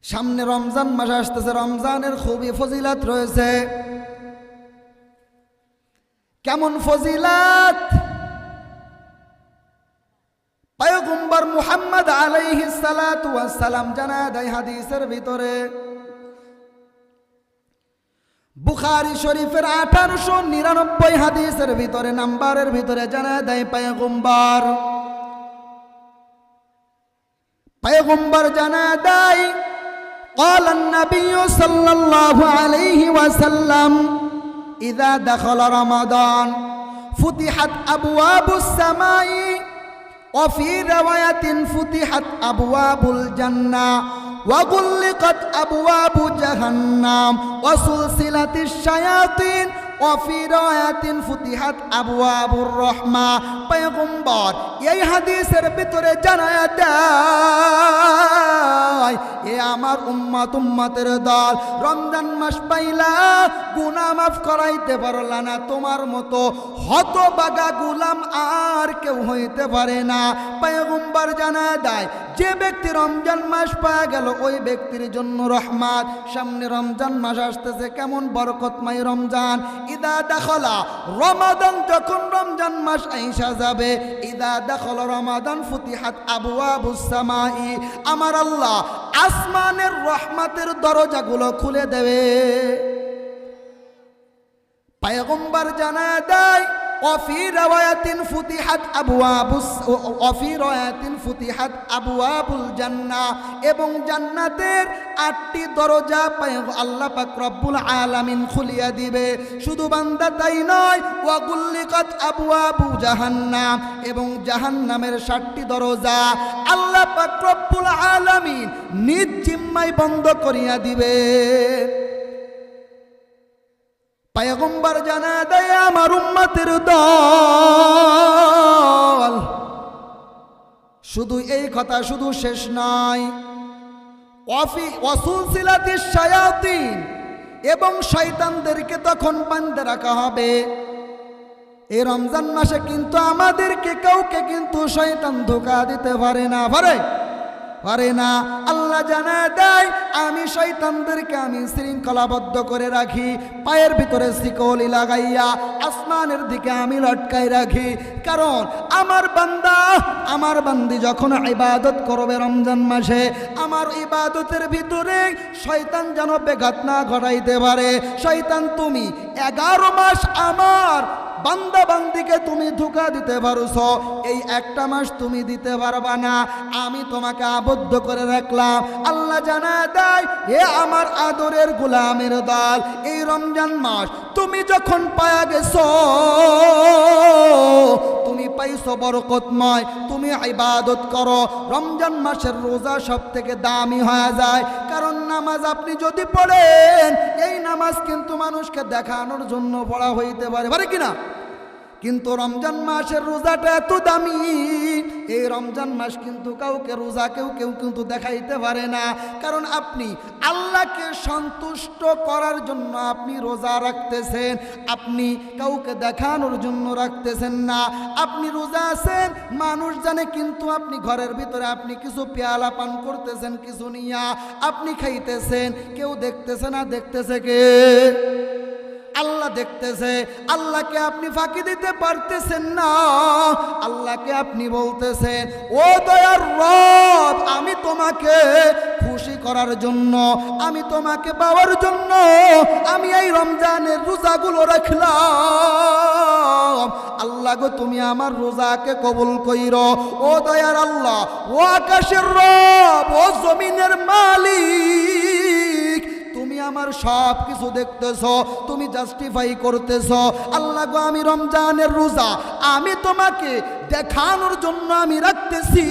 সামনে রমজান মাস আসতেছে, রমজানের খুবই ফজিলত রয়েছে। কেমন ফজিলত? পয়গম্বর মুহাম্মদ আলাইহিস সালাতু ওয়াস সালাম জানায় দেয় হাদিসের ভিতরে, বুখারী শরীফের 1899 হাদিসের ভিতরে নাম্বারের ভিতরে জানায় দেয় পয়গম্বর জানায় দেয় قال النبي صلى الله عليه وسلم إذا دخل رمضان فتحت أبواب السماء وفي رواية فتحت أبواب الجنة وغلقت أبواب جهنم وسلسلت الشياطين وفي رواية فتحت أبواب الرحمة। পয়গম্বর এই হাদিসের ভিতরে জানায়া দেয়, এ আমার উম্মতের দল, রমজান মাস পাইলা গুনাহ মাফ করাইতে পারলা না, তোমার মতো হতভাগা গোলাম আর কেউ হইতে পারে না। পয়গম্বর জানায়া দেয়, যে ব্যক্তি রমজান মাস পাওয়া গেল ওই ব্যক্তির জন্য রহমত। সামনে রমজান মাস আসতেছে, কেমন বরকতময় রমজান। ইদা দাখলা রমাদান, যখন রমজান মাস আইসা যাবে, ইদা দাখলা রমাদান ফুতিহাত আবওয়াবুস সামাই, আমার আল্লাহ আসমানের রহমতের দরজাগুলো খুলে দেবে। পয়গম্বর জানায় দেয়, وفي رواية فتحت أبواب الجنة, এবং জান্নাতের 8টি দরজা আল্লাহ পাক রব্বুল আলামিন খুলিয়া দিবে। শুধু বান্দা তাই নয়, ওয়াগুল্লিকাত আবওয়াবু জাহান্নাম, এবং জাহান্নামের 7টি দরজা আল্লাহ পাক রব্বুল আলামিন নিজ জিম্মায় বন্ধ করিয়া দিবে। পয়গম্বর জানায় দেয়, আমার উম্মতের দল, শুধু এই কথা শুধু শেষ নয়, ওয়াসুলসিলাতিশ শায়াতিন, এবং শয়তানদেরকে তখন বাঁধে রাখা হবে। এই রমজান মাসে কিন্তু আমাদেরকে কাউকে কিন্তু শয়তান ধোঁকা দিতে পারে না, পারে না। আল্লাহ জানায় দেয়, আমি শয়তানদেরকে আমি শৃঙ্খলাবদ্ধ করে রাখি, পায়ের ভিতরে শিকলি লাগাইয়া আসমানের দিকে আমি লটকাই রাখি। কারণ আমার বান্দা আমার বান্দি যখন ইবাদত করবে রমজান মাসে, আমার ইবাদতের ভিতরে শয়তান যেন বেঘাত না ঘটাইতে পারে। শয়তান, তুমি 11 মাস আমার বান্দা বান্দিকে তুমি ধোঁকা দিতে পারছো, এই একটা মাস তুমি দিতে পারবা না, আমি তোমাকে আবদ্ধ করে রাখলাম। আল্লাহ জানায় দেয়, হে আমার আদরের গোলামের দল, এই রমজান মাস তুমি যখন পায়া গেছো, তুমি পাইছো বরকতময়, তুমি ইবাদত করো। রমজান মাসের রোজা সব থেকে দামি হয়ে যায়, কারণ নামাজ আপনি যদি পড়েন, এই নামাজ কিন্তু মানুষকে দেখানোর জন্য পড়া হইতে পারে কিনা, কিন্তু রমজান মাসের রোজাটা এত দামি, এই রমজান মাস কিন্তু কাউকে রোজা কেউ কিন্তু দেখাইতে পারে না। কারণ আপনি আল্লাহকে সন্তুষ্ট করার জন্য আপনি রোজা রাখতেছেন, আপনি কাউকে দেখানোর জন্য রাখতেছেন না। আপনি রোজা আছেন, মানুষ জানে, কিন্তু আপনি ঘরের ভিতরে আপনি কিছু পেয়ালা পান করতেছেন, কিছু নিয়া আপনি খাইতেছেন, কেউ দেখতেছে না, দেখতেছে কে? আল্লাহ দেখতেছে। আল্লাহকে আপনি ফাঁকি দিতে পারতেছেন না। আল্লাহকে আপনি বলতেছেন, ও দয়ার রব, আমি তোমাকে খুশি করার জন্য, আমি তোমাকে পাওয়ার জন্য আমি এই রমজানের রোজাগুলো রাখলাম। আল্লাহ গো, তুমি আমার রোজাকে কবুল কইরো। ও দয়ার আল্লাহ, ও আকাশের রব, ও জমিনের মালিক, তুমি আমার সব কিছু দেখতেছো, তুমি জাস্টিফাই করতেছো। আল্লাহ গো, আমি রমজানের রোজা আমি তোমাকে দেখানোর জন্য আমি রাখতেছি।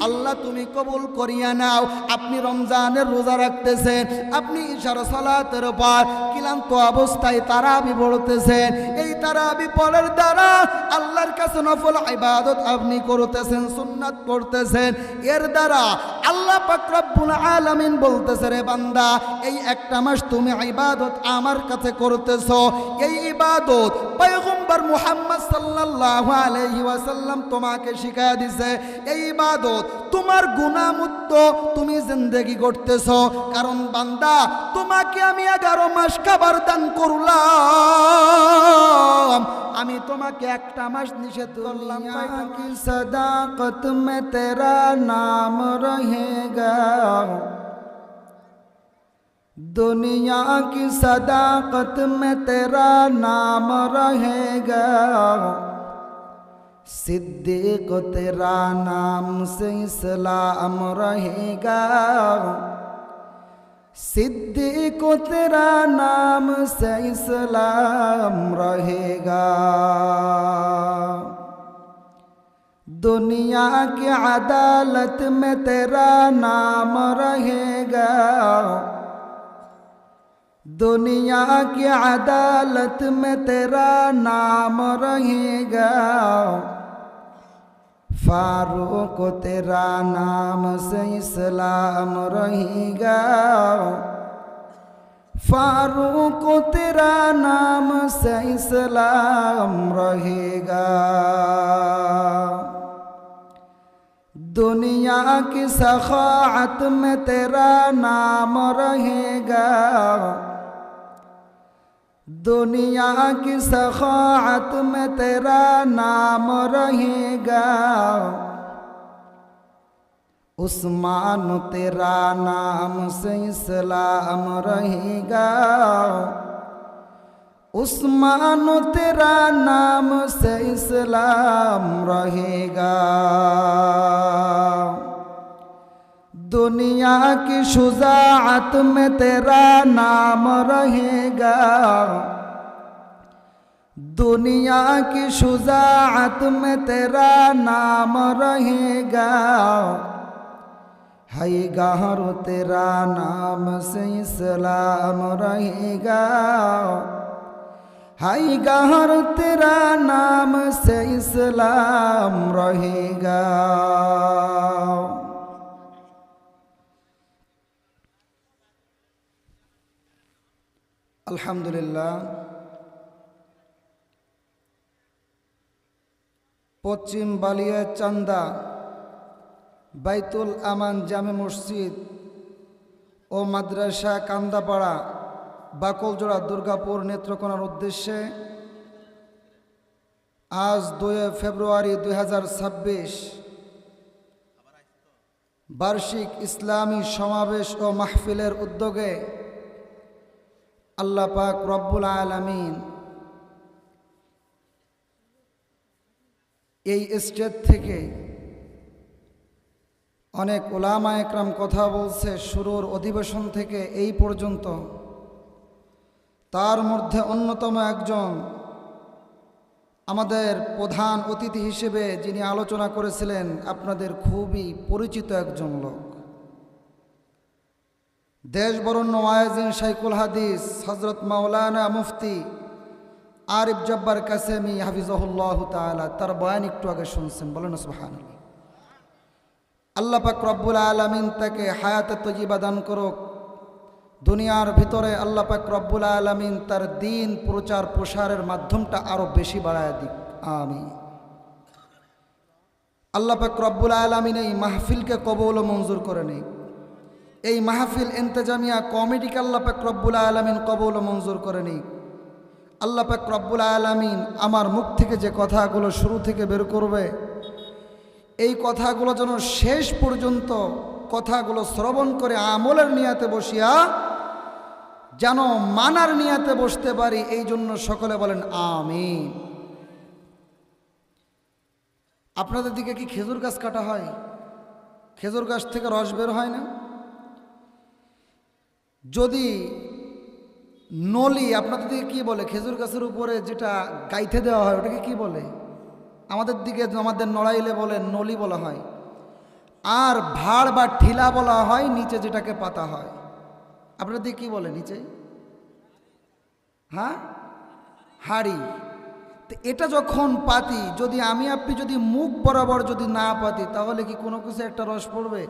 আল্লাহ তুমি কবুল করিয়া নাও। আপনি রমজানের রোজা রাখতেছেন, আপনি ইশার সালাতের পর ক্লান্ত অবস্থায় তারাবি পড়তেছেন। এই তারাবি পড়ার দ্বারা আল্লাহর কাছে নফল ইবাদত আপনি করতেছেন, সুন্নাত পড়তেছেন। এর দ্বারা আল্লাহ পাক রব্বুল আলামিন বলতেছে, রে বান্দা, এই একটা মাস তুমি ইবাদত আমার কাছে করতেছো, এই ইবাদত পয়গম্বর পয়গম্বর মুহাম্মদ সাল্লাল্লাহু আলাইহি ওয়াসাল্লাম তোমাকে শিখায়া দিছে এই ইবাদত তোমার গুনাহ মুক্ত তুমি জিন্দেগি করতেছো। কারণ বান্দা তোমাকে আমি 11 মাস খাবার দান করলাম, আমি তোমাকে একটা মাস নিষেধ করলাম। কি সদাকত মে তেরা নাম রহেগা, दुनिया की सदाकत में तेरा नाम रहेगा, सिद्दीक तेरा नाम से इस्लाम रहेगा, सिद्दीक तेरा नाम से इस्लाम रहेगा। दुनिया की अदालत में तेरा नाम रहेगा, दुनिया की अदालत में तेरा नाम रहेगा, फारूक तेरा नाम से इस्लाम रहेगा, फारूक तेरा नाम से इस्लाम रहेगा। दुनिया की सखाअत में तेरा नाम रहेगा, दुनिया की सखाअत में तेरा नाम रहेगा, उस्मान तेरा नाम से इस्लाम रहेगा, उस्मान तेरा नाम से इस्लाम रहेगा। दुनिया की शुजाअत में तेरा नाम रहेगा, दुनिया की शुजाअत में तेरा नाम रहेगा, है गहर तेरा नाम से इस्लाम रहेगा, है गहर तेरा नाम से इस्लाम रहेगा। আলহামদুলিল্লাহ, পশ্চিম বালিয়া চান্দা বাইতুল আমান জামে মসজিদ ও মাদ্রাসা কান্দাপাড়া বাকলজোড়া দুর্গাপুর নেত্রকোনার উদ্দেশ্যে আজ 2 ফেব্রুয়ারি 2026 বার্ষিক ইসলামী সমাবেশ ও মাহফিলের উদ্যোগে আল্লাহ পাক রব্বুল আলামিন এই স্টেজ থেকে অনেক উলামা একরাম কথা বলছে শুরুর অধিবেশন থেকে এই পর্যন্ত। তার মধ্যে অন্যতম একজন আমাদের প্রধান অতিথি হিসেবে যিনি আলোচনা করেছিলেন আপনাদের খুবই পরিচিত একজন লোক, দেশ বরণ্য ওয়াইজিন শাইখুল হাদিস হযরত মাওলানা মুফতি আরিফ জব্বার কাসেমি হাফিজাহুল্লাহ তাআলা, তার বয়ান একটু আগে শুনছেন, বলেন সুবহানাল্লাহ। আল্লাহ পাক রব্বুল আলামিন তাকে হায়াতে তয়্যিবা দান করুক, দুনিয়ার ভিতরে আল্লাহ পাক রব্বুল আলামিন তার দ্বীন প্রচার প্রসারের মাধ্যমটা আরো বেশি বাড়ায় দিক, আমিন। আল্লাহ পাক রব্বুল আলামিন এই মাহফিলকে কবুল ও মঞ্জুর করে নিক। এই মাহফিল ইন্তেজামিয়া কমিটিকে আল্লাহ পাক রব্বুল আলামিন কবুল ও মঞ্জুর করে নিক। আল্লাহ পাক রব্বুল আলামিন আমার মুখ থেকে যে কথাগুলো শুরু থেকে বের করবে এই কথাগুলো যেন শেষ পর্যন্ত কথাগুলো শ্রবণ করে আমলের নিয়াতে বসিয়া যেন মানার নিয়াতে বসতে পারি, এই জন্য সকলে বলেন আমিন। আপনাদের দিকে কি খেজুর গাছ কাটা হয়? খেজুর গাছ থেকে রস বের হয় না? যদি নলি, আপনাদের দিকে কি বলে? খেজুর গাছের উপরে যেটা গাইতে দেওয়া হয় ওটাকে কি বলে? আমাদের দিকে আমাদের নড়াইলে বলে নলি বলা হয়, আর ভাড় বা ঠিলা বলা হয় নিচে যেটাকে পাতা হয়। আপনাদের দিকে কি বলে নিচে? হ্যাঁ, হাড়ি। তো এটা যখন পাতি, যদি আমি আপনি যদি মুখ বরাবর যদি না পাতি তাহলে কি কোনো কিছু একটা রস পড়বে?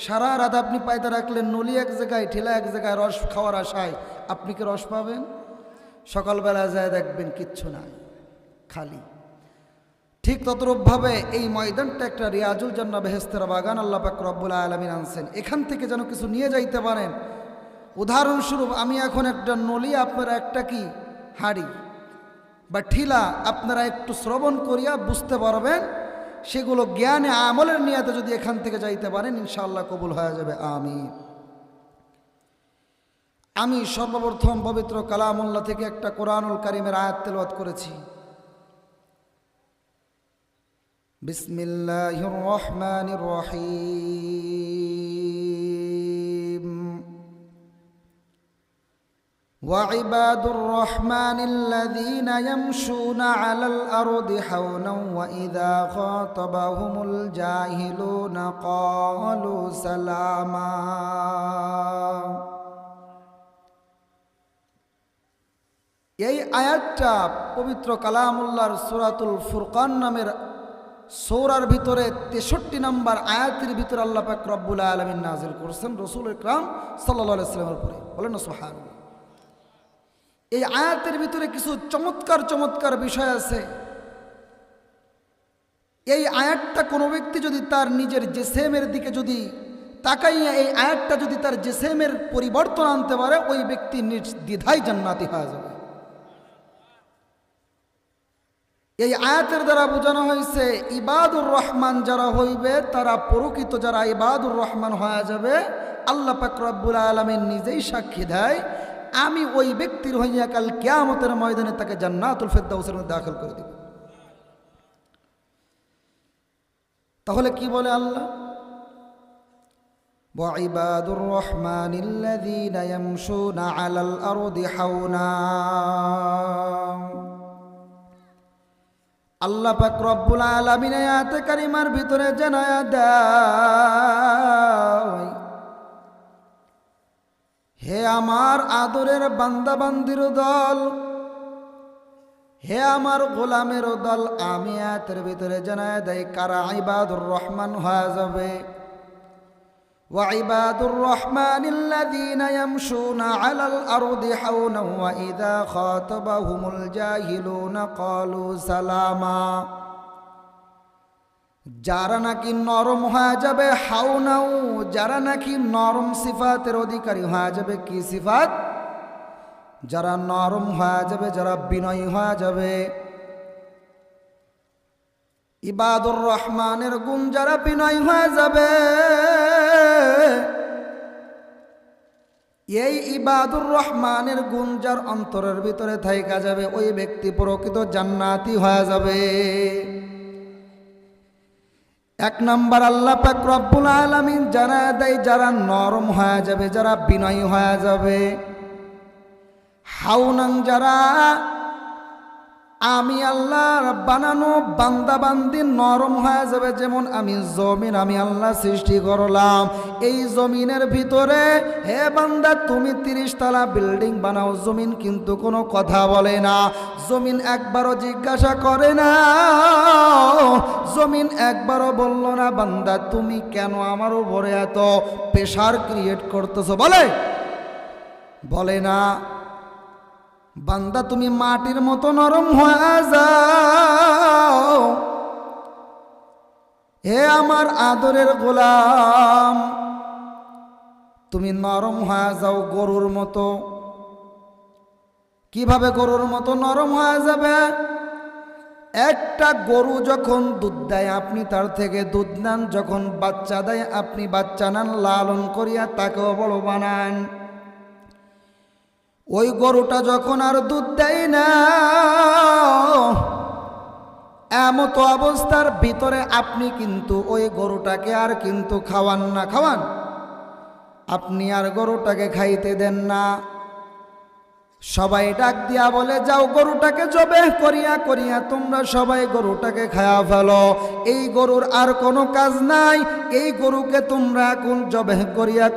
সারা রাত আপনি পাইতে রাখলেন, নলি এক জায়গায় ঠিলা এক জায়গায়, রস খাওয়ার আশায় আপনি কি রস পাবেন? সকালবেলা যায় দেখবেন কিচ্ছু নাই, খালি। ঠিক ততরূপভাবে এই ময়দানটা একটা রিয়াজুল জান্নাহ বেহেশতের বাগান আল্লাহ পাক রব্বুল আলামিন আনছেন, এখান থেকে যেন কিছু নিয়ে যাইতে পারেন। উদাহরণস্বরূপ আমি এখন একটা নলি, আপনারা একটা কি হাড়ি বা ঠিলা আপনারা একটু শ্রবণ করিয়া বুঝতে পারবেন, সেগুলো জ্ঞানে আমলের নিয়াতে যদি এখান থেকে যাইতে পারেন ইনশাআল্লাহ কবুল হয়ে যাবে। আমিন। আমি সর্বপ্রথম পবিত্র কালামুল্লাহ থেকে একটা কোরআনুল কারীমের আয়াত তেলাওয়াত করেছি। বিসমিল্লাহির রহমানির রহিম। وعباد الرحمن الذين يمشون على الأرض حونا وإذا خاطبهم الجاهلون قالوا سلاما। এই আয়াতটা পবিত্র কালামুল্লাহর সূরাতুল ফুরকান নামের সূরার ভিতরে 63 নম্বর আয়াতের ভিতরে আল্লাহ পাক রব্বুল আলামিন নাযিল করেছেন রাসূল আকরাম সাল্লাল্লাহু আলাইহি ওয়াসাল্লামের উপরে। বলেন না সুবহানাল্লাহ। এই আয়াতের ভিতরে কিছু চমৎকার চমৎকার বিষয় আছে। এই আয়াতটা কোনো ব্যক্তি যদি তার নিজের জিসেমের দিকে যদি তাকাইয়া এই আয়াতটা যদি তার জিসেমের পরিবর্তন আনতে পারে, ওই ব্যক্তি নির্দ্বিধায় জান্নাতি হয়ে যাবে। এই আয়াতের দ্বারা বোঝানো হয়েছে ইবাদুর রহমান যারা হইবে তারা প্রকৃত যারা ইবাদুর রহমান হয়ে যাবে। আল্লাহ পাক রব্বুল আলামিন নিজেই সাক্ষী দেয়, আমি ওই ব্যক্তির হইয়া কাল কিয়ামতের ময়দানে তাকে জান্নাতুল ফিরদাউসের মধ্যে দাখিল করে দিব। তাহলে কি বলে আল্লাহ? ওয়াইবাদুর রহমানিল্লাযীনা ইয়ামশুনা আলাল আরদি হাওনা। আল্লাহ পাক রব্বুল আলামিন আয়াতে কারিমার ভিতরে জানায়া দেয়, হে আমার আদরের বান্দা বান্দির দল, হে আমার গোলামের দল, আমি আয়াতের ভিতরে জানায়া দেয় কারা ইবাদুর রহমান হয়ে যাবে। وعباد الرحمن الذين يمشون على الأرض حونا وإذا خاطبهم الجاهلون قالوا سلاما। যারা নাকি নরম হয়ে যাবে, হাওনাও যারা নাকি নরম সিফাতের অধিকারী হয়ে যাবে। কি সিফাত? যারা নরম হয়ে যাবে, যারা বিনয়ী হয়ে যাবে। ইবাদুর রহমানের গুণ যারা বিনয়ী হয়ে যাবে, এই ইবাদুর রহমানের গুণ যার অন্তরের ভিতরে থাইকা যাবে, ওই ব্যক্তি প্রকৃত জান্নাতি হয়ে যাবে। এক নম্বর আল্লাহ পাক রব্বুল আলামিন জানা দেয় যারা নরম হয়ে যাবে, যারা বিনয়ী হয়ে যাবে। হাওনাং যারা আমি আল্লাহর বানানো বান্দা বান্দি নরম হয়ে যাবে। যেমন আমি জমিন আমি আল্লাহ সৃষ্টি করলাম, এই জমিনের ভিতরে হে বান্দা তুমি 30 তলা বিল্ডিং বানাও, জমিন কিন্তু কোনো কথা বলে না, জমিন একবারও জিজ্ঞাসা করে না, জমিন একবারও বলল না বান্দা তুমি কেন আমার উপরে এত প্রেশার ক্রিয়েট করতেছো, বলে না। বান্দা তুমি মাটির মতো নরম হয়ে যাও, হে আমার আদরের গোলাম তুমি নরম হয়ে যাও গরুর মতো। কিভাবে গরুর মতো নরম হয়ে যাবে? একটা গরু যখন দুধ দেয় আপনি তার থেকে দুধ নেন, যখন বাচ্চা দেয় আপনি বাচ্চা নেন, লালন করিয়া তাকেও বড় বানান। ওই গরুটা যখন আর দুধ দেয় না, এমতো অবস্থার ভিতরে আপনি কিন্তু ওই গরুটাকে আর কিন্তু খাওয়ান না, আপনি আর গরুটাকে খাইতে দেন না। সবাই ডাক দিয়া বলে যাও গরুটাকে জবাহ করিয়া তোমরা সবাই গরুটাকে খায়া ফেলো, এই গরুর আর কোনো কাজ নাই, এই গরুকে তোমরা এখন জবাহ করিয়া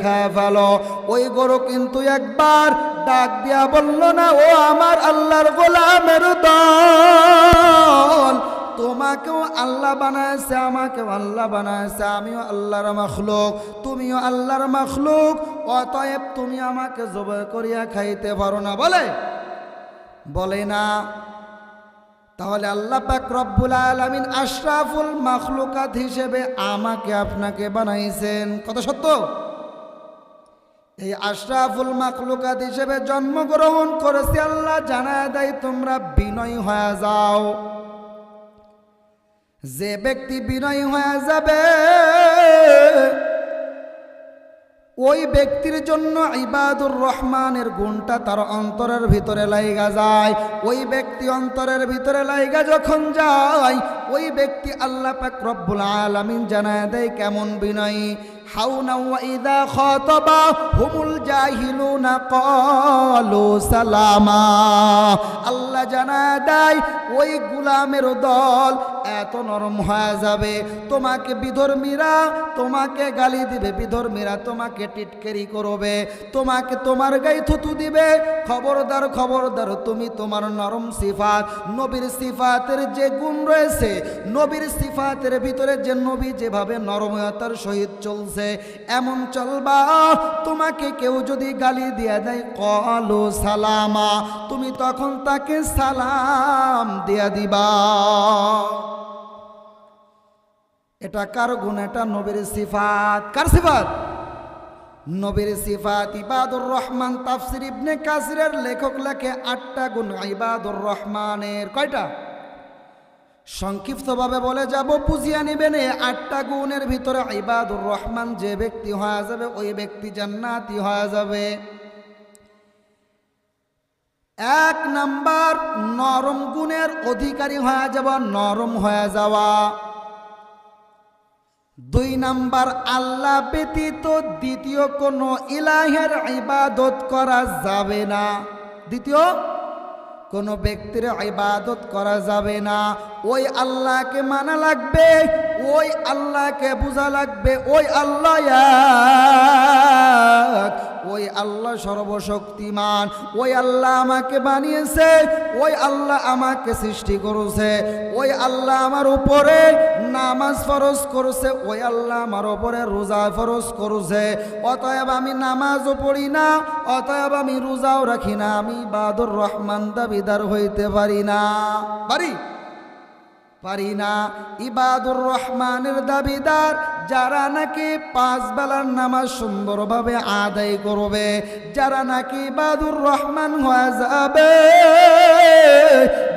খায়া ফেলো। ওই গরু কিন্তু একবার ডাক দিয়া বলল না ও আমার আল্লাহর গোলামের দল, তোমাকেও আল্লাহ বানাইছে, আমাকেও আল্লাহ বানাইছে, আমিও আল্লাহর মাখলুক, তুমিও আল্লাহর মাখলুক, অতএব তুমি আমাকে জবাহ করিয়া খাইতে পারো না, বলে না। তাহলে আল্লাহ পাক রব্বুল আলামিন আশরাফুল মাখলুকাত হিসেবে আমাকে আপনাকে বানাইছেন, কথা সত্য? এই আশরাফুল মাখলুকাত হিসেবে জন্মগ্রহণ করেছে আল্লাহ জানায় দেয় তোমরা বিনয়ী হয়ে যাও। যে ব্যক্তি বিনয়ী হয়ে যাবে ওই ব্যক্তির জন্য ইবাদুর রহমানের গুণটা তার অন্তরের ভিতরে লাইগা যায়। ওই ব্যক্তি অন্তরের ভিতরে লাইগা যখন যায় ওই ব্যক্তি আল্লাহ পাক রব্বুল আলামিন জানায় দেয় কেমন বিনয়ী। হাউনা ওয়া ইযা খাতাবাহুমুল জাহিলুনা ক্বালু সালামা। আল্লাহ জানায় দেয় ওই গোলামের দল এত নরম হয়ে যাবে, তোমাকে বিধর্মীরা তোমাকে গালি দিবে, বিধর্মীরা তোমাকে টিটকারি করবে, তোমাকে তোমার গায়ে থুতু দিবে। খবরদার খবরদার, তুমি তোমার নরম সিফাত, নবীর সিফাতের যে গুণ রয়েছে, নবীর সিফাতের ভিতরে যে নবী যেভাবে নরমতার সহিত চলছে এমন চলবা। তোমাকে কেউ যদি গালি দিয়া দেয় ক্বালু সালামা, তুমি তখন তাকে সালাম দিয়া দিবা। এটা কার গুণ? এটা নবীর সিফাত। কার সিফাত? নবীর সিফাত। ইবাদুর রহমান তাফসির ইবনে কাসিরের লেখক লেখে 8টা গুণ ইবাদুর রহমানের। কয়টা? সংক্ষিপ্তভাবে বলে যাব, বুঝিয়া নেবেন। 8টা গুণের ভিতরে ইবাদুর রহমান যে ব্যক্তি হয়ে যাবে ওই ব্যক্তি জান্নাতি হয়ে যাবে। 1 নাম্বার নরম গুণের অধিকারী হয়ে যাওয়া, নরম হয়ে যাওয়া। 2 নাম্বার আল্লাহ ব্যতীত দ্বিতীয় কোনো ইলাহের ইবাদত করা যাবে না। দ্বিতীয় কোনো ব্যক্তির ইবাদত করা যাবে না। ওই আল্লাহকে মানা লাগবে, ওই আল্লাহকে বোঝা লাগবে, ওই আল্লাহ এক, ওই আল্লাহ সর্বশক্তিমান, ওই আল্লাহ আমাকে বানিয়েছে, ওই আল্লাহ আমাকে সৃষ্টি করেছে, ওই আল্লাহ আমার উপরে নামাজ ফরজ করেছে, ওই আল্লাহ আমার উপরে রোজা ফরজ করেছে। অতএব আমি নামাজও পড়ি না, অতএব আমি রোজাও রাখি না, আমি ইবাদুর রহমান দাবিদার হইতে পারি না। পারি না। ইবাদুর রহমানের দাবিদার যারা নাকি 5 বেলার নামাজ সুন্দরভাবে আদায় করবে, যারা নাকি ইবাদুর রহমান হয়ে যাবে,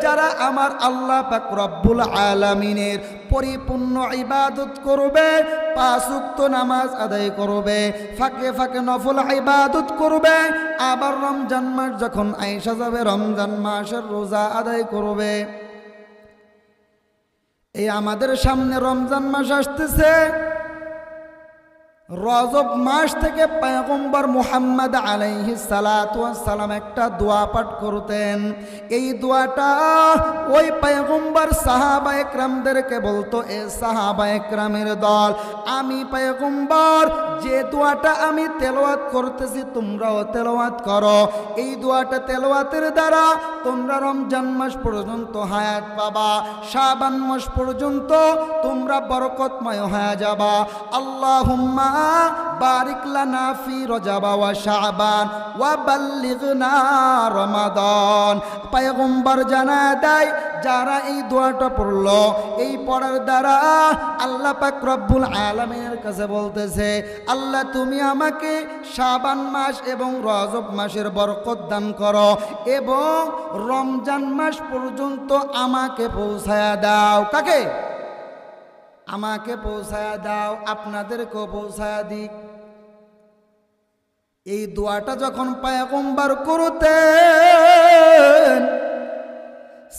যারা আমার আল্লাহ পাক রব্বুল আলামিনের পরিপূর্ণ ইবাদত করবে, 5 ওয়াক্ত নামাজ আদায় করবে, ফাঁকে ফাঁকে নফল ইবাদত করবে, আবার রমজান মাস যখন আইসা যাবে রমজান মাসের রোজা আদায় করবে। এই আমাদের সামনে রমজান মাস আসতেছে। রজব মাস থেকে পয়গম্বর মুহাম্মদ আলাইহিস সালাতু ওয়াস সালাম একটা দোয়া পাঠ করতেন। এই দোয়াটা ওই পয়গম্বর সাহাবা একরামদেরকে বলতো, এ সাহাবা একরামের দল, আমি পয়গম্বর যে দোয়াটা আমি তেলাওয়াত করতেছি তোমরাও তেলাওয়াত করো। এই দোয়াটা তেলাওয়াতের দ্বারা তোমরা রমজান মাস পর্যন্ত হায়াত পাবা, শাবান মাস পর্যন্ত তোমরা বরকতময় হয়ে যাবা। আল্লাহুম্মা বারিক লানা ফি রজব ওয়া শাবান ওয়া বাল্লিগনা রমাদান। পয়গম্বর জানায় দেয় যারা এই দোয়াটা পড়লো, এই পড়ার দ্বারা আল্লাহ পাক রব্বুল আলামিনের কাছে বলতেছে, আল্লাহ তুমি আমাকে শাবান মাস এবং রজব মাসের বরকত দান করো এবং রমজান মাস পর্যন্ত আমাকে পৌঁছায়া দাও। কাকে? আমাকে পৌঁছায়া দাও, আপনাদেরকেও পৌঁছায়া দিক। এই দোয়াটা যখন পয়গম্বর করতেন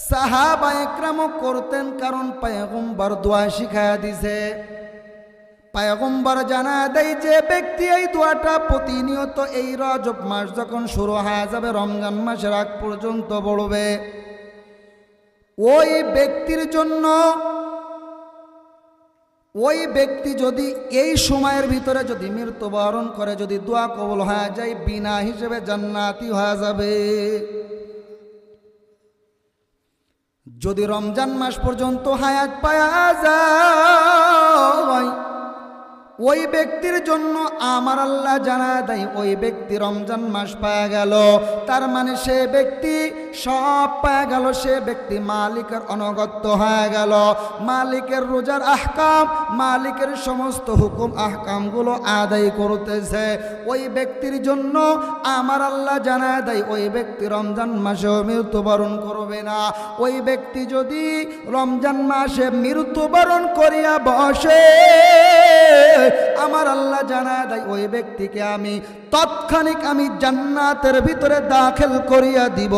সাহাবা একরামও করতেন, কারণ পয়গম্বর দোয়া শিখায়া দিছে। পয়গম্বর জানা দেয় যে ব্যক্তি এই দোয়াটা প্রতিনিয়ত এই রজব মাস যখন শুরু হয়ে যাবে রমজান মাসের আগ পর্যন্ত পড়বে, ওই ব্যক্তির জন্য, ওই ব্যক্তি যদি এই সময়ের ভিতরে যদি মৃত্যুবরণ করে, যদি দোয়া কবুল হয়ে যায়, বিনা হিসেবে জান্নাতি হয়ে যাবে। যদি রমজান মাস পর্যন্ত হায়াত পাওয়া যায়, ওই ব্যক্তির জন্য আমার আল্লাহ জানা দেয় ওই ব্যক্তি রমজান মাস পাওয়া গেল, তার মানে সে ব্যক্তি সব পেয়ে গেল, সে ব্যক্তি মালিকের অনগত্য হয়ে গেল। মালিকের রোজার আহকাম, মালিকের সমস্ত হুকুম আহকামগুলো আদায় করতেছে। ওই ব্যক্তির জন্য আমার আল্লাহ জানায় দেয়, ওই ব্যক্তি রমজান মাসেও মৃত্যুবরণ করবে না। ওই ব্যক্তি যদি রমজান মাসে মৃত্যুবরণ করিয়া বসে, আমার আল্লাহ জানায় দেয় ওই ব্যক্তিকে আমি তৎক্ষণিক আমি জান্নাতের ভিতরে দাখিল করিয়া দিব।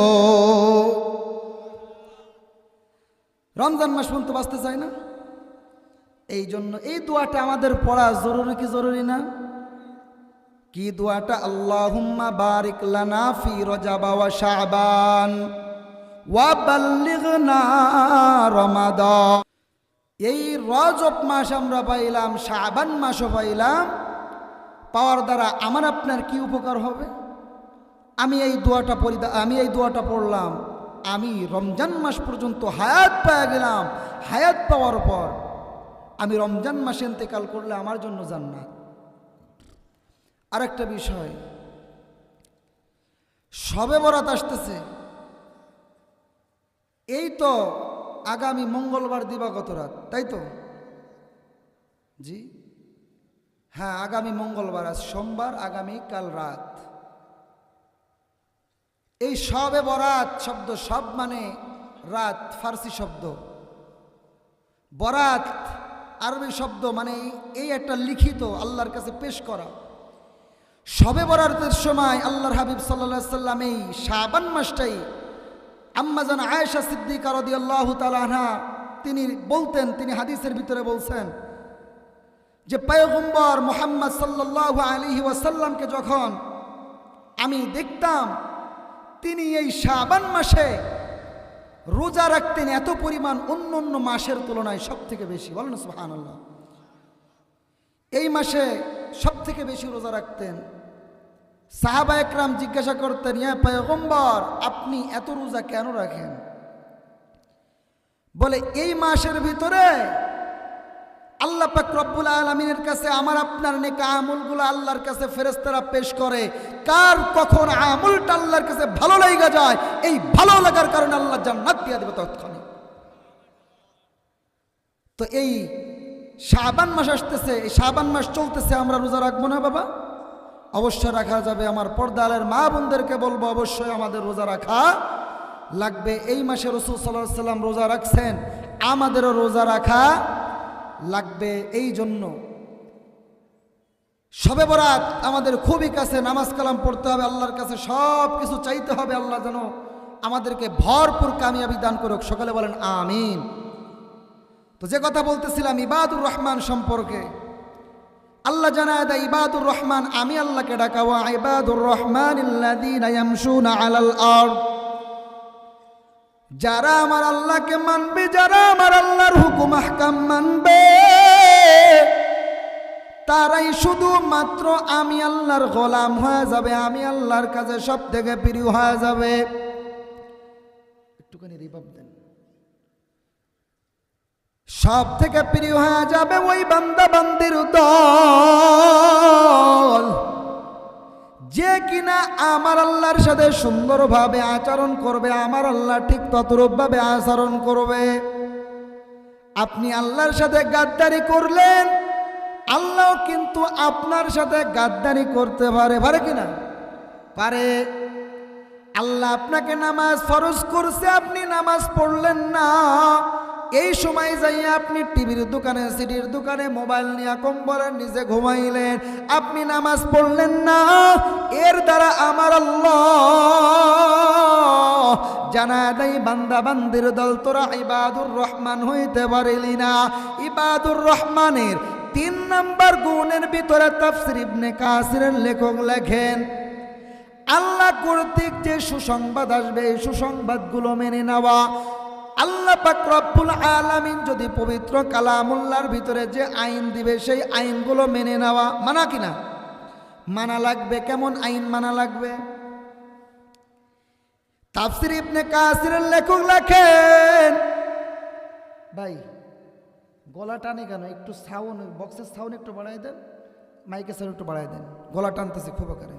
রমজান মাস পর্যন্ত বাঁচতে চাই না? এই জন্য এই দোয়াটা আমাদের পড়া জরুরি কি জরুরি না? কি দোয়াটা? আল্লাহুম্মা বারিক লানা ফি রজব ওয়া শাবান ওয়া বাল্লিগনা রমাদান। এই রজব মাস আমরা পাইলাম, শাবান মাসও পাইলাম, পাওয়ার দ্বারা আমার আপনার কি উপকার হবে? আমি এই দোয়াটা পড়লাম, আমি রমজান মাস পর্যন্ত হায়াত পেয়ে গেলাম। হায়াত পাওয়ার পর আমি রমজান মাসে ইন্তেকাল করলে আমার জন্য জান্নাত। আরেকটা বিষয়, শবে বরাত আসতেছে। এই তো আগামী মঙ্গলবার দিবাগত রাত, তাই তো? জি হ্যাঁ, আগামী মঙ্গলবার, আজ সোমবার, আগামী কাল রাত। এই শবে বরাত শব্দ, সব মানে রাত, ফার্সি শব্দ। বরাত আরবি শব্দ, মানে এই একটা লিখিত আল্লাহর কাছে পেশ করা। শবে বরাতের সময় আল্লাহর হাবিব সাল্লাল্লাহু আলাইহি সাল্লাম এই শাবান মাসটাই আম্মা জান আয়েশা সিদ্দিকা রাদিয়াল্লাহু তাআলা আনহা তিনি বলতেন, তিনি হাদিসের ভিতরে বলছেন যে পয়গম্বর মুহাম্মদ সাল্লাল্লাহু আলাইহি ওয়াসাল্লামকে যখন আমি দেখতাম, তিনি এই শাবান মাসে রোজা রাখতেন এত পরিমাণ অন্য অন্য মাসের তুলনায় সব থেকে বেশি। বলেন সুবহানাল্লাহ। এই মাসে সব থেকে বেশি রোজা রাখতেন। সাহাবা একরাম জিজ্ঞাসা করতেন, ইয়া পয়গম্বর, আপনি এত রোজা কেন রাখেন? বলে এই মাসের ভিতরে আল্লাহ পাক রব্বুল আলামিনের কাছে আমার আপনার নেক আমলগুলো আল্লাহর কাছে ফেরেশতারা পেশ করে। কার কখন আমলটা আল্লাহর কাছে ভালো লাগা যায়, এই ভালো লাগার কারণে আল্লাহ জান্নাত দিয়ে দেবে তৎক্ষণাৎ। তো এই শাবান মাস আসতেছে, এই শাবান মাস চলতেছে, আমরা রোজা রাখবো না বাবা? অবশ্যই রাখা যাবে। আমার পর্দালের মা বোনদেরকে বলবো, অবশ্যই আমাদের রোজা রাখা লাগবে। এই মাসে রাসূল সাল্লাল্লাহু আলাইহি সাল্লাম রোজা রাখছেন, আমাদেরও রোজা রাখা লাগবে। এই জন্য শবে বরাত আমাদের খুবই কাছে, নামাজ কালাম পড়তে হবে, আল্লাহর কাছে সব কিছু চাইতে হবে। আল্লাহ যেন আমাদেরকে ভরপুর কামিয়াবি দান করুক, সকলে বলেন আমিন। তো যে কথা বলতেছিলাম ইবাদুর রহমান সম্পর্কে, আল্লাহ জানায় দেয় ইবাদুর রহমান, আমি আল্লাহকে ডাকা, ওয়া ইবাদুর রহমানিল্লাযীনা ইয়ামশুনা আলাল আরদ। যারা আমার আল্লাহকে মানবে, যারা আমার আল্লাহর হুকুম আহকাম মানবে, তারাই শুধুমাত্র আমি আল্লাহর গোলাম হয়ে যাবে, আমি আল্লাহর কাছে সব থেকে প্রিয় হয়ে যাবে। একটুখানি রিভাব দেন। সব থেকে প্রিয় হয়ে যাবে ওই বান্দা বান্দির দল, যে কিনা আমার আল্লাহর সাথে সুন্দরভাবে আচরণ করবে, আমার আল্লাহ ঠিক ততরূপভাবে আচরণ করবে। আপনি আল্লাহর সাথে গাদ্দারি করলেন, আল্লাহ কিন্তু আপনার সাথে গাদ্দারি করতে পারে কিনা? পারে। আল্লাহ আপনাকে নামাজ ফরজ করছে, আপনি নামাজ পড়লেন না, এই সময় যাইয়া আপনি টিভির দোকানে, সিডির দোকানে মোবাইল নিয়ে কম্বলের নিচে ঘুমাইলেন, আপনি নামাজ পড়লেন না, এর দ্বারা আমার আল্লাহ জানায় দেয় বান্দা বান্দির দল, তোরা ইবাদুর রহমান হইতে পারলি না। ইবাদুর রহমানের 3 নম্বর গুণের ভিতরে তাফসীর ইবনে কাসিরের লেখক লেখেন, আল্লাহ কর্তৃক যে সুসংবাদ আসবে, এই সুসংবাদগুলো মেনে নেওয়া। আল্লাহ পাক রব্বুল আলামিন যদি পবিত্র কালামুল্লাহর ভিতরে যে আইন দিবে, সেই আইনগুলো মেনে নেওয়া। মানা কিনা? মানা লাগবে। কেমন আইন মানা লাগবে? তাফসীর ইবনে কাসিরের লেখক লেখেন, ভাই গলা টানে কেন? একটু সাউন্ড, বক্সের সাউন্ড একটু বাড়াই দেন, মাইকের সাউন্ড একটু বাড়াই দেন, গলা টানতেছে খুব আকারে।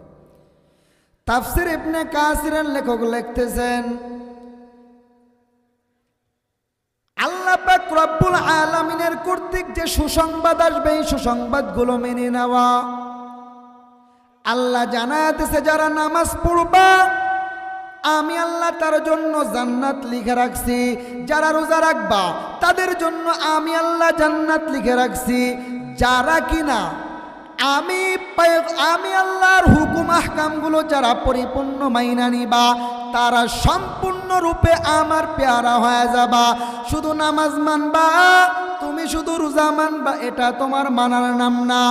তাফসীর ইবনে কাসিরের লেখক লিখতেছেন, কর্তৃক যে সুসংবাদ আসবে এই সুসংবাদগুলো মেনে নেওয়া। আল্লাহ জানাতেছে যারা নামাজ পড়বা আমি আল্লাহ তার জন্য জান্নাত লিখে রাখছি, যারা রোজা রাখবা তাদের জন্য আমি আল্লাহ জান্নাত লিখে রাখছি, যারা কিনা আমি আল্লাহর হুকুম আহকামগুলো যারা পরিপূর্ণ মাইনা নিবা তারা সম্পূর্ণরূপে আমার পেয়ারা হয়ে যাবা। শুধু নামাজ মানবা, তুমি শুধু রোজা মানবা এটা তোমার মানার নাম না।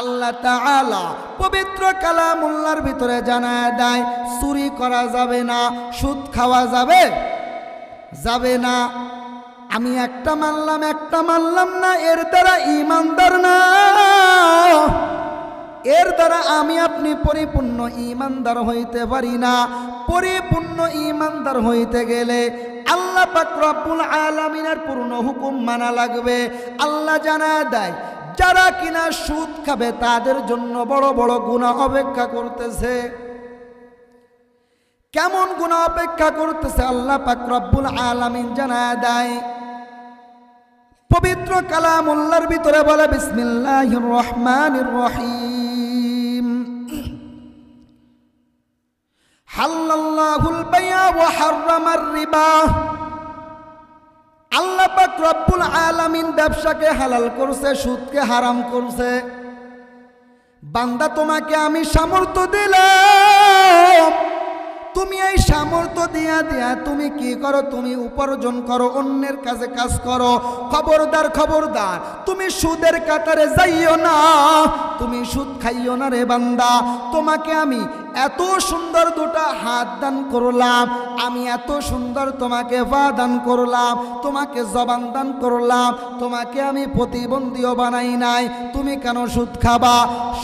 আল্লাহ তাআলা পবিত্র কালামুল্লাহর ভিতরে জানায় দেয় চুরি করা যাবে না, সুদ খাওয়া যাবে না। আমি একটা মানলাম না, এর দ্বারা ঈমানদার না। এর দ্বারা আমি আপনি পরিপূর্ণ ঈমানদার হইতে পারি না। পরিপূর্ণ ঈমানদার হইতে গেলে আল্লাহ পাক রব্বুল আলামিনের পূর্ণ হুকুম মানা লাগবে। আল্লাহ জানায় দেয় যারা কিনা সুদ খাবে তাদের জন্য বড় বড় গুনাহ অপেক্ষা করতেছে। কেমন গুনাহ অপেক্ষা করতেছে আল্লাহ পাক রব্বুল আলামিন জানায় দেয় পবিত্র কালামুল্লাহর ভিতরে বলে বিসমিল্লাহির রহমানির রহিম হাল্লাল্লাহুল বাই'a ওয়া হাররামার রিবা। আল্লাহ পাক রব্বুল আলামিন ব্যবসাকে হালাল করছে, সুদকে হারাম করছে। বান্দা তোমাকে আমি সামর্থ্য দিলাম, তুমি এই সামর্থ্য দিয়া তুমি কি করো? তুমি উপার্জন করো, অন্যের কাছে কাজ করো। খবরদার তুমি সুদের কাতারে যাইও না, তুমি সুদ খাইও না রে বান্দা। তোমাকে আমি এত সুন্দর দুটা হাত দান করলাম, আমি এত সুন্দর তোমাকে পা দান করলাম, তোমাকে জবান দান করলাম, তোমাকে আমি প্রতিবন্ধীও বানাই নাই, তুমি কেন সুদ খাবা?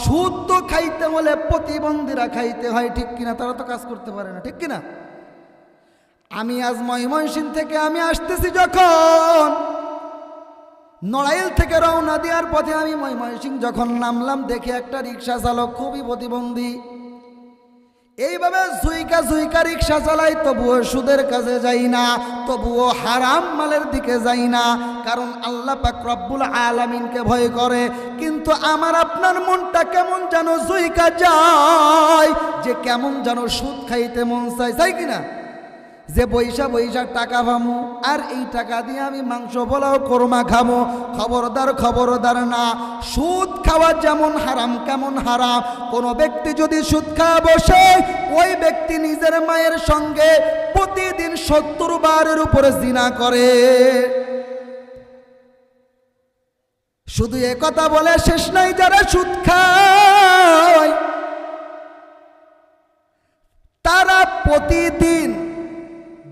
সুদ তো খাইতে হলে প্রতিবন্ধীরা খাইতে হয়, ঠিক কিনা? তারা তো কাজ করতে পারে না, ঠিক কিনা? আমি আজ ময়মনসিংহ থেকে আমি আসতেছি, যখন নড়াইল থেকে রওনা দেওয়ার পথে আমি ময়মনসিংহ যখন নামলাম, দেখে একটা রিক্সা চালক খুবই প্রতিবন্ধী, এইভাবে জুইকা রিক্সা চালাই, তবুও সুদের কাছে যাই না, তবুও হারাম মালের দিকে যাই না, কারণ আল্লাহ পাক রব্বুল আলামিনকে ভয় করে। কিন্তু আমার আপনার মনটা কেমন যেন জুইকা যায়, যে কেমন যেন সুদ খাইতে মন চাই কিনা? যে বৈশা টাকা পামু আর এই টাকা দিয়ে আমি মাংস পোলাও কোরমা খাবো। খবরদার না। সুদ খাওয়া যেমন হারাম কেমন হারাম। কোনো ব্যক্তি যদি সুদ খাওয়া বসে, ওই ব্যক্তি নিজের মায়ের সঙ্গে প্রতিদিন 70 বারের উপরে জিনা করে। শুধু এ কথা বলে শেষ নাই, যারা সুদ খায় তারা প্রতিদিন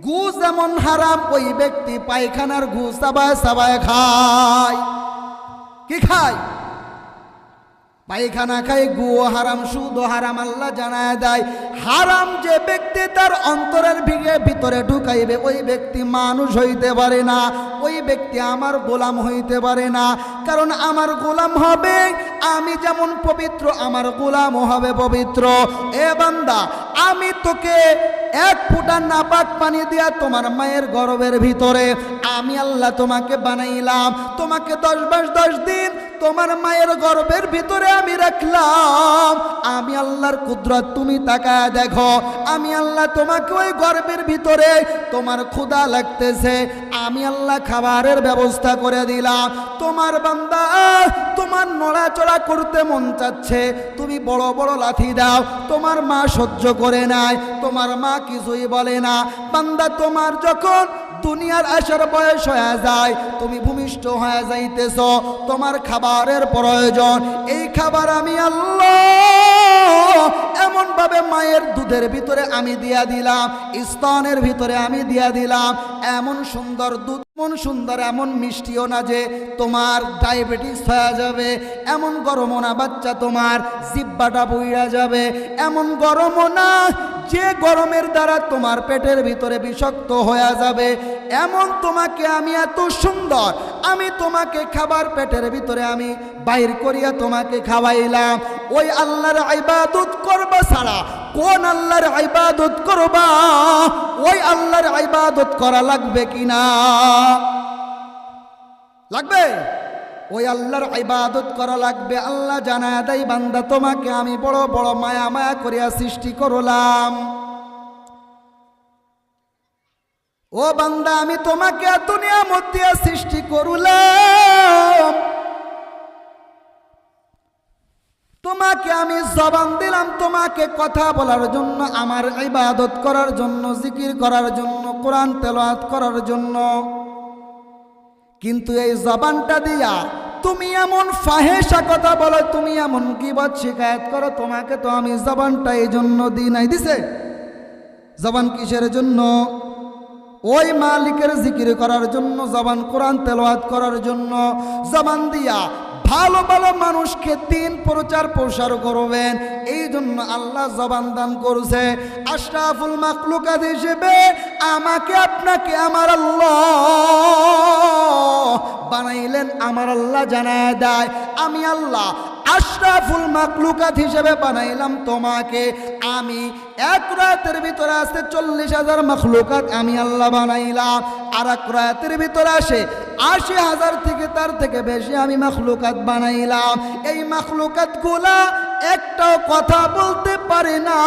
ঘু যেমন হারাম, ওই ব্যক্তি পায়খানার ঘু সাবায় খায়। কি খায়? পায়খানা খায়, গুও হারাম, সুদও হারাম। আল্লাহ জানায় দেয় হারাম যে ব্যক্তি তার অন্তরের ভিতরে ঢুকাইবে, ওই ব্যক্তি মানুষ হইতে পারে না, ওই ব্যক্তি আমার গোলাম হইতে পারে না। কারণ আমার গোলাম হবে, আমি যেমন পবিত্র আমার গোলামও হবে পবিত্র। এ বান্দা, আমি তোকে 1 ফোঁটা নাপাক পানি দিয়া তোমার মায়ের গর্ভের ভিতরে আমি আল্লাহ তোমাকে বানাইলাম, তোমাকে 10 মাস 10 দিন তোমার মায়ের গর্ভের ভিতরে আমি রাখলাম। আমি আল্লাহর কুদরত তুমি তাকায় দেখো। আমি আল্লাহ তোমাকে ওই গর্ভের ভিতরে তোমার ক্ষুধা লাগতেছে, আমি আল্লাহ খাবারের ব্যবস্থা করে দিলাম। তোমার বান্দা, তোমার নড়াচড়া করতে মন চাচ্ছে, তুমি বড় বড় লাথি দাও, তোমার মা সহ্য করে নাই, তোমার মা কিছুই বলে না। বান্দা, তোমার যখন দুনিয়ার আসার বয়স হয়ে যায়, তুমি ভূমিষ্ঠ হয়ে যাইতেছ, তোমার খাবারের প্রয়োজন। এই খাবার আমি আল্লাহ এমন ভাবে মায়ের দুধের ভিতরে আমি দিয়া দিলাম, স্তনের ভিতরে আমি দিয়া দিলাম। এমন সুন্দর দুধ, এমন সুন্দর, এমন মিষ্টিও না যে তোমার ডায়াবেটিস হয়ে যাবে, এমন গরমও না বাচ্চা তোমার জিহ্বাটা বইরা যাবে, এমন গরমও না যে গরমের দ্বারা তোমার পেটের ভিতরে বিষাক্ত হয়ে যাবে। এমন তোমাকে আমি এত সুন্দর, আমি তোমাকে খাবার পেটের ভিতরে আমি বাইর করিয়া তোমাকে খাওয়াইলাম। ওই আল্লাহর ইবাদত করবা ছাড়া কোন আল্লাহর ইবাদত করবা? ওই আল্লাহর ইবাদত করা লাগবে কিনা? লাগবে? ওই আল্লাহর ইবাদত করা লাগবে। আল্লাহ জানায় দেয় বান্দা তোমাকে আমি বড় বড় মায়া মায়া করিয়া সৃষ্টি করলাম। ও বান্দা আমি তোমাকে দুনিয়ার মধ্যে সৃষ্টি করলাম, তোমাকে আমি জবান দিলাম তোমাকে কথা বলার জন্য, আমার ইবাদত করার জন্য, জিকির করার জন্য, কোরআন তেলাওয়াত করার জন্য। কিন্তু এই জবানটা দিয়া তুমি এমন ফাহেসা কথা বলো, তুমি এমন গীবত শিকায়ত করো, তোমাকে তো আমি জবানটা এই জন্য দিই নাই। দিছে জবান কিসের জন্য? ওই মালিকের জিকির করার জন্য, জবান কোরআন তেলাওয়াত করার জন্য। জবান দিয়া ভালো ভালো মানুষকে দিন প্রচার প্রসার করবেন, এই জন্য আল্লাহ জবান দান করছে। আশরাফুল মাখলুকাত হিসেবে আমাকে আপনাকে আমার আল্লাহ বানাইলেন। আমার আল্লাহ জানায় দেয় আমি আল্লাহ আশরাফুল মাখলুকাত হিসেবে বানাইলাম তোমাকে। আমি এক রাতের ভিতরে আসতে 40,000 মাখলুকাত আমি আল্লাহ বানাইলাম, আর এক রাতের ভিতরে আসে 80,000 থেকে তার থেকে বেশি আমি মাখলুকাত বানাইলাম। এই মাখলুকাত গুলা একটাও কথা বলতে পারে না,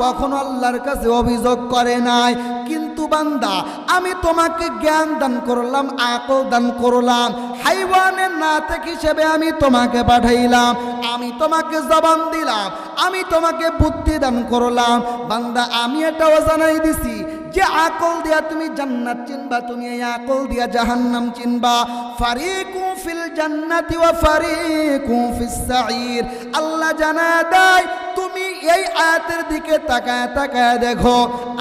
কখনো আল্লাহর কাছে অভিযোগ করে নাই। কিন্তু বান্দা আমি তোমাকে জ্ঞান দান করলাম, আকল দান করলাম, হাইওয়ানের নাতেক হিসেবে আমি তোমাকে পাঠাইলাম, আমি তোমাকে জবান দিলাম, আমি তোমাকে বুদ্ধি দান করলাম। বান্দা আমি এটাও জানাই দিছি যে আকল দিয়া তুমি জান্নাত চিনবা, তুমি এই আকল দিয়া জাহান্নাম চিনবা। ফারিকু ফিল জান্নাতি ওয়া ফারিকু ফিস সাঈর। আল্লাহ জানায় দেয় তুমি এই আয়াতের দিকে তাকায় তাকায় দেখো,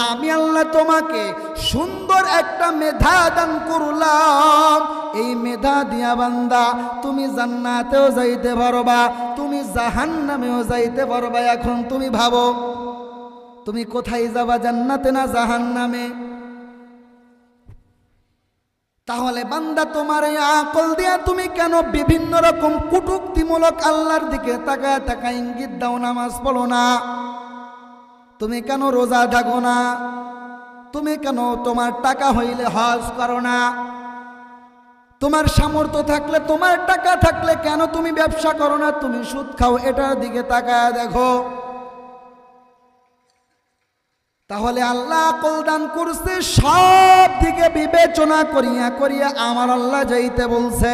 আমি আল্লাহ তোমাকে সুন্দর একটা মেধা দান করলাম। এই মেধা দিয়া বান্দা তুমি জান্নাতেও যাইতে পারবা, তুমি জাহান্নামেও যাইতে পারবা। এখন তুমি ভাবো তুমি কোথায় যাবা, জান্নাতে না জাহান্নামে? তাহলে বান্দা তোমার এই আকল দিয়া তুমি কেন বিভিন্ন রকম কটূক্তিমূলক আল্লাহর দিকে তাকায় তাকায় ইঙ্গিত দাও, নামাজ পড়ো না? তুমি কেন রোজা থাকো না? তুমি কেন তোমার টাকা হইলে হজ করো না? তোমার সামর্থ্য থাকলে, তোমার টাকা থাকলে কেন তুমি ব্যবসা করো না? তুমি সুদ খাও, এটার দিকে তাকায় দেখো। তাহলে আল্লাহ আকল দান করছে, সব দিকে বিবেচনা করিয়া করিয়া আমার আল্লাহ যাইতে বলছে।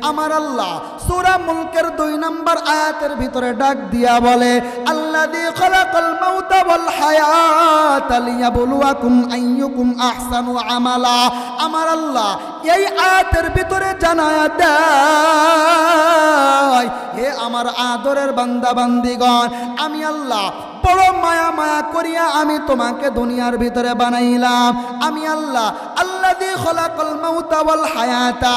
আমার আল্লাহ সূরা মুলকের 2 নম্বর আয়াতের ভিতরে ডাক দিয়া বলে, আল্লাযী খালাকাল মাউতা ওয়াল হায়াতা লিয়াবলুয়াকুম আইয়ুকুম আহসানু আমালা। আমার আল্লাহ এই আয়াতের ভিতরে জানায়া দেয়, হে আমার আদরের বান্দা বান্দিগণ, আমি আল্লাহ বড় মায়া মায়া করিয়া আমি তোমাকে দুনিয়ার ভিতরে বানাইলাম। আমি আল্লাহ আল্লাযী খালাকাল মাউতা ওয়াল হায়াতা,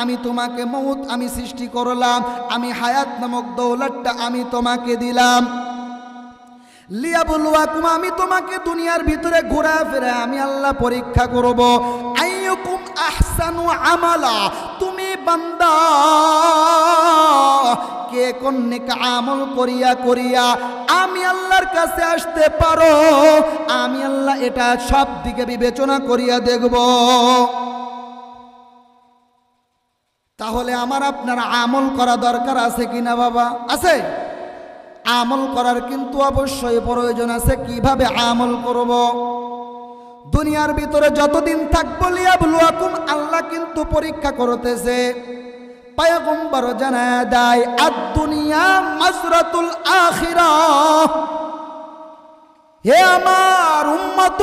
আমি তোমাকে মউত আমি সৃষ্টি করলাম, আমি হায়াত নামক দৌলতটা আমি তোমাকে দিলাম। লিয়াবলুয়াকুম, আমি তোমাকে দুনিয়ার ভিতরে ঘোরাফেরা আমি আল্লাহ পরীক্ষা করব। আইয়ুকুম আহসানু আমালা, তুমি বান্দা কে কোন নেক আমল করিয়া করিয়া আমি আল্লাহর কাছে আসতে পারো, আমি আল্লাহ এটা সব দিকে বিবেচনা করিয়া দেখব। তাহলে আমার আপনার আমল করা দরকার আছে কিনা বাবা? আছে। আমল করার কিন্তু অবশ্যই প্রয়োজন আছে। কিভাবে আমল করব? দুনিয়ার ভিতরে যতদিন থাকবো লিয়াবলুয়াকুম, আল্লাহ কিন্তু পরীক্ষা করতেছে। পয়গম্বর জানায় দেয় আদ-দুনিয়া মাজরাতুল আখিরাহ। হে আমার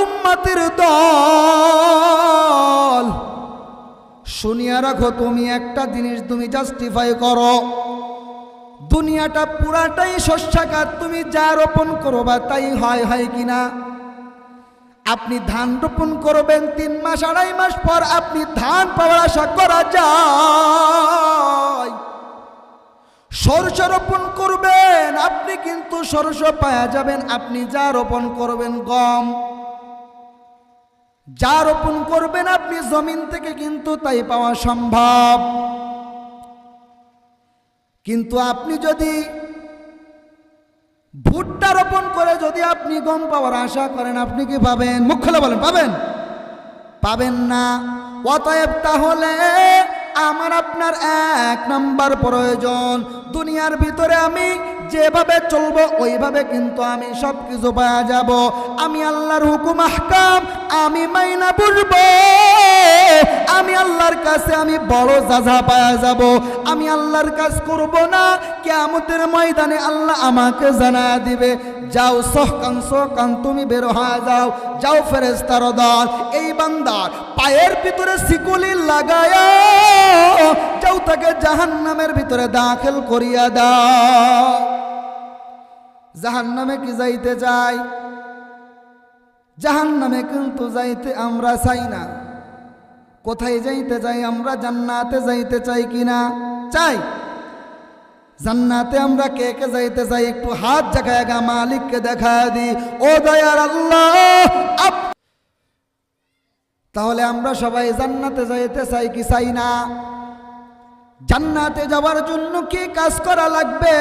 উম্মতের দল, শুনিয়া রাখো, তুমি একটা জিনিস তুমি জাস্টিফাই করো, দুনিয়াটা পুরাটাই শস্যাগার, তুমি যা রোপণ করবা তাই হয় কিনা? আপনি ধান রোপণ করবেন, 3 মাস 2.5 মাস পর আপনি ধান পাওয়ার আশা করা যায়। সরষ রোপণ করবেন, আপনি কিন্তু সরষ পাওয়া যাবেন। আপনি যা রোপণ করবেন গম, যা রোপণ করবেন আপনি জমিন থেকে কিন্তু তাই পাওয়া সম্ভব। কিন্তু আপনি যদি ভুট্টা রোপণ করে যদি আপনি গম পাওয়ার আশা করেন, আপনি কি পাবেন? মুখ খুলে বলেন, পাবেন? পাবেন না। অতএব তাহলে আমার আপনার এক নাম্বার প্রয়োজন, দুনিয়ার ভিতরে আমি যেভাবে চলবো ওইভাবে কিন্তু আমি সব কিছু পাওয়া যাব। আমি আল্লাহর হুকুম আহকাম আমি মাইনা বুঝবো, আমি আল্লাহর কাছে আমি বড় সাজা পাওয়া যাব। আমি আল্লাহর কাজ করব না, কিয়ামতের ময়দানে আল্লাহ আমাকে জানা দিবে, যাও সহকান তুমি বের হয়ে যাও, যাও ফেরেশতার দল এই বান্দার পায়ের ভিতরে শিকলি লাগায়া যাও তাকে জাহান্নামের ভিতরে দাখিল করিয়া দাও। জাহান্নামে কি যাইতে চাই? জাহান্নামে কিন্তু যাইতে আমরা চাই না। কোথায় যাইতে চাই আমরা? জান্নাতে যাইতে চাই কিনা? চাই। জান্নাতে আমরা কে কে যাইতে চাই? একটু হাত জাগায়া মালিককে দেখা দি, ও দয়ার আল্লাহ। তাহলে আমরা সবাই জান্নাতে যাইতে চাই কি চাই না? জান্নাতে যাওয়ার জন্য কি কাজ করা লাগবে?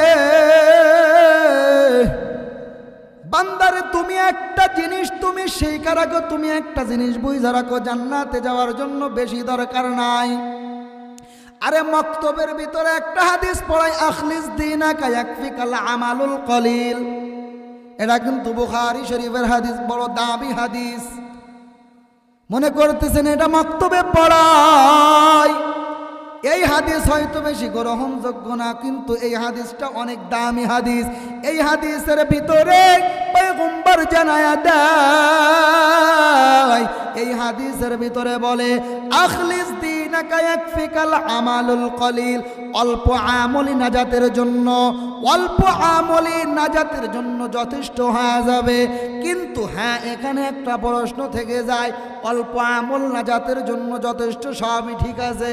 বান্দারে তুমি একটা জিনিস তুমি শিখা রাখো, তুমি একটা জিনিস বুঝা রাখো, জান্নাতে যাওয়ার জন্য বেশি দরকার নাই। আরে মক্তবের ভিতরে একটা হাদিস পড়াই, আখলিস দীনাকা ইয়াকফিকাল আমালুল কলিল। এটা কিন্তু বুখারী শরীফের হাদিস, বড় দামি হাদিস। মনে করতেছেন এটা মক্তবে পড়াই, এই হাদিস হয়তো বেশি গ্রহণযোগ্য না, কিন্তু এই হাদিসটা অনেক দামি হাদিস। এই হাদিসের ভিতরে পয়গম্বর জানায়া দেয়, এই হাদিসের ভিতরে বলে আখলিস দীনাকা ইয়াকফিকাল আমালুল কলিল। অল্প আমলি নাজাতের জন্য, অল্প আমলি নাজাতের জন্য যথেষ্ট হয়ে যাবে। কিন্তু হ্যাঁ, এখানে একটা প্রশ্ন থেকে যায়, অল্প আমল নাজাতের জন্য যথেষ্ট, সবই ঠিক আছে,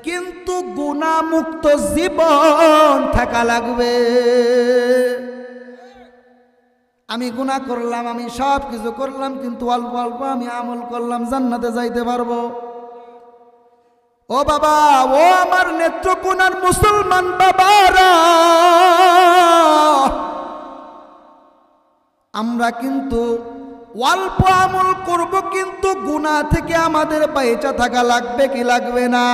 কিন্তু গুনাহমুক্ত জীবন থাকা লাগবে। আমি গুনাহ করলাম, আমি সব কিছু করলাম, কিন্তু অল্প অল্প আমি আমল করলাম, জান্নাতে যাইতে পারবো? ও বাবা, ও আমার নেত্রকোনার মুসলমান বাবারা, আমরা কিন্তু অল্প আমল করব, কিন্তু গুনাহ থেকে আমাদের বেঁচে থাকা লাগবে কি লাগবে না?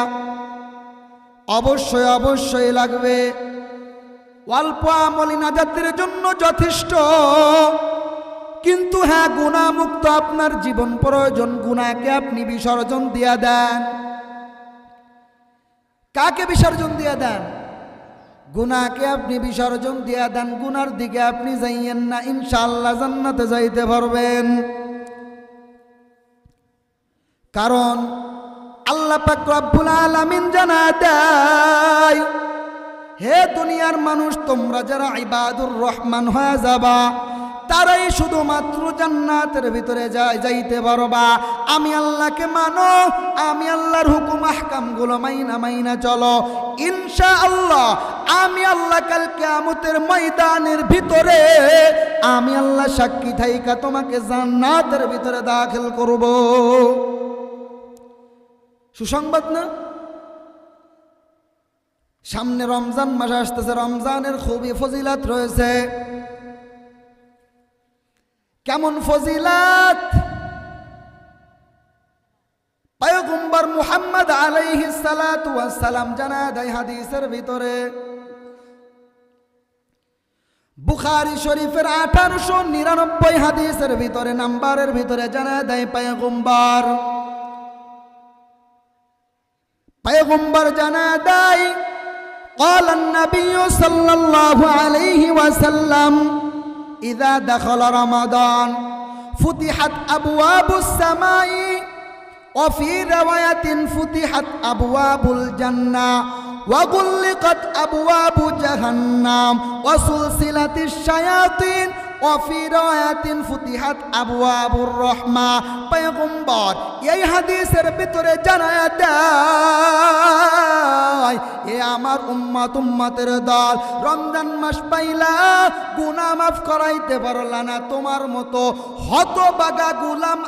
অবশ্যই অবশ্যই লাগবে। অল্প আমলি নাজাতের জন্য যথেষ্ট, কিন্তু হ্যাঁ, গুনাহমুক্ত আপনার জীবন প্রয়োজন। গুনাহকে আপনি বিসর্জন দিয়া দেন। কাকে বিসর্জন দিয়া দেন? গুনাহকে আপনি বিসর্জন দিয়া দেন। গুনার দিকে আপনি যাইয়েন না, ইনশাআল্লাহ জান্নাতে যাইতে পারবেন। কারণ আল্লাহ পাক রব্বুল আলামিন জানা দেয়, হে দুনিয়ার মানুষ, তোমরা যারা ইবাদুর রহমান হয়ে যাবা, তারাই শুধুমাত্র জান্নাতের ভিতরে যাইতে পারবা। আমি আল্লাহকে মানো, আমি আল্লাহর হুকুম আহকামগুলো মাইনা চলো, ইনশাআল্লাহ আমি আল্লাহ কাল কিয়ামতের ময়দানের ভিতরে আমি আল্লাহ সাক্ষী থাইকা তোমাকে জান্নাতের ভিতরে দাখিল করব। সুসংবাদ না? সামনে রমজান মাস আসতেছে, রমজানের খুবই ফজিলাত রয়েছে। কেমন ফজিলাত? পয়গম্বর মুহাম্মদ আলাইহিস সালাতু ওয়াস সালাম জানায় দেয় হাদিসের ভিতরে, বুখারী শরীফের 1899 হাদিসের ভিতরে, নাম্বারের ভিতরে জানায় দেয় পয়গম্বর জানায় দেয়, قال النبي صلى الله عليه وسلم إذا دخل رمضان فتحت أبواب السماء وفي رواية فتحت أبواب الجنة وغلقت أبواب جهنم وسلسلت الشياطين وفي رواية فتحت أبواب الرحمة। পয়গম্বর এই হাদিসের ভিতরে জানায়া দেয়, এ আমার উম্মতের দল, রমজান মাস পাইলা গুনাহ মাফ করাইতে পারলা না, তোমার মতো হতভাগা গোলাম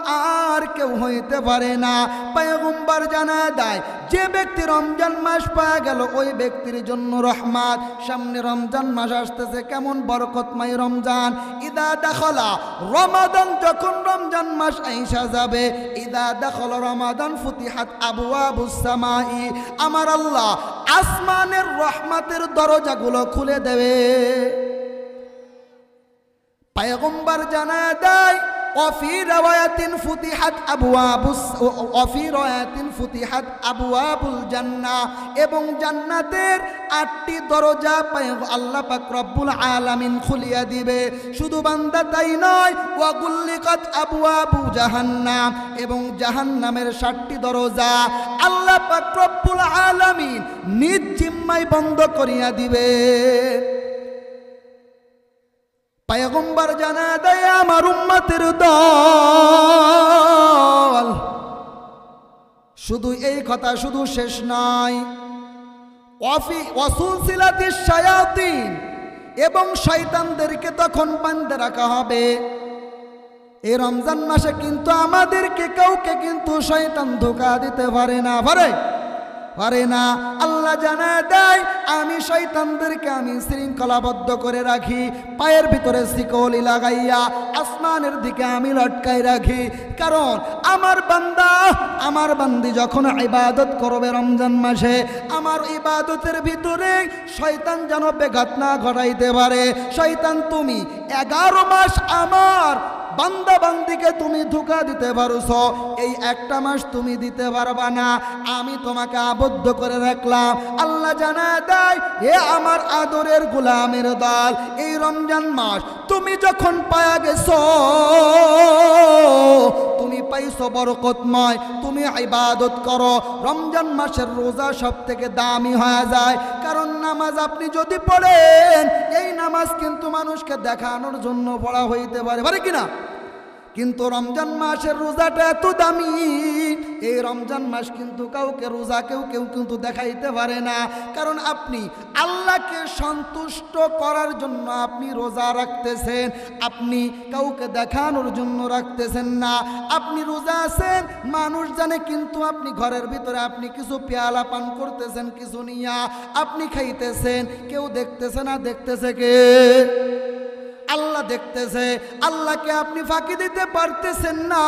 আর কেউ হইতে পারে না। পয়গম্বর জানায়া দেয়, যে ব্যক্তি রমজান মাস পাওয়া গেল ওই ব্যক্তির জন্য রহমত। সামনে রমজান মাস আসতেছে, কেমন বরকতময় রমজান। ইদা দাখালা রমাদান, যখন রমজান মাস আইসা যাবে, ইদা দাখালা রমাদান ফুতিহাত আবওয়াবুস সামাই, আমার আল্লাহ আসমানের রহমতের দরজাগুলো খুলে দেবে। পয়গম্বর জানায় দেয় وفي رواية فتحت أبواب الجنة, এবং জান্নাতের 8টি দরজা আল্লাহ পাক রব্বুল আলামিন খুলিয়া দিবে। শুধু বান্দা তাই নয়, ওয়াগুল্লিকাত আবওয়াবু জাহান্নাম, এবং জাহান্নামের 7টি দরজা আল্লাহ পাক রব্বুল আলামিন নিজ জিম্মায় বন্ধ করিয়া দিবে। পয়গম্বর জানায় দেয় আমার উম্মতের দল। শুধু এই কথা শুধু শেষ নয়, ওয়াসুলসিলাতিশ শায়াতিন, এবং শয়তানদেরকে তখন বাঁধে রাখা হবে। এই রমজান মাসে কিন্তু আমাদেরকে কাউকে কিন্তু শয়তান ধোঁকা দিতে পারে না, পারে না। আল্লাহ জানায় দেয় আমি শয়তানদেরকে আমি শৃঙ্খলাবদ্ধ করে রাখি, পায়ের ভিতরে শিকলি লাগাইয়া আসমানের দিকে আমি লটকাই রাখি। কারণ আমার বান্দা আমার বান্দি যখন ইবাদত করবে রমজান মাসে, আমার ইবাদতের ভিতরে শয়তান যেন বেঘাত না ঘটাইতে পারে। শয়তান তুমি 11 মাস আমার বান্দা বান্দিকে তুমি ধোঁকা দিতে পারছো, এই একটা মাস তুমি দিতে পারবা না, আমি তোমাকে আবদ্ধ করে রাখলাম। আল্লাহ জানায় দেয় হে আমার আদরের গোলামের দল, এই রমজান মাস তুমি যখন পায়া গেছো, তুমি পাইছো বরকতময়, তুমি ইবাদত করো। রমজান মাসের রোজা সব থেকে দামি হয়ে যায়, কারণ নামাজ আপনি যদি পড়েন, এই নামাজ কিন্তু মানুষকে দেখানোর জন্য পড়া হইতে পারে কিনা, কিন্তু রমজান মাসের রোজাটা এত দামি, এই রমজান মাস কিন্তু কাউকে রোজা কেউ কিন্তু দেখাইতে পারে না। কারণ আপনি আল্লাহকে সন্তুষ্ট করার জন্য আপনি রোজা রাখতেছেন, আপনি কাউকে দেখানোর জন্য রাখতেছেন না। আপনি রোজা আছেন মানুষ জানে, কিন্তু আপনি ঘরের ভিতরে আপনি কিছু পেয়ালা পান করতেছেন, কিছু নিয়া আপনি খাইতেছেন, কেউ দেখতেছে না, দেখতেছে কে? আল্লাহ দেখতেছে। আল্লাহকে আপনি ফাঁকি দিতে পারতেছেন না।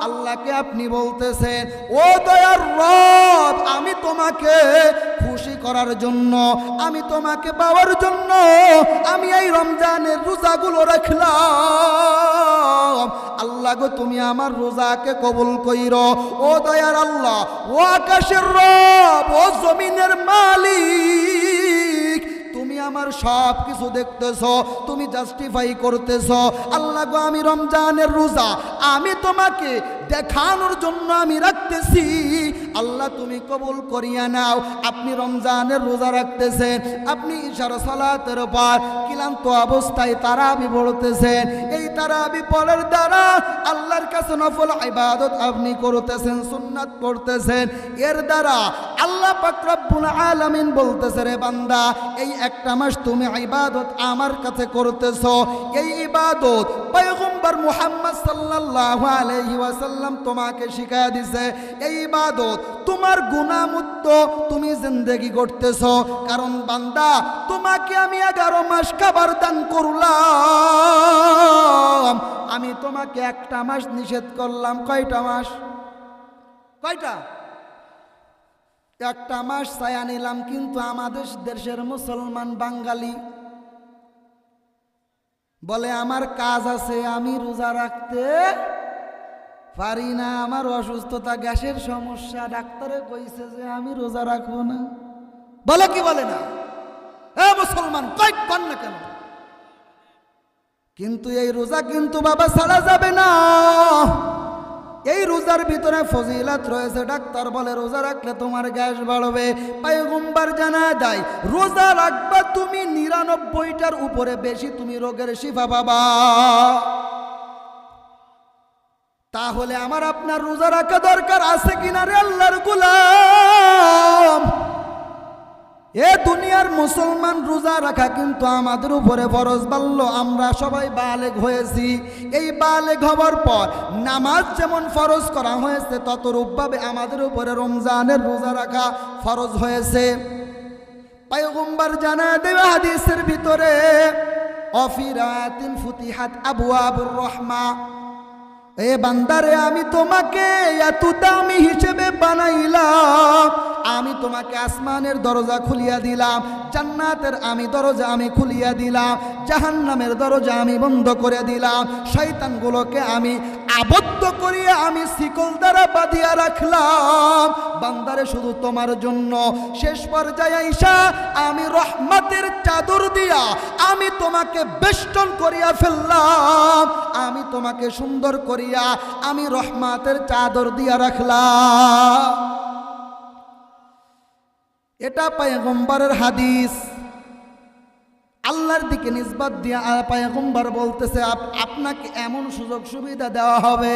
আল্লাহকে আপনি বলতেছেন ও দয়ার রব, আমি তোমাকে খুশি করার জন্য, আমি তোমাকে পাওয়ার জন্য আমি এই রমজানের রোজাগুলো রাখলাম। আল্লাহ গো তুমি আমার রোজাকে কবুল কইরো। ও দয়ার আল্লাহ, ও আকাশের রব, ও জমিনের মালিক, তুমি আমার সব কিছু দেখতেছ, তুমি জাস্টিফাই করতেছ। আল্লাহ গো আমি রমজানের রোজা আমি তোমাকে দেখানোর জন্য আমি রাখতেছি, আল্লাহ তুমি কবুল করিয়া নাও। আপনি রমজানের রোজা রাখতেছেন, আপনি ইশার সালাতের পর ক্লান্ত অবস্থায় তারাবি পড়তেছেন, এই তারাবি পড়ার দ্বারা আল্লাহর কাছে নফল ইবাদত আপনি করতেছেন, সুন্নাত পড়তেছেন। এর দ্বারা আল্লাহ পাক রব্বুল আলামিন বলতেছে রে বান্দা, এই একটা মাস তুমি ইবাদত আমার কাছে করতেছ, এই ইবাদত পয়গম্বর মুহাম্মদ সাল্লাল্লাহু আলাইহি ওয়াসাল্লাম তোমাকে শিখায়া দিয়েছে। এই ইবাদত তোমার গুনাহমুক্ত তুমি জিন্দেগি করতেছ। কারণ বান্দা তোমাকে আমি 11 মাস খাবার দান করলাম, আমি তোমাকে একটা মাস নিষেধ করলাম। কয়টা মাস? কয়টা? একটা মাস ছায়া নিলাম। কিন্তু আমাদের দেশের মুসলমান বাঙালি বলে আমার কাজ আছে, আমি রোজা রাখতে পারি না, আমার অসুস্থতা, গ্যাসের সমস্যা, ডাক্তারে কইছে যে আমি রোজা রাখবো না। বলে কি বলে না? মুসলমান কয় কর না কেন? কিন্তু এই রোজা কিন্তু বাবা ছাড়া যাবে না। এই রোজার ভিতরে ফজিলত রয়েছে। ডাক্তার বলে রোজা রাখলে তোমার গ্যাস বাড়বে, পয়গম্বর জানায় দেয় রোজা রাখবা তুমি 99টার উপরে বেশি তুমি রোগের শিফা পাবা। তাহলে আমার আপনার রোজা রাখা দরকার আছে কিনা রে আল্লাহর গোলাম? এ দুনিয়ার মুসলমান রোজা রাখা কিন্তু আমাদের উপরে ফরজ বাড়লো, আমরা সবাই বালেগ হয়েছি। এই বালেগ হওয়ার পর নামাজ যেমন ফরজ করা হয়েছে ততরূপভাবে আমাদের উপরে রমজানের রোজা রাখা ফরজ হয়েছে। পয়গম্বর জানায় দেবে হাদিসের ভিতরে অফি রায়াতিন ফুতিহাত আবওয়াবুর রাহমা, এ বান্দারে আমি তোমাকে এত দামি হিসেবে বানাইলাম, আমি তোমাকে আসমানের দরজা খুলিয়া দিলাম, জান্নাতের আমি দরজা আমি খুলিয়া দিলাম, জাহান্নামের দরজা আমি বন্ধ করে দিলাম, শয়তানগুলোকে আমি আবদ্ধ করিয়া আমি শিকল দ্বারা বাঁধিয়া রাখলাম। বান্দারে শুধু তোমার জন্য শেষ পর্যায়ে আইসা আমি রহমতের চাদর দিয়া আমি তোমাকে বেষ্টন করিয়া ফেললাম, আমি তোমাকে সুন্দর করিয়া আমি রহমতের চাদর দিয়া রাখলাম। এটা পয়গম্বরের হাদিস, আল্লাহর দিকে নিসবত দিয়া পয়গম্বর বলতেছে আপনাকে এমন সুযোগ সুবিধা দেওয়া হবে।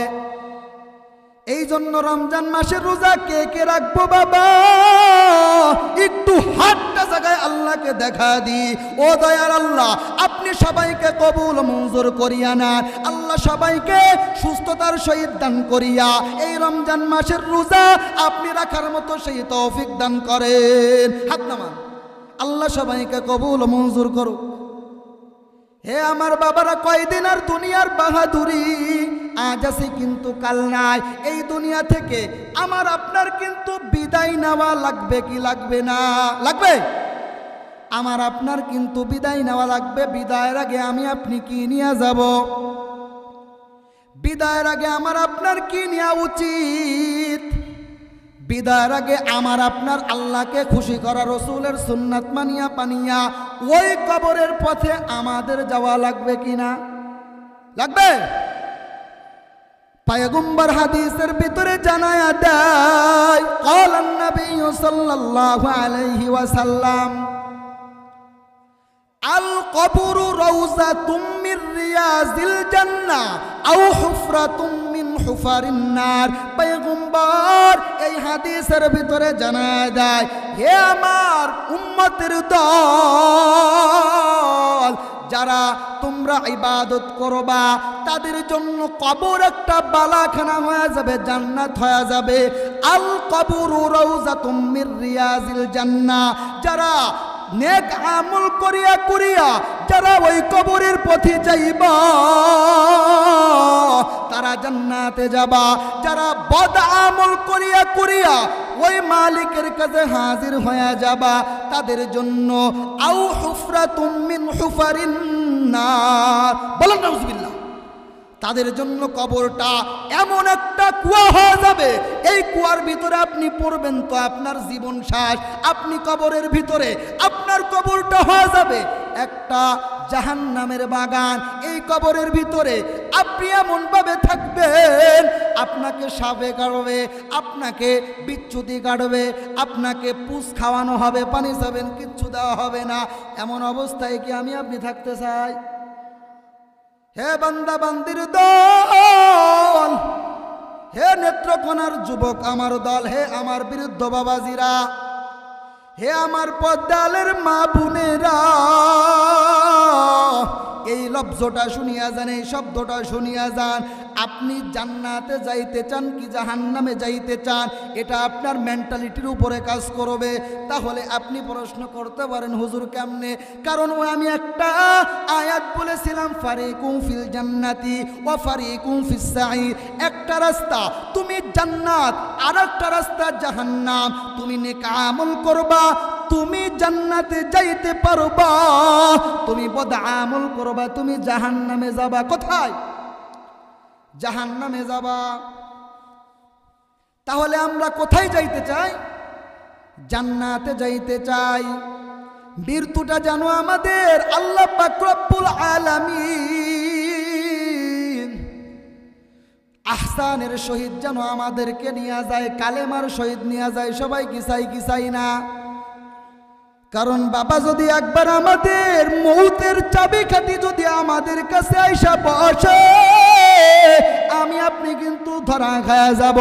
এই জন্য রমজান মাসের রোজা কে কে রাখবো বাবা, একটু হাতটা জায়গায় আল্লাহকে দেখা দি। ও দয়ার আল্লাহ, আপনি সবাইকে কবুল মঞ্জুর করিয়া নেন, আল্লাহ সবাইকে সুস্থতার সহিত দান করিয়া এই রমজান মাসের রোজা আপনি রাখার মতো সেই তৌফিক দান করেন। হাত নামান, আল্লাহ সবাইকে কবুল মঞ্জুর করুক। হে আমার বাবারা, কয়দিন আর দুনিয়ার বাহাদুরি, আজ আছে কিন্তু কাল নাই। এই দুনিয়া থেকে আমার আপনার কিন্তু বিদায় নেওয়া লাগবে কি লাগবে না? লাগবে। আমার আপনার কিন্তু বিদায় নেওয়া লাগবে। বিদায়ের আগে আমি আপনি কি নিয়ে যাব? বিদায়ের আগে আমার আপনার কি নেওয়া উচিত? বিদায়ের আগে আমার আপনার আল্লাহকে খুশি করা, রসুলের সুন্নাত মানিয়া পানিয়া ওই কবরের পথে আমাদের যাওয়া লাগবে কিনা? লাগবে। পয়গম্বর হাদিসের ভিতরে জানায়া দেয়, ক্বালান নবী সাল্লাল্লাহু আলাইহি ওয়াসাল্লাম, আল কবরু রাউযাতুম মির রিয়াজিল জান্নাহ আও হুফরাতুম মিন হুফারিন নার। পয়গম্বর এই হাদিসের ভিতরে জানায় দেয়, হে আমার উম্মতের দল, যারা তোমরা ইবাদত করবা তাদের জন্য কবর একটা বালাখানা হয়ে যাবে, জান্নাত হয়ে যাবে। আল কবরু রাউযাতুম মির রিয়াজিল জান্নাহ, যারা নেক আমল করিয়া করিয়া যারা ওই কবরের পথে যাইবা তারা জান্নাতে যাবা। যারা বদ আমল করিয়া করিয়া ওই মালিকের কাছে হাজির হয়ে যাবা তাদের জন্য আও হুফরাতুম মিন হুফারিন নার, বলেন নাউযুবিল্লাহ, তাদের জন্য কবরটা এমন একটা কুয়া হয়ে যাবে, এই কুয়ার ভিতরে আপনি পড়বেন তো আপনার জীবন শেষ। আপনি কবরের ভিতরে আপনার কবরটা হয়ে যাবে একটা জাহান্নামের বাগান। এই কবরের ভিতরে আপনি এমন ভাবে থাকবেন, আপনাকে সাপে কাটবে, আপনাকে বিচ্যুতি কাটবে, আপনাকে পুষ খাওয়ানো হবে, পানি যাবেন কিচ্ছু দেওয়া হবে না। এমন অবস্থায় কি আমি আপনি থাকতে চাই? হে বান্দা বান্দির দল, হে নেত্রকোনার যুবক আমার দল, হে আমার বৃদ্ধ বাবাজিরা, হে আমার পদ্মালের মা বোনেরা, এই লফজটা শুনিয়া যান, এই শব্দটা শুনিয়া যান। আপনি জান্নাতে যাইতে চান কি জাহান্নামে যাইতে চান, এটা আপনার মেন্টালিটির উপরে কাজ করবে। তাহলে আপনি প্রশ্ন করতে পারেন, হুজুর কেমনে? কারণ আমি একটা আয়াত বলেছিলাম, ফারিকুম ফিল জান্নাতি ওয়া ফারিকুম ফিস সাঈর। একটা রাস্তা তুমি জান্নাত, আর একটা রাস্তা জাহান্নাম। তুমি নেক আমল করবা, তুমি জান্নাতে যাইতে পারবা, তুমি বদ আমল করবা, তুমি জাহান্নামে যাবা। কোথায়? জাহান্নামে যাবা। তাহলে আমরা কোথায় যাইতে চাই? জান্নাতে যাইতে চাই। মৃত্যুটা জানো আমাদের আল্লাহ পাক রব্বুল আলামিন আহসানের সহিত যেন আমাদেরকে নিয়ে যায়, কালেমার সহিত নিয়ে যায়। সবাই কি চাই কি চাই না? কারণ বাবা যদি একবার আমাদের মৌতের চাবিকাঠি যদি আমাদের কাছে আইসা বসে, আমি আপনি কিন্তু ধরা খায়া যাব।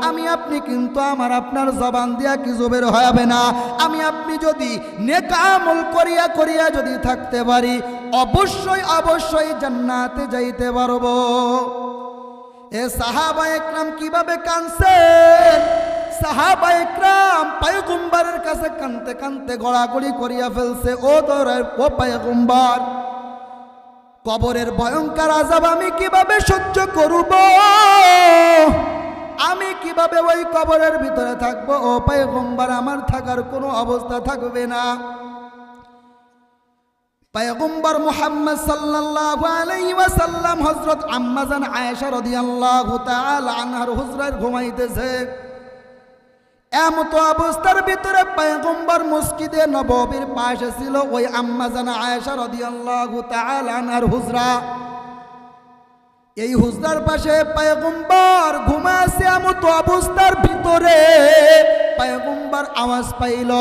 আমি আপনি কিন্তু আমার আপনার জবান দিয়া কিছু বের হবে না। আমি আপনি যদি নেক আমল করিয়া করিয়া যদি থাকতে পারি, অবশ্যই অবশ্যই জান্নাতে যাইতে পারবো। এ সাহাবা একরাম কিভাবে কাঁদছেন! সাহাবা একরাম পয়গম্বরের কাছে কাঁদতে কাঁদতে গড়াগড়ি করিয়া ফেলছে, ও দরের ও পয়গম্বর, কবরের ভয়ঙ্কর আযাব আমি কিভাবে সহ্য করব? আমি কিভাবে ওই কবরের ভিতরে থাকবো? ও পয়গম্বর, আমার থাকার কোনো অবস্থা থাকবে না। পয়গম্বর মুহাম্মদ সাল্লাল্লাহু আলাইহি ওয়াসাল্লাম হযরত আম্মা জান আয়েশা রাদিয়াল্লাহু তাআলা আনহার হুজরায় ঘুমাইতেছে। এমতো অবস্থার ভিতরে পয়গম্বর মসজিদে নববীর পাশে ছিল ওই আম্মা জান আয়েশা রাদিয়াল্লাহু তাআলা আনহার হুজরা। এই হুজরার পাশে পয়গম্বর ঘুমাছে। এমতো অবস্থার ভিতরে পয়গম্বর আওয়াজ পাইল,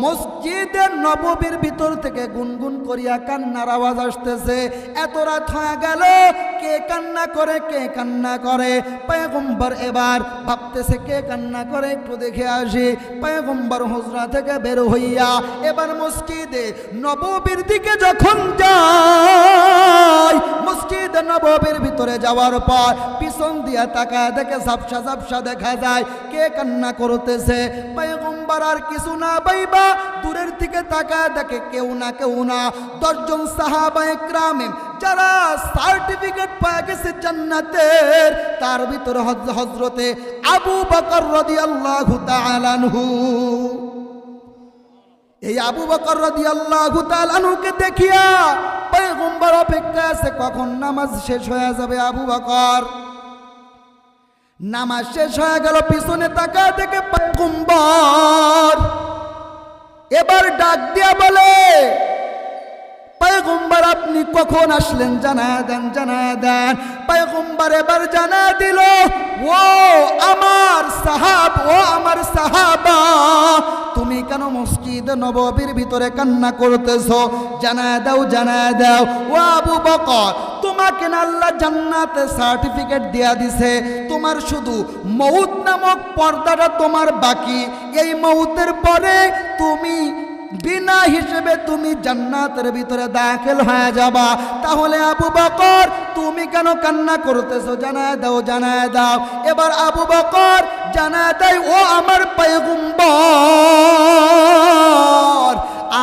মসজিদের নববীর ভিতর থেকে গুনগুন করিয়া কান্নার আওয়াজ আসতেছে। এত রাত হয়ে গেল, কে কান্না করে, কে কান্না করে? পয়গম্বর এবার ভাবতেছে কে কান্না করে, একটু দেখে আসি। পয়গম্বর হুজরা থেকে বের হইয়া এবার মসজিদে নববীর দিকে যখন যায়, মসজিদে নববীর ভিতরে যাওয়ার পর পিছন দিয়া তাকায় দেখে ঝাপসা ঝাপসা দেখা যায় কে কান্না করতেছে। পয়গম্বর আর কিছু না পাইবা দূরের দিকে তাকায় দেখে কেউ না 10 জন সাহাবা একরাম যারা সার্টিফিকেট পেয়ে গেছে জান্নাতের, তার ভিতরে হযরতে আবু বকর রাদিয়াল্লাহু তাআলা আনহু। এই আবু বকর রাদিয়াল্লাহু তাআলা আনহুকে দেখিয়া পয়গম্বর অপেক্ষা আছে কখন নামাজ শেষ হয়ে যাবে। আবু বকর নামাজ শেষ হয়ে গেল, পিছনে তাকায় দেখে পয়গম্বর এবার ডাক দিয়া বলে, পয়গম্বর আপনি কখন আসলেন? জানায়া দেন, জানায়া দেন। পয়গম্বর এবার জানা দিল, ও আমার সাহাবা, তুমি কেন মসজিদ নববীর ভিতরে কান্না করতেছো? জানায়া দাও, জানায়া দাও। ও আবু বকর, তোমাকে না আল্লাহ জান্নাতে সার্টিফিকেট দেয়া দিছে, তোমার শুধু মউত নামক পর্দাটা তোমার বাকি। এই মউতের পরে তুমি বিনা হিসেবে তুমি জান্নাতের ভিতরে দাখিল হয়ে যাবা। তাহলে আবু বকর তুমি কেন কান্না করতেছো? জানায় দাও, জানায় দাও। এবার আবু বকর জানায় দেয়, ও আমার পয়গম্বর,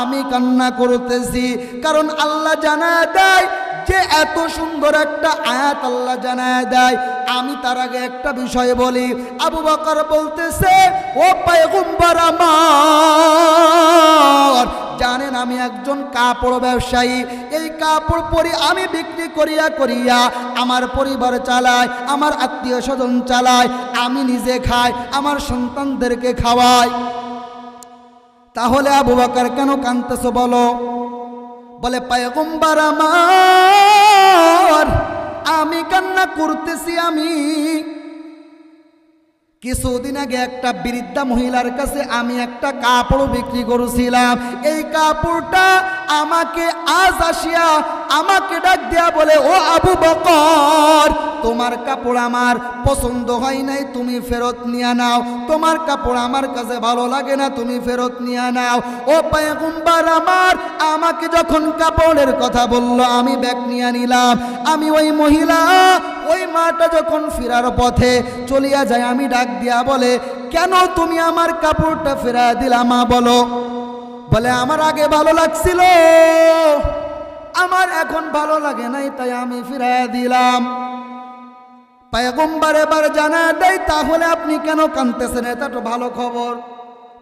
আমি কান্না করতেছি কারণ আল্লাহ জানায় দেয় যে এত সুন্দর একটা আয়াত আল্লাহ জানায় দেয়। আমি তার আগে একটা বিষয় বলি। আবু বকর বলতেছে, ও পয়গম্বর আমার, জানেন আমি একজন কাপড় ব্যবসায়ী, এই কাপড় পরি আমি বিক্রি করিয়া করিয়া আমার পরিবার চালাই, আমার আত্মীয় স্বজন চালাই, আমি নিজে খাই, আমার সন্তানদেরকে খাওয়াই। তাহলে আবু বকর কেন কাঁদতেছো বলো? বলে, পয়গম্বর আমার, আমি কান্না করতেছি। আমি কিছুদিন আগে একটা বৃদ্ধা মহিলার কাছে আমি একটা কাপড় বিক্রি করেছিলাম। এই কাপড়টা আমাকে আজ আসিয়া আমাকে ডাক দেয়া বলে, ও আবু বকর, তোমার কাপড় আমার পছন্দ হয় নাই, তুমি ফেরত নিয়ে নাও। তোমার কাপড় আমার কাছে ভালো লাগে না, তুমি ফেরত নিয়ে নাও। ও পয়গম্বর আমার, আমাকে যখন কাপড়ের কথা বলল আমি ব্যাগ নিয়ে নিলাম। আমি ওই মহিলা, ওই মাটা যখন ফেরার পথে চলিয়া যায়, আমি ডাক দিয়া বলে, কেন তুমি আমার কাপড়টা ফেরা দিলা মা? বলো। বলে, আমার আগে ভালো লাগছিল, আমার এখন ভালো লাগে নাই, তাই আমি ফিরাইয়া দিলাম। পয়গম্বর এবার জানা দেয়, তাহলে আপনি কেন কাঁদতেছেন? এটা তো ভালো খবর,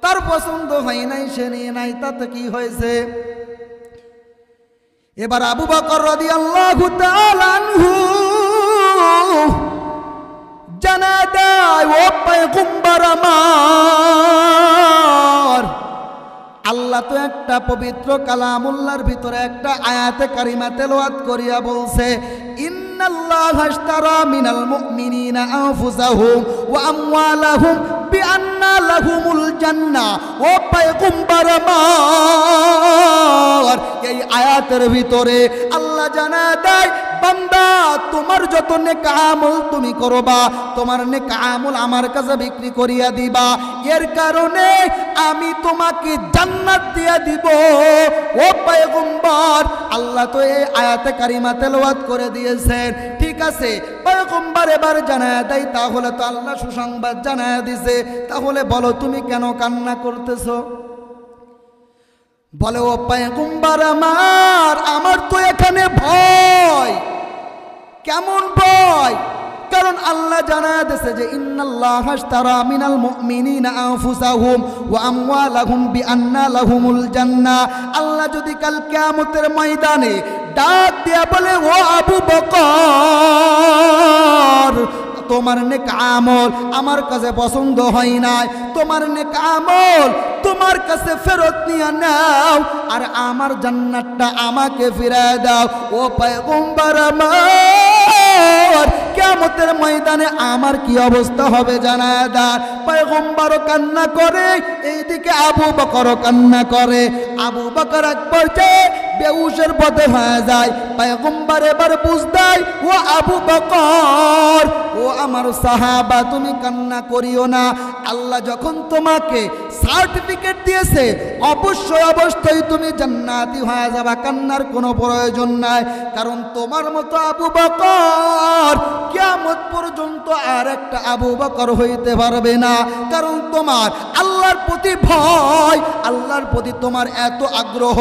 তার পছন্দ হয় নাই, সে নিয়ে নাই, তাতে কি হয়েছে? এবার আবু বকর রাদিয়াল্লাহু তাআলা আনহু জানা দেয়, ও পয়গম্বর আমার, আল্লাহ তো একটা পবিত্র কালামুল্লাহর ভিতরে একটা আয়াতে কারিমা তেলাওয়াত করিয়া বলছে, ইন্নাল্লাহা আশতারা মিনাল মুমিনিনা আনফুসাহুম ওয়া আমওয়ালাহুম বিআন্না লাহুমুল জান্নাহ। ও পয়গম্বর আমার, এই আয়াতের ভিতরে আল্লাহ জানায় দেয়, বান্দা তোমার যত নেক আমল তুমি করবা, তোমার নেক আমল আমার কাছে বিক্রি করিয়া দিবা, এর কারণে আমি তোমাকে জান্নাত দিয়া দিব। ও পয়গম্বর, আল্লাহ তো এই আয়াতে কারিমা তেলাওয়াত করে দিয়েছেন, ঠিক আছে। পয়গম্বর এবার জানায় দেয়, তাহলে তো আল্লাহ সুসংবাদ জানায় দিছে, তাহলে বলো তুমি কেন কান্না করতেছো? বলে, ও পয়গম্বর আমার তো এখানে ভয়। কেমন ভয়? কারণ আল্লাহ জানায় দিয়েছে যে ইন্নাল্লাহা আশতারা মিনাল মুমিনিনা আনফুসাহুম ওয়া আমওয়ালাহুম বিআন্না লাহুমুল জান্নাহ। আল্লাহ যদি কাল কিয়ামতের ময়দানে ডাক দিয়া বলে, ও আবু বকর, তোমার নেক আমল আমার কাছে পছন্দ হয় নাই, তোমার নেক আমল তোমার কাছে ফেরত নিয়ে নাও আর আমার জান্নাতটা আমাকে ফিরায় দাও। ও পয়গম্বর আমার, কিয়ামতের ময়দানে আমার কি অবস্থা হবে জানায় দেন। পয়গম্বরও কান্না করে, এইদিকে আবু বকরও কান্না করে। আবু বকর এক পর্যায়ে বেহুশের পথে হয়ে যায়। পয়গম্বর এবার বুঝ দেয়, ও আবু বকর, ও আমার সাহাবা, তুমি কান্না করিও না। আল্লাহ যখন তোমাকে সার্টিফিকেট দিয়েছে, অবশ্যই তুমি জান্নাতি হয়ে যাবা, কান্নার কোনো প্রয়োজন নাই। কারণ তোমার মতো আবু বকর কিয়ামত পর্যন্ত আর একটা আবু বকর হইতে পারবে না। কারণ তোমার আল্লাহর প্রতি ভয়, আল্লাহর প্রতি তোমার এত আগ্রহ,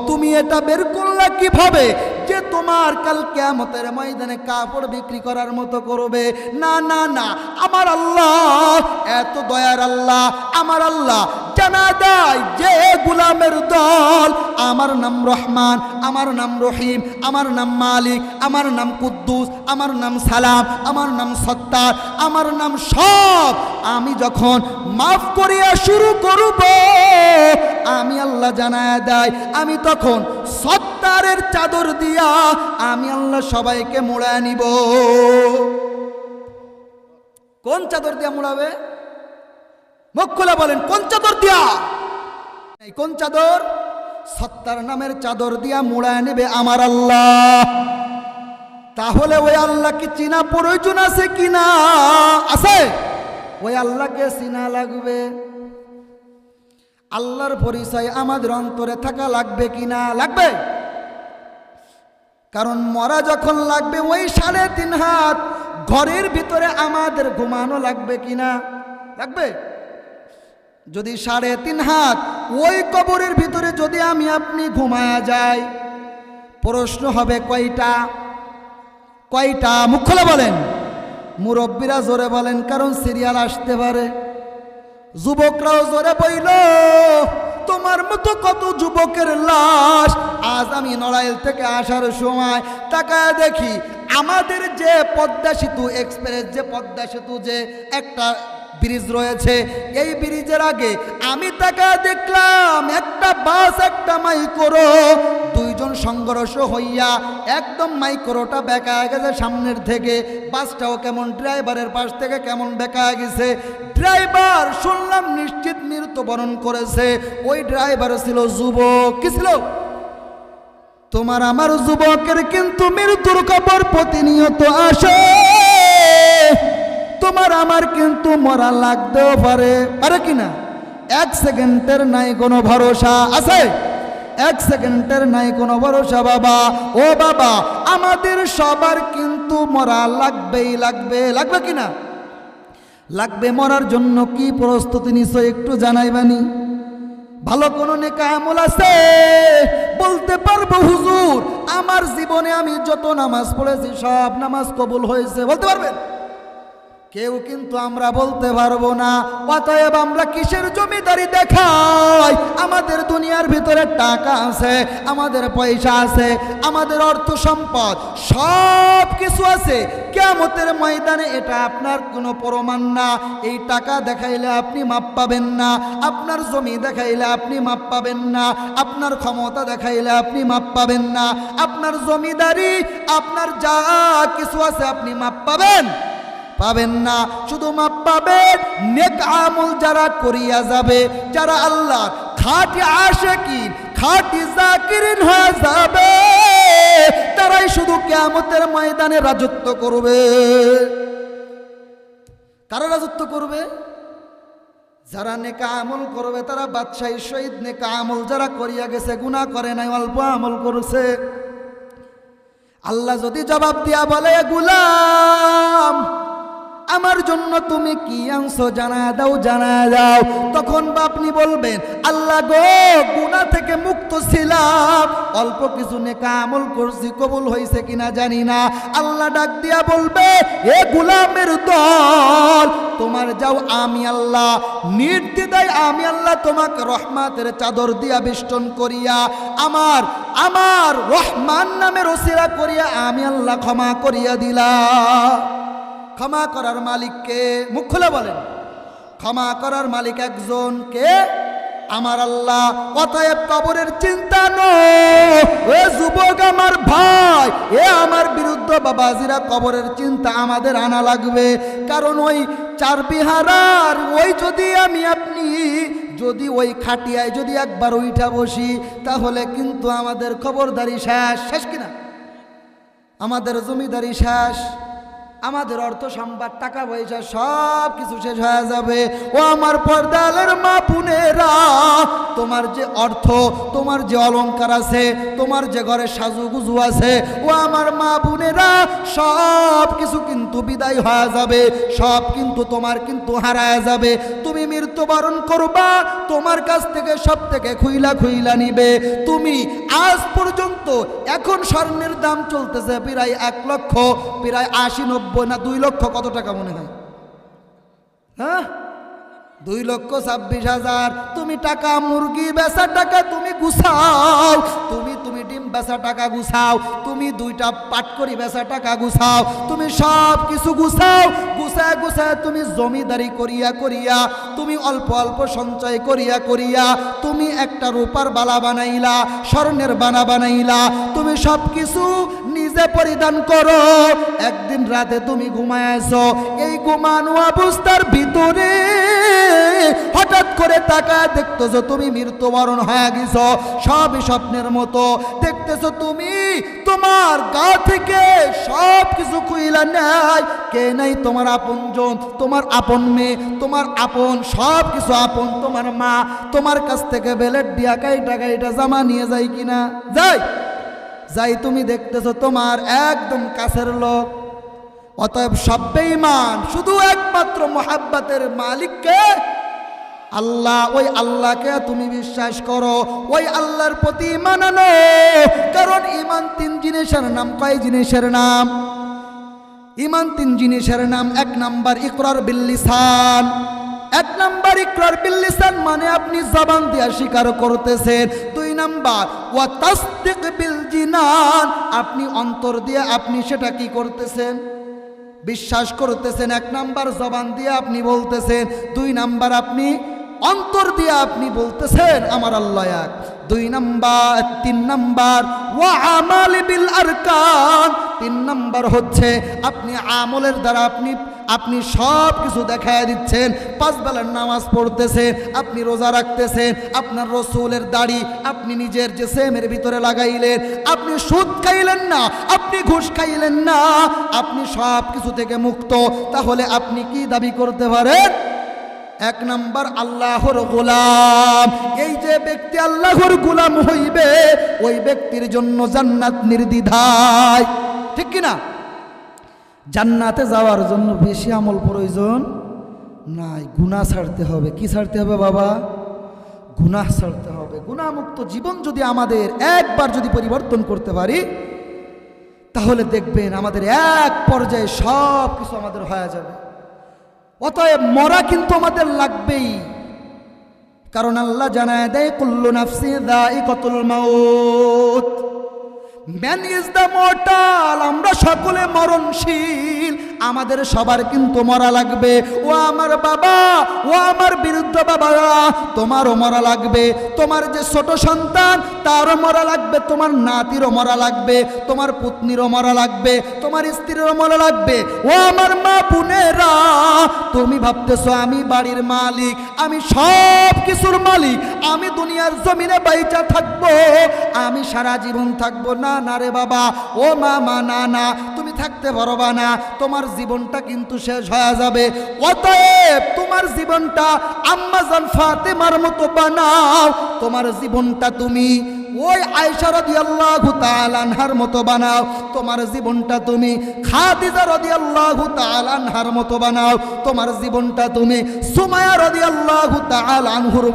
তুমি এটা বের করলা কিভাবে যে তোমার কাল কিয়ামতের ময়দানে কাপড় বিক্রি করার মতো করবে? না না না, আমার আল্লাহ এত দয়ার আল্লাহ, আমার আল্লাহ জানা দেয় যে গোলামের দল, আমার নাম রহমান, আমার নাম রহিম, আমার নাম মালিক, আমার নাম কুদ্দুস, আমার নাম সালাম, আমার নাম সত্তার, আমার নাম সব আমি যখন মাফ করিয়া শুরু করব, আমি আল্লাহ জানায় দেয়, আমি তখন সত্তারের চাদর দিয়া আমি আল্লাহ সবাইকে মোড়ায় নিব। কোন চাদর দিয়া মোড়াবে? মুখ খুলে বলেন, কোন চাদর দিয়া? কোন চাদর? সত্তার নামের চাদর দিয়া মোড়ায় নেবে আমার আল্লাহ। তাহলে ওই আল্লাহকে চিনা প্রয়োজন আছে কিনা? আছে। ওই আল্লাহকে চিনা লাগবে, আল্লাহর পরিচয় আমাদের অন্তরে থাকা লাগবে কিনা? লাগবে। কারণ মরা যখন লাগবে, ওই 3.5 হাত ঘরের ভিতরে আমাদের ঘুমানো লাগবে কিনা? লাগবে। যদি 3.5 হাত ওই কবরের ভিতরে যদি আমি আপনি ঘুমায়া যাই, প্রশ্ন হবে কয়টা? কয়টা? মুখ খুলে বলেন। মুরব্বীরা জোরে বলেন, কারণ সিরিয়াল আসতে পারে। যুবকরাও জোরে বইল, তোমার মতো কত যুবকের লাশ। আজ আমি নড়াইল থেকে আসার সময় তাকায় দেখি আমাদের যে পদ্মা সেতু এক্সপ্রেস, যে পদ্মা সেতু যে একটা ব্রিজ রয়েছে, এই ব্রিজের আগে আমি তাকায় দেখলাম একটা বাস, একটা মাইক্রো, দুইজন সংঘর্ষ হইয়া একদম মাইক্রোটা বেঁকায় গেছে সামনের থেকে, বাসটাও কেমন ড্রাইভারের পাশ থেকে কেমন বেঁকায় গেছে। ড্রাইভার শুনলাম নিশ্চিত মৃত্যুবরণ করেছে। ওই ড্রাইভার ছিল যুবক। কি ছিল? তোমার আমার যুবকের কিন্তু মৃত্যুর খবর প্রতিনিয়ত আসে। তোমার আমার কিন্তু মরা লাগতেও পারে, পারে কিনা? 1 সেকেন্ডের নাই কোনো ভরসা। আছে? 1 সেকেন্ডের নাই কোনো ভরসা বাবা। ও বাবা, আমাদের সবার কিন্তু মরা লাগবেই, লাগবে। লাগবে কিনা? লাগবে। মরার জন্য কি প্রস্তুতি নিছো একটু জানাইবানি? ভালো কোনো নেক আমল আছে? বলতে পারবো হুজুর আমার জীবনে আমি যত নামাজ পড়েছি সব নামাজ কবুল হয়েছে, বলতে পারবেন? কেউ কিন্তু আমরা বলতে পারবো না। অতএব আমরা কিসের জমিদারি দেখাই? আমাদের দুনিয়ার ভিতরে টাকা আছে, আমাদের পয়সা আছে, আমাদের অর্থ সম্পদ সব কিছু আছে। কিয়ামতের ময়দানে এটা আপনার কোনো প্রমাণ না। এই টাকা দেখাইলে আপনি মাপ পাবেন না, আপনার জমি দেখাইলে আপনি মাপ পাবেন না, আপনার ক্ষমতা দেখাইলে আপনি মাপ পাবেন না, আপনার জমিদারি, আপনার যা কিছু আছে আপনি মাপ পাবেন? পাবেন না, শুধু মাপ পাবেন নেক আমল যারা করিয়া যাবে, যারা আল্লাহ খাঁটি আশিকিন খাঁটি জাকিরিন হয়ে যাবে, তারাই শুধু কিয়ামতের ময়দানে রাজত্ব করবে। কারা রাজত্ব করবে? যারা নেক আমল করবে, তারা বাদশাহী শহীদ নেক আমল যারা করিয়া গেছে, গুনাহ করে নাই, অল্প আমল করেছে। আল্লাহ যদি জবাব দিয়া বলে, গোলাম আমার জন্য তুমি কি আনছো জানায় দাও, জানায় দাও, তখন আপনি বলবেন, আল্লাহ গো গুনাহ থেকে মুক্ত ছিলাম, অল্প কিছু নেক আমল করছি, কবুল হয়েছে কিনা জানি না। আল্লাহ ডাক দিয়া বলবে, এ গোলামের দল, তোমার যাও, আমি আল্লাহ নির্দ্বিধায় আমি আল্লাহ তোমাকে রহমতের চাদর দিয়া বেষ্টন করিয়া আমার রহমান নামের ওসিলা করিয়া আমি আল্লাহ ক্ষমা করিয়া দিলাম। ক্ষমা করার মালিককে? মুখ খুলে বলেন। ক্ষমা করার মালিক একজন, কে? আমার আল্লাহ। অতএব কবরের চিন্তা নয়। এ যুবক আমার ভাই, এ আমার বিরুদ্ধ বাবাজিরা, কবরের চিন্তা আমাদের আনা লাগবে। কারণ ওই চার বিহারার ওই যদি আমি আপনি যদি ওই খাটিয়ায় যদি একবার উঠা বসি, তাহলে কিন্তু আমাদের খবরদারি শেষ। শেষ কিনা? আমাদের জমিদারি শেষ, আমাদের অর্থ সম্পদ টাকা পয়সা সব কিছু শেষ হয়ে যাবে। ও আমার পর্দালের মা বোনেরা, তোমার যে অর্থ, তোমার যে অলংকার আছে, তোমার যে ঘরে সাজুগুজু আছে, ও আমার মা বোনেরা, সব কিছু কিন্তু বিদায় হয়ে যাবে, সব কিন্তু তোমার কিন্তু হারায় যাবে। তুমি মৃত্যুবরণ করবা, তোমার কাছ থেকে সব থেকে খুইলা নিবে। তুমি আজ পর্যন্ত এখন স্বর্ণের দাম চলতেছে প্রায় 1 লক্ষ, প্রায় 80-90 না 2 লক্ষ, কত টাকা মনে হয়? হ্যাঁ, 2,26,000। তুমি টাকা মুরগি বেচা টাকা তুমি গুছাও, তুমি ডিম বেচা টাকা গুছাও, তুমি 2টা পাটকড়ি বেচা টাকা গুছাও, তুমি সব কিছু গুছাও, গুছায় তুমি জমিদারি করিয়া তুমি অল্প অল্প সঞ্চয় করিয়া তুমি একটা রূপার বালা বানাইলা, স্বর্ণের বানা বানাইলা, তুমি সব কিছু নিজে পরিধান করো। একদিন রাতে তুমি ঘুমায়ছো, এই ঘুমানো অবস্থার ভিতরে হঠাৎ করে তাকায় দেখতেছো তুমি মৃত্যুবরণ হয়ে গেছো। সবই স্বপ্নের মতো দেখতেছো, তুমি তোমার গা থেকে সব কিছু খুইলা নেয়, কে নাই? তোমার আপনজন, তোমার আপন মেয়ে, তোমার আপন সব কিছু আপন, তোমার মা তোমার কাছ থেকে বেলেট দিয়া কাইটা জামা নিয়ে যায় কিনা? যাই তুমি দেখতেছো তোমার একদম কাছের লোক। অতএব সব বেঈমান, শুধু একমাত্র মোহাব্বতের মালিককে আল্লাহ, ওই আল্লাহকে তুমি বিশ্বাস করো, ওই আল্লাহর প্রতি ঈমান আনো। কারণ ঈমান 3 জিনিসের নাম। কয় জিনিসের নাম? ঈমান 3 জিনিসের নাম। 1 নাম্বার ইকরার বিল লিসান। 1 নাম্বার ইকরার বিল লিসান মানে আপনি জবান দিয়ে স্বীকার করতেছেন। 2 নাম্বার ওয়া তাসদীক বিল জিনান, আপনি অন্তর দিয়ে আপনি সেটা কি করতেছেন? বিশ্বাস করতেছেন। 1 নাম্বার জবান দিয়ে আপনি বলতেছেন, 2 নাম্বার আপনি অন্তর দিয়ে আপনি বলতেছেন আমার আল্লাহ এক। 3 নাম্বার ওয়া আমাল বিল আরকান, 3 নাম্বার হচ্ছে আপনি আমলের দ্বারা আপনি সব কিছু দেখায় দিচ্ছেন। 5 বেলার নামাজ পড়তেছেন, আপনি রোজা রাখতেছেন, আপনার রসুলের দাড়ি আপনি নিজের যে সেমের ভিতরে লাগাইলেন, আপনি সুদ খাইলেন না, আপনি ঘুষ খাইলেন না, আপনি সব কিছু থেকে মুক্ত। তাহলে আপনি কি দাবি করতে পারেন? 1 নাম্বার আল্লাহর গোলাম। এই যে ব্যক্তি আল্লাহর গোলাম হইবে, ওই ব্যক্তির জন্য জান্নাত নির্দ্বিধায়। ঠিক কিনা? জান্নাতে যাওয়ার জন্য বেশি আমল প্রয়োজন নাই, গুনাহ ছাড়তে হবে। কি ছাড়তে হবে বাবা? গুনাহ ছাড়তে হবে। গুনাহমুক্ত জীবন যদি আমাদের একবার যদি পরিবর্তন করতে পারি, তাহলে দেখবেন আমাদের এক পর্যায়ে সব কিছু আমাদের হয়ে যাবে। অতএব মরা কিন্তু আমাদের লাগবেই, কারণ আল্লাহ জানায় দেয় কুল্লু নাফসি যায়িকাতুল মাউত, ম্যান ইজ দ্য মর্টাল, আমরা সকলে মরণশীল, আমাদের সবার কিন্তু মরা লাগবে। ও আমার বাবা, ও আমার বৃদ্ধ বাবারা, তোমারও মরা লাগবে, তোমার যে ছোট সন্তান তারও মরা লাগবে, তোমার নাতিরও মরা লাগবে, তোমার পুত্নীরও মরা লাগবে, তোমার স্ত্রীরও মরা লাগবে। ও আমার মা বোনেরা, তুমি ভাবতেছো আমি বাড়ির মালিক, আমি সব কিছুর মালিক, আমি দুনিয়ার জমিনে বাইচা থাকবো, আমি সারা জীবন থাকবো। না না রে বাবা, ও মামা, না না, তুমি থাকতে পারবা না, তোমার জীবনটা কিন্তু শেষ হয়ে যাবে। অতএব তোমার জীবনটা আম্মা জান ফাতেমার মতো বানাও, তোমার জীবনটা তুমি ওই আয়েশা রাদিয়াল্লাহু তাআলা আনহার মতো বানাও, তোমার জীবনটা তুমি খাদিজা রাদিয়াল্লাহু তাআলা আনহার মতো বানাও, তোমার জীবনটা তুমি সুমাইয়া রাদিয়াল্লাহু তাআলা আনহুর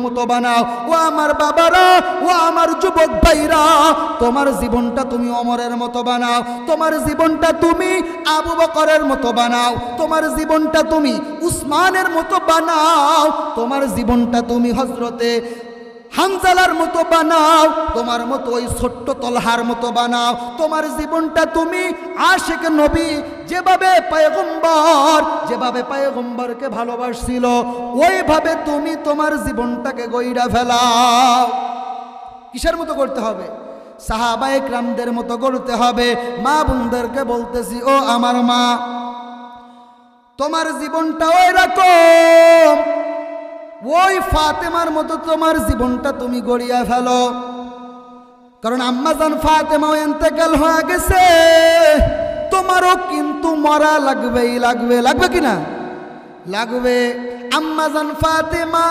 মতো বানাও। ও আমার বাবারা, ও আমার যুবক ভাইরা, তোমার জীবনটা তুমি ওমরের মতো বানাও, তোমার জীবনটা তুমি আবু বকরের মতো বানাও, তোমার জীবনটা তুমি উসমানের মতো বানাও, তোমার জীবনটা তুমি হযরতে হানজালার মতো বানাও, তোমার মতো ওই ছোট্ট তলহার মতো বানাও, তোমার জীবনটা তুমি আশিক নবী যেভাবে পয়গম্বরকে ভালোবাসছিল ওইভাবে তুমি তোমার জীবনটাকে গইড়া ফেলাও। কিসের মতো করতে হবে? সাহাবায়ে কেরামদের মতো করতে হবে। মা বোনদেরকে বলতেছি, ও আমার মা, তোমার জীবনটা ওই রকম ওই ফাতেমার মতো তোমার জীবনটা তুমি গড়িয়া ফেলো। কারণ আম্মাজান ফাতেমাও ইন্তেকাল হয়ে গেছে, তোমারও কিন্তু মরা লাগবেই, লাগবে, লাগবে কিনা? লাগবে। আম্মাজান ফাতেমা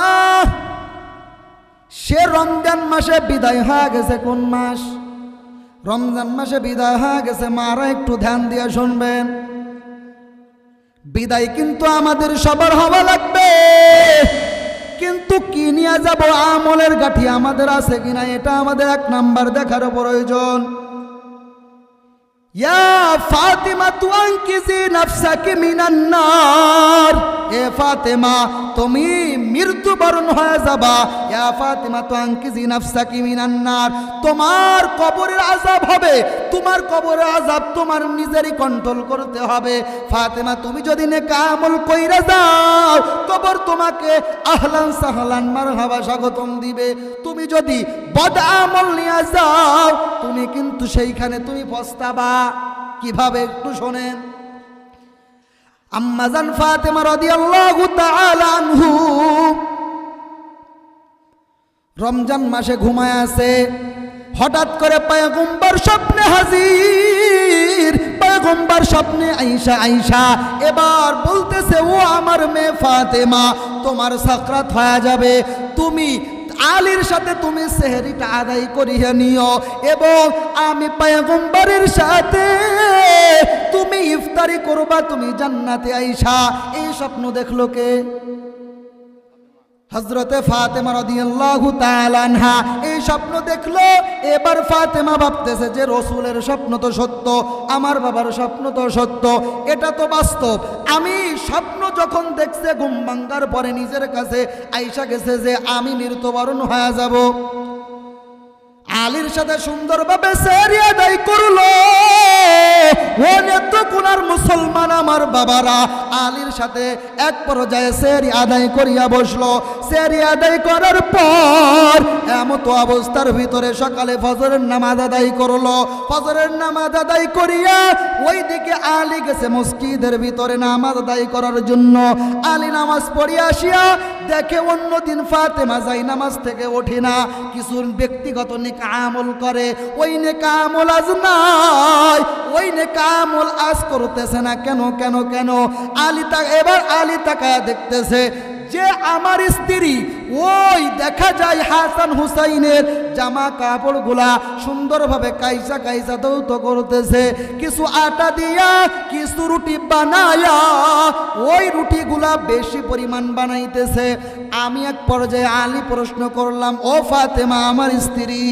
সে রমজান মাসে বিদায় হয়ে গেছে। কোন মাস? রমজান মাসে বিদায় হয়ে গেছে। মারা একটু ধ্যান দিয়ে শুনবেন, বিদায় কিন্তু আমাদের সবার হওয়া লাগবে, কিন্তু কি নিয়ে যাব? আমলের গাঠি আমাদের আছে কিনা এটা আমাদের এক নাম্বার দেখার প্রয়োজন। ইয়া ফাতিমা তু আনকিজি নাফসাকি মিনান নার, এ ফাতেমা তুমি মৃত্যুবরণ হয়ে যাবা। ইয়া ফাতিমা তু আনকিজি নাফসাকি মিনান নার, তোমার কবরের আযাব হবে, তোমার কবরের আযাব তোমার নিজেরই কন্ট্রোল করতে হবে। ফাতেমা তুমি যদি নেক আমল কইরা যাও, কবর তোমাকে আহলান সাহলান মারহাবা স্বাগতম দিবে। তুমি যদি বদ আমল নিয়ে যাও, তুমি কিন্তু সেইখানে তুমি পস্তাবা। কিভাবে? একটু শোনেন। আম্মাজান ফাতেমা রাদিয়াল্লাহু তাআলা আনহু রমজান মাসে ঘুমায় আছে, হঠাৎ করে পয়গম্বর স্বপ্নে হাজির। পয়গম্বর স্বপ্নে আয়েশা, আয়েশা এবার বলতেছে, ও আমার মেয়ে ফাতেমা, তোমার সাকরাত হয়ে যাবে, তুমি আলীর সাথে তুমি সেহরিটা আদায় করিয়া নিও, এবং আমি পয়গম্বরের সাথে তুমি ইফতারি করবা, তুমি জান্নাতে আয়েশা। এই স্বপ্ন দেখলো কে? হযরতে ফাতেমা রাদিয়াল্লাহু তাআলা আনহা এই স্বপ্ন দেখলো। এবার ফাতেমা ভাবতেছে যে রাসূলের স্বপ্ন তো সত্য, আমার বাবার স্বপ্ন তো সত্য, এটা তো বাস্তব। আমি স্বপ্ন যখন দেখছে, ঘুম ভাঙার পরে নিজের কাছে আয়েশা গেছে যে আমি মৃত্যুবরণ হয়ে যাব। আলীর সাথে সুন্দরভাবে সেহরি আদায় করলো। ও নেত্রকোনার মুসলমান আমার বাবারা, আলীর সাথে এক পর্যায়ে সেহরি আদায় করিয়া বসলো। সেহরি আদায় করার পর এমতো অবস্থার ভিতরে সকালে ফজরের নামাজ আদায় করলো। ফজরের নামাজ আদায় করিয়া ওইদিকে আলী গেছে মসজিদের ভিতরে নামাজ আদায় করার জন্য। আলী নামাজ পড়িয়া আসিয়া দেখে অন্যদিন ফাতেমা যাই নামাজ থেকে ওঠে না, কিছু ব্যক্তিগত নেক আমল করে, ওই নেক আমল আজ নাই, ওই নেক আমল আজ করতেছে না। কেন কেন কেন? এবার আলী তাকায়া দেখতেছে যে আমার স্ত্রী ওই দেখা যায় হাসান হুসাইনের জামা কাপড়গুলা সুন্দরভাবে কাইসা কাইসা দৌত করতেছে, কিছু আটা দিয়া কিছু রুটি বানায়া ওই রুটিগুলা বেশি পরিমাণ বানাইতেছে। আমি এক পর্যায়ে আলী প্রশ্ন করলাম, ও ফাতেমা আমার স্ত্রী,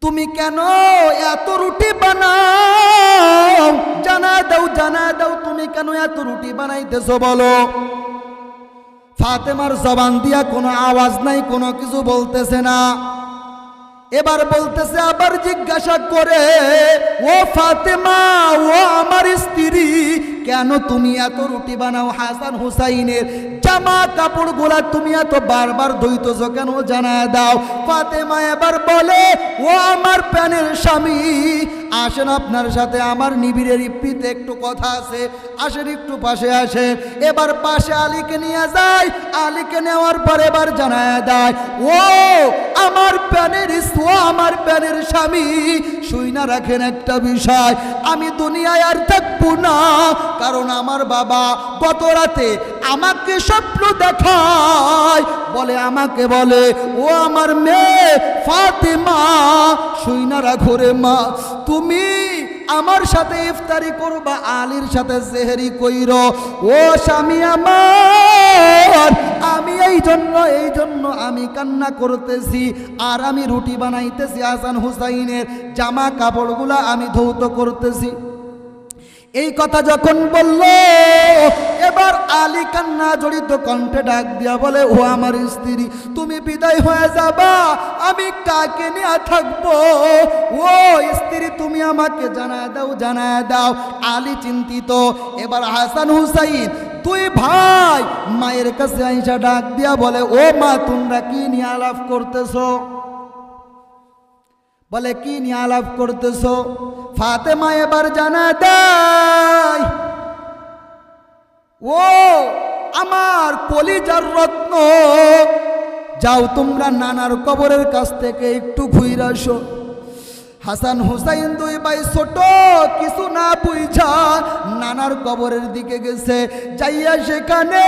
তুমি কেন এত রুটি বানাও? জানা দাও তুমি কেন এত রুটি বানাইতেছো বলো। ফাতেমার জবান দিয়া কোনো আওয়াজ নাই, কোনো কিছু বলতেছে না। এবার বলতেছে, আবার জিজ্ঞাসা করে, ও ফাতেমা, ও আমার স্ত্রী, কেন তুমি এত রুটি বানাও? হাসান হুসাইনের জামা কাপড়গুলা তুমি এত বারবার ধুইতেছো কেন জানায় দাও। ফাতেমা এবার বলে, ও আমার প্রাণের স্বামী, আসেন আপনার সাথে আমার নিবিড়ে রিপ্পিতে একটু কথা আছে, আসেন একটু পাশে আসেন। এবার পাশে আলীকে নিয়ে যায়, আলীকে নেওয়ার পর এবার জানায় দেয়, ও আমার প্রাণের আমার প্রাণের স্বামী, শুই না রাখেন একটা বিষয়, আমি দুনিয়ায় আর থাকবো না, কারণ আমার বাবা গত রাতে আমাকে স্বপ্ন দেখায়, বলে আমাকে বলে, ও আমার মেয়ে ফাতেমা, শুই না রাখো রে মা, তুমি আমার সাথে ইফতারি করবা, আলীর সাথে সেহরি কইর। ও স্বামী আমার, আমি এই জন্য আমি কান্না করতেছি, আর আমি রুটি বানাইতেছি, হাসান হুসাইনের জামা কাপড়গুলা আমি ধৌত করতেছি। এই কথা যখন বলল, এবার আলী কান্না জড়িত কণ্ঠে ডাক দিয়া বলে, ও আমার স্ত্রী, তুমি বিদায় হয়ে যাবা, আমি কাকে নিয়ে থাকবো? ও স্ত্রী, তুমি আমাকে জানায় দাও, জানায় দাও। আলী চিন্তিত। এবার হাসান হুসাইন দুই ভাই মায়ের কাছে আইসা ডাক দিয়া বলে, ও মা, তোমরা কি নিয়ে আলাপ করতেছো? বলে, কি নিয়ে আলাপ করতেছো? ফাতেমা এবার জানা দেয়, ও আমার কলিজার রত্ন, যাও তোমরা নানার কবরের কাছ থেকে একটু ঘুরে আসো। হাসান হুসাইন দুই ভাই ছোট, কিছু না বুঝা নানার কবরের দিকে গেছে। যাইয়া সেখানে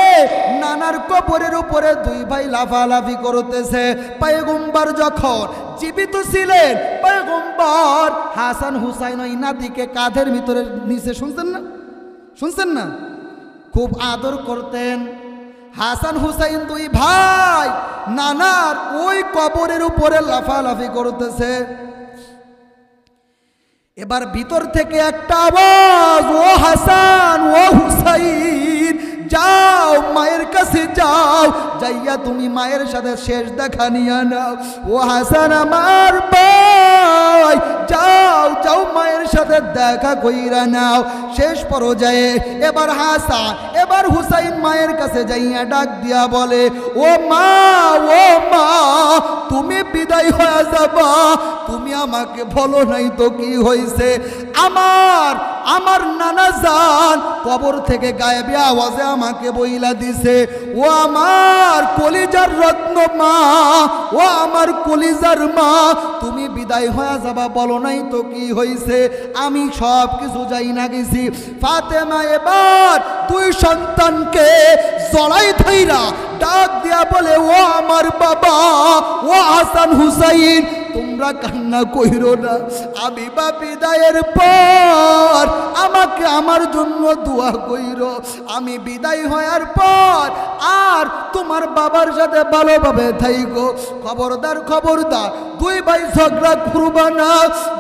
নানার কবরের উপরে দুই ভাই লাফালাফি করতেছে। পয়গম্বর যখন জীবিত ছিলেন, পয়গম্বর হাসান হুসাইন ওই নাতিকে কাঁধের ভিতরে নিচে, শুনছেন না, খুব আদর করতেন। হাসান হুসাইন দুই ভাই নানার ওই কবরের উপরে লাফালাফি করতেছে। এবার ভিতর থেকে একটা আওয়াজ, ও হাসান, ও হুসাইন, যাও মায়ের কাছে যাও, যাইয়া তুমি মায়ের সাথে শেষ দেখা নিয়ে নাও। ও হাসান আমার ভাই, যাও যাও মায়ের সাথে দেখা কইরা নাও। শেষ পর্যায়ে এবার হাসান, এবার হুসাইন মায়ের কাছে যাইয়া ডাক দিয়া বলে, ও মা, তুমি বিদায় হয়ে যাবা, তুমি আমাকে বলো নাই তো কি হয়েছে? আমার নানা জান কবর থেকে গায়েবী আওয়াজে আমাকে বইলা দিছে, ও আমার কলিজার রত্ন মা, ও আমার কলিজার মা, তুমি বিদায় হয়ে যাবা, বলো নাই তো কি হয়েছে? আমি সব কিছু যাই না গেছি। ফাতেমা এবার দুই সন্তানকে জড়াই ধইরা ডাক দিয়া বলে, ও আমার বাবা, ও হাসান হুসাইন, তোমরা কান্না কইরো না, আমি বা বিদায়ের পর আমাকে আমার জন্য দোয়া কইরো, আমি বিদায় হওয়ার পর আর তোমার বাবার সাথে ভালোভাবে থাইকো। খবরদার খবরদার, দুই ভাই ঝগড়া করবা না,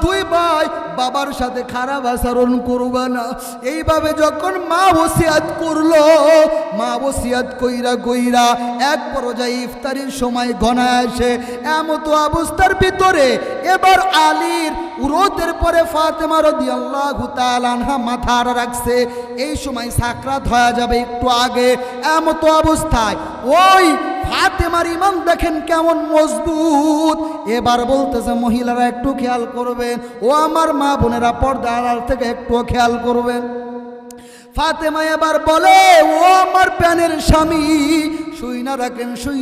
দুই ভাই বাবার সাথে খারাপ আচরণ করবা না। এইভাবে যখন মা ওসিয়াত করলো, মা ওসিয়াত কইরা কইরা এক পর্যায়ে ইফতারির সময় ঘনায় আসে। এমতো অবস্থার ভিতরে এবার আলীর উরুদের পরে ফাতেমা রাদিয়াল্লাহু তাআলা আনহা মাথা রাখছে। এই সময় সাকরাত হয়ে যাবে একটু আগে। এমতো অবস্থায় ওই ফাতেমার ইমান দেখেন কেমন মজবুত। এবার বলতেছে, মহিলারা একটু খেয়াল করবেন, ও আমার মা বোনেরা পর্দা আড়াল থেকে একটু খেয়াল করবেন। ফাতেমা এবার বলে, ও আমার প্রাণের স্বামী, শুই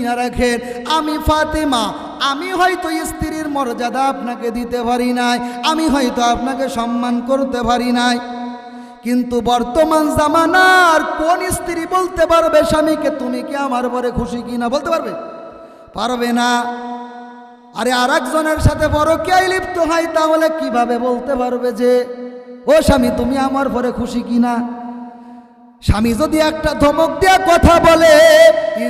না রাখেন, আমি ফাতেমা, আমি হয়তো স্ত্রীর মর্যাদা আপনাকে দিতে পারি নাই, আমি হয়তো আপনাকে সম্মান করতে পারি নাই, কিন্তু বর্তমান জামানার কোন স্ত্রী বলতে পারবে স্বামীকে, তুমি কি আমার পরে খুশি কিনা? বলতে পারবে না। আরে আর একজনের সাথে পরকীয়ায় লিপ্ত হয়, তাহলে কিভাবে বলতে পারবে যে ও স্বামী তুমি আমার পরে খুশি কিনা? স্বামী যদি একটা ধমক দেয়া কথা বলে,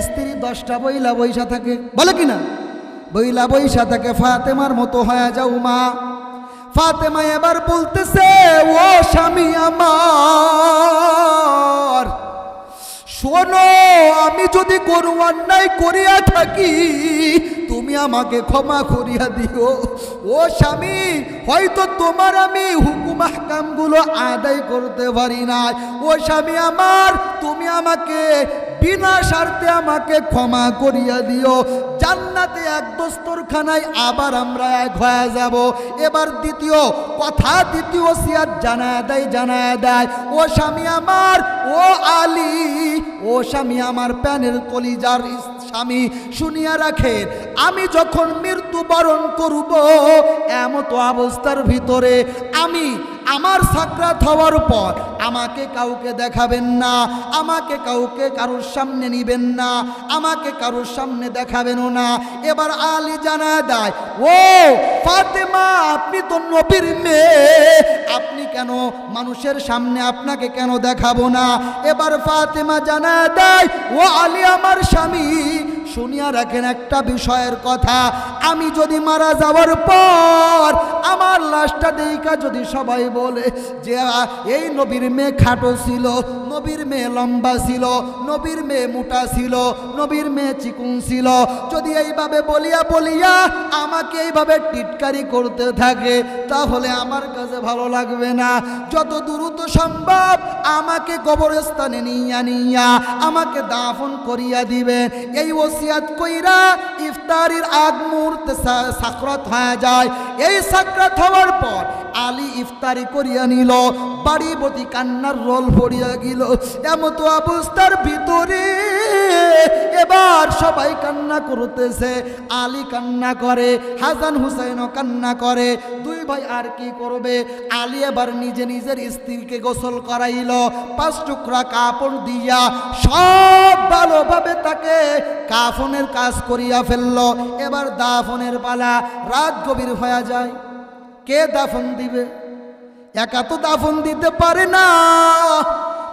স্ত্রী 10টা বইলা বইসা থাকে, বলে কিনা? বইলা বইসা থাকে। ফাতেমার মতো হয়ে যাও মা। ফাতেমা এবার বলতেছে, ও স্বামী আমার, শোনো, আমি যদি কোনো অন্যায় করিয়া থাকি, তুমি আমাকে ক্ষমা করিয়া দিও। ও স্বামী, হয়তো তোমার আমি হুকুম আহকামগুলো আদায় করতে পারি না। ও স্বামী আমার, তুমি আমাকে বিনা স্বার্থে আমাকে ক্ষমা করিয়া দিও। জান্নাতে এক দস্তরখানায় আবার আমরা এক হয়ে যাব। এবার দ্বিতীয় কথা, দ্বিতীয় ওসিয়াত জানায় দেয়। ও স্বামী আমার, ও আলী, ও স্বামী আমার, প্যানের কলিজার স্বামী, শুনিয়া রাখেন, আমি যখন মৃত্যুবরণ করব এমতো অবস্থার ভিতরে আমি আমার সাকরাত হওয়ার পর আমাকে কাউকে দেখাবেন না, আমাকে কাউকে কারোর সামনে নিবেন না, আমাকে কারোর সামনে দেখাবেনও না। এবার আলী জানায় দেয়, ও ফাতেমা, আপনি তো নবীর মেয়ে, আপনি কেন মানুষের সামনে আপনাকে কেন দেখাবো না? এবার ফাতেমা জানায় দেয়, ও আলী আমার স্বামী, শুনিয়া রাখেন একটা বিষয়ের কথা, আমি যদি মারা যাওয়ার পর আমার লাশটা দেইকা যদি সবাই বলে যে এই নবীর মেয়ে খাটো ছিল, নবীর মেয়ে লম্বা ছিল, নবীর মেয়ে মোটা ছিল, নবীর মেয়ে চিকুন ছিল, যদি এইভাবে বলিয়া বলিয়া আমাকে এইভাবে টিটকারি করতে থাকে, তাহলে আমার কাছে ভালো লাগবে না। যত দ্রুত সম্ভব আমাকে কবরস্থানে নিয়া আমাকে দাফন করিয়া দিবে। এই ওসিয়াত কইরা ইফতারির আগ মুহূর্তে সাকরাত হয়ে যায়। এই সাকরাত হওয়ার পর আলী ইফতারি করিয়া নিল, বাড়ি বতি কান্নার রোল পড়িয়া গেল। এমতো অবস্থার ভিতরে এবার সবাই কান্না করতেছে, আলী কান্না করে, হাসান হুসাইনও কান্না করে। দুই ভাই আর কি করবে? আলী এবার নিজে নিজের স্ত্রীকে গোসল করাইল, 5 টুকরা কাপড় দিয়া সব ভালোভাবে তাকে কাফনের কাজ করিয়া ফেলল। এবার দাফনের পালা। রাত গভীর হয়ে যায়, কে দাফন দিবে? একা তো দাফন দিতে পারে না,